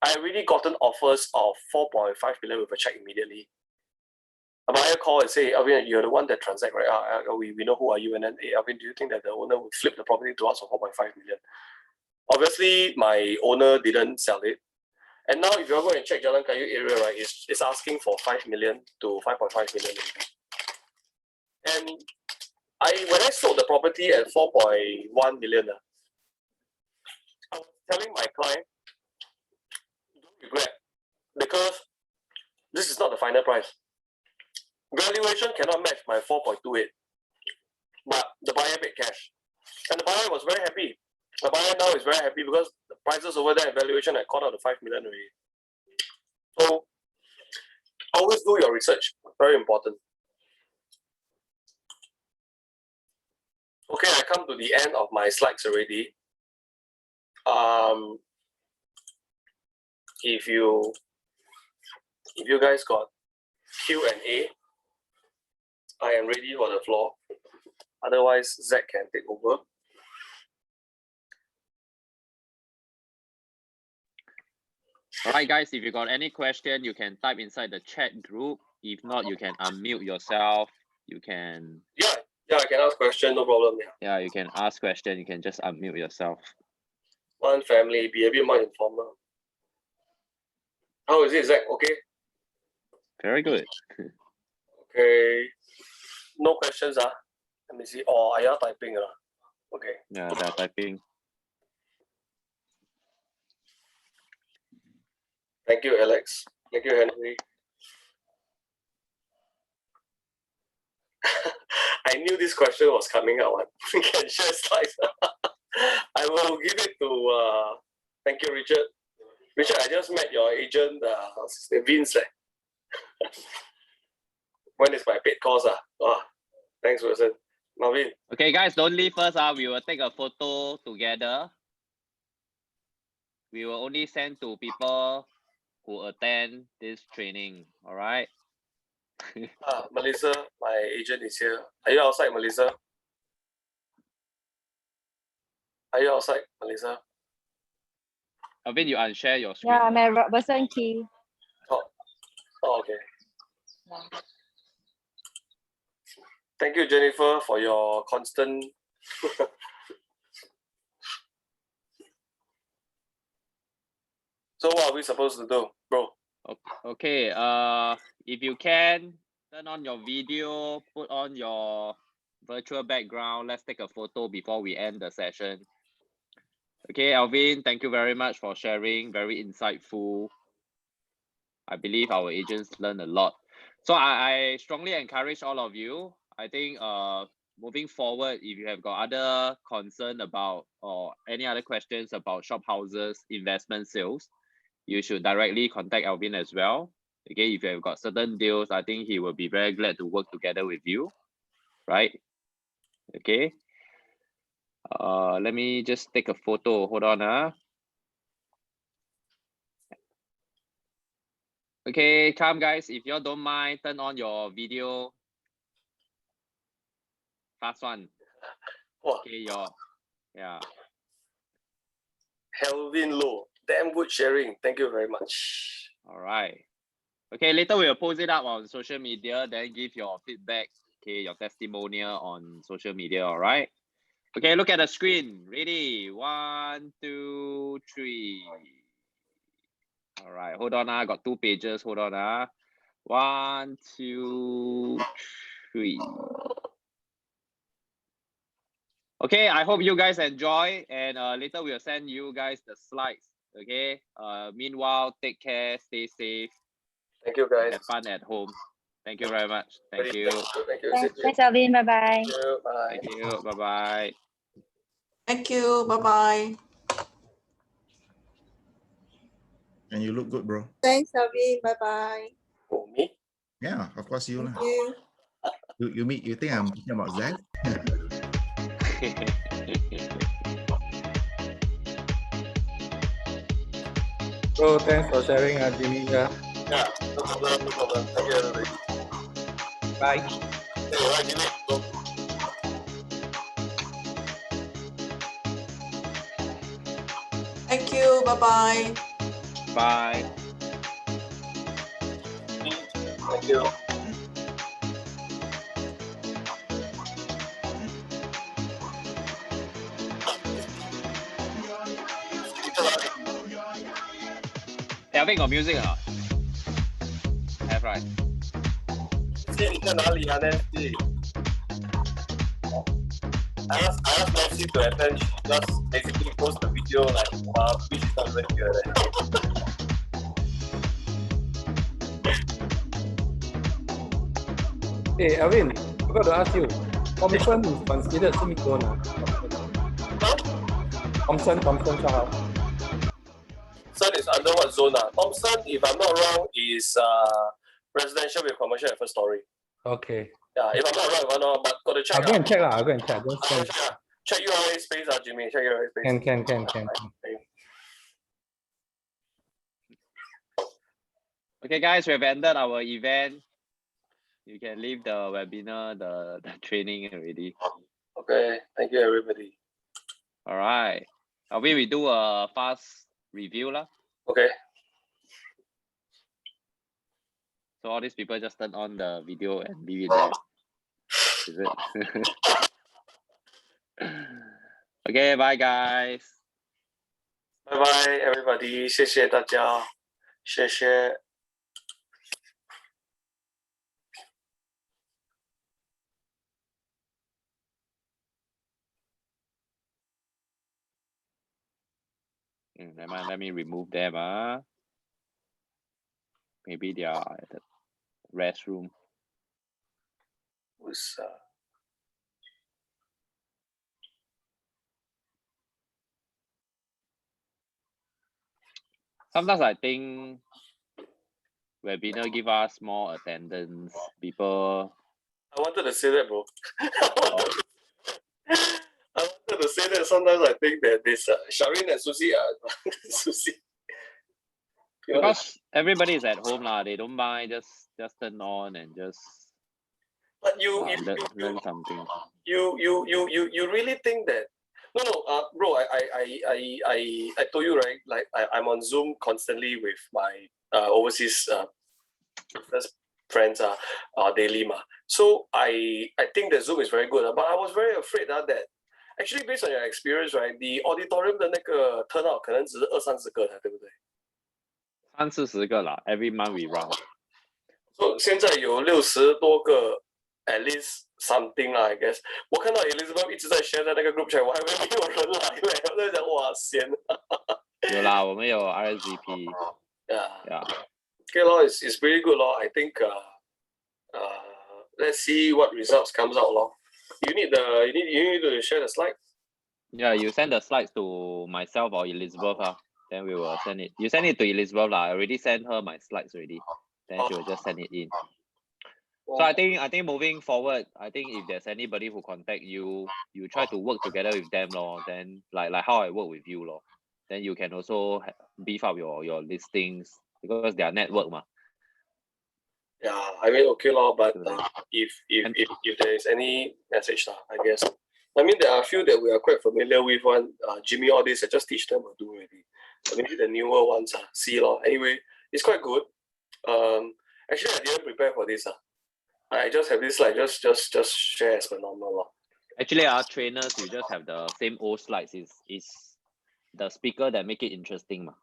I already gotten offers of 4.5 million with a check immediately. A buyer call and say, Alvin, you're the one that transact, right? We know who are you. And then, hey, Alvin, do you think that the owner would flip the property to us for 4.5 million? Obviously, my owner didn't sell it. And now if you're going to check Jalan Kayu area, right, it's asking for 5 million to 5.5 million. And when I sold the property at 4.1 million, I was telling my client, don't regret, because this is not the final price. Valuation cannot match my 4.28, but the buyer paid cash. And the buyer was very happy. The buyer now is very happy because the prices over there and valuation had caught out to 5 million already. So always do your research, very important. Okay, I come to the end of my slides already. If you guys got Q&A, I am ready for the floor. Otherwise, Zach can take over. All right, guys, if you got any question, you can type inside the chat group. If not, you can unmute yourself. You can... Yeah, I can ask question, no problem. Yeah, you can ask question. You can just unmute yourself. One family, be a bit more informal. How is it, Zach? Okay? Very good. Okay. No questions, Let me see. Oh, are you typing? Okay. Yeah, they're typing. Thank you, Alex. Thank you, Henry. I knew this question was coming out. We can share slides. I will give it to, thank you, Richard. Richard, I just met your agent, Vince. When is my paid course? Thanks, Wilson. Marvin. Okay, guys, don't leave first. We will take a photo together. We will only send to people who attend this training. All right. Melissa, my agent is here. Are you outside, Melissa? Are you outside, Melissa? Alvin, you unshare your screen. Yeah, I'm at Robertson Quay. Oh, okay. Thank you, Jennifer, for your constant. So what are we supposed to do, bro? Okay, if you can, turn on your video, put on your virtual background. Let's take a photo before we end the session. Okay, Alvin, thank you very much for sharing. Very insightful. I believe our agents learn a lot. So I strongly encourage all of you. I think moving forward, if you have got other concern about or any other questions about Shophouses investment sales, you should directly contact Alvin as well. Okay, if you have got certain deals, I think he will be very glad to work together with you, right? Okay. Let me just take a photo. Hold on. Okay, come guys. If you don't mind, turn on your video. Fast one. Okay, yeah. Helvin Low, damn good sharing. Thank you very much. All right. Okay, later we will post it up on social media, then give your feedback, okay, your testimonial on social media, all right? Okay, look at the screen. Ready? 1, 2, 3. All right, hold on. I got 2 pages. Hold on. 1, 2, 3. Okay, I hope you guys enjoy, and later we'll send you guys the slides. Okay. Meanwhile, take care, stay safe. Thank you, guys. Have fun at home. Thank you very much. Thank you. Thank you. Thanks, Alvin. Bye-bye. Bye. Thank you. Bye-bye. Thank you. Bye-bye. And you look good, bro. Thanks, Alvin. Bye-bye. Oh, me? Yeah, of course you. Thank you. You think I'm talking about Zach? So thanks for sharing, Jimmy. Yeah, no problem. Thank you, everybody. Bye. Hey, right, Jimmy. Go. Thank you. Bye-bye. Bye. Thank you. Hey, Alvin got music or not? Have, right? 你在哪里啊 Nancy? I asked Nancy to attend. She just basically post the video like, wow, which is not even here. Hey, Alvin, I got to ask you. Thompson is considered semi zone. Thompson Shophouse. Thompson is under what zone? Thompson, if I'm not wrong, is residential with commercial at first story. Okay. Yeah, if I'm not wrong, but got to check. I'll go and check. I'll go and check. Don't Check URA space, Jimmy. Check URA space. Can. Okay, guys, we have ended our event. You can leave the webinar, the training already. Okay, thank you everybody. All right. Alvin, we do a fast review lah. Okay. So all these people just turn on the video and leave it there. Is it? Okay, bye guys. Bye bye everybody，谢谢大家，谢谢。Never mind, let me remove them. Maybe they are at the restroom. Who's Sometimes I think webinar give us more attendance. People. I wanted to say that, bro. I wanted to say that. Sometimes I think that this Sharin and Susie are Susie. Because everybody is at home lah, they don't mind. Just turn on and just. But you learn something. You really think that? No, bro. I told you, right? Like I'm on Zoom constantly with my overseas friends daily ma. So I think the Zoom is very good, but I was very afraid that actually based on your experience, right? The auditorium 的那个 turnout 可能只是20-30个的，对不对？30-40个啦 ，every month we run. So 现在有60多个 ，at least something 啦 ，I guess。我看到 Elizabeth 一直在 share 在那个 group chat，我还以为没有人来嘞，我在想哇闲。有啦，我们有 RSVP。Yeah. Okay, lor, it's pretty good, lor. I think let's see what results comes out, lor. You need to share the slide. Yeah, you send the slides to myself or Elizabeth then we will send it. You send it to Elizabeth I already sent her my slides already. Then she will just send it in. So I think moving forward, I think if there's anybody who contact you, you try to work together with them lor. Then like how I work with you lor. Then you can also beef up your listings because they are network ma. Yeah, I mean okay lor, but if there is any message I guess. I mean there are a few that we are quite familiar with. One Jimmy, all this I just teach them to do already. So maybe the newer ones see lor. Anyway, it's quite good. Actually I didn't prepare for this I just have this slide, just share as per normal lor. Actually trainers you just have the same old slides. Is the speaker that make it interesting ma.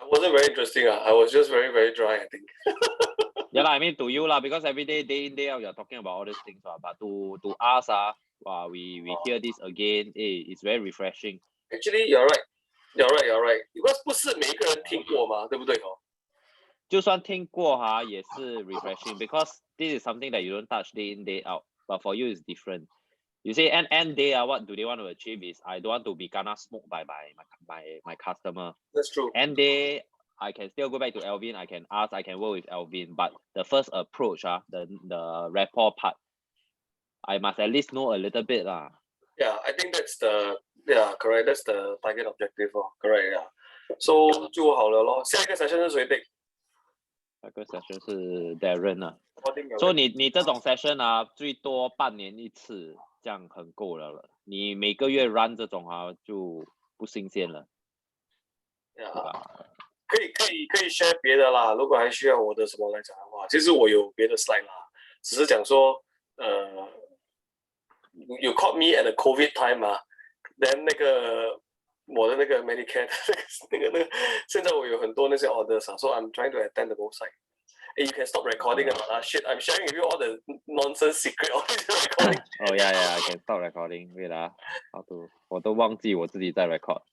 I wasn't very interesting I was just very very dry I think. Yeah I mean to you because every day in day out you're talking about all these things but to us we hear this again it's very refreshing. Actually you're right because 不是每一个人听过嘛，对不对就算听过也是 refreshing because this is something that you don't touch day in day out but for you it's different. You say end day what do they want to achieve is I don't want to be gonna smoked by my customer. That's true. End day I can still go back to Alvin, I can ask, I can work with Alvin, but the first approach the rapport part I must at least know a little bit lah. Yeah, I think that's correct, that's the target objective correct so 就好了咯。下一个 session 是谁 take？ 下个 session 是 Darren So 你这种 session 最多半年一次这样很够了你每个月 run 这种就不新鲜了。可以 share 别的啦，如果还需要我的什么来讲的话，其实我有别的 slide 啦，只是讲说you caught me at the COVID time then 我的那个 Medicare 那个现在我有很多那些 orders so I'm trying to attend the both side. Hey, you can stop recording shit, I'm sharing with you all the nonsense secret of this recording. Oh yeah, I can stop recording. Wait 我都忘记我自己在 record.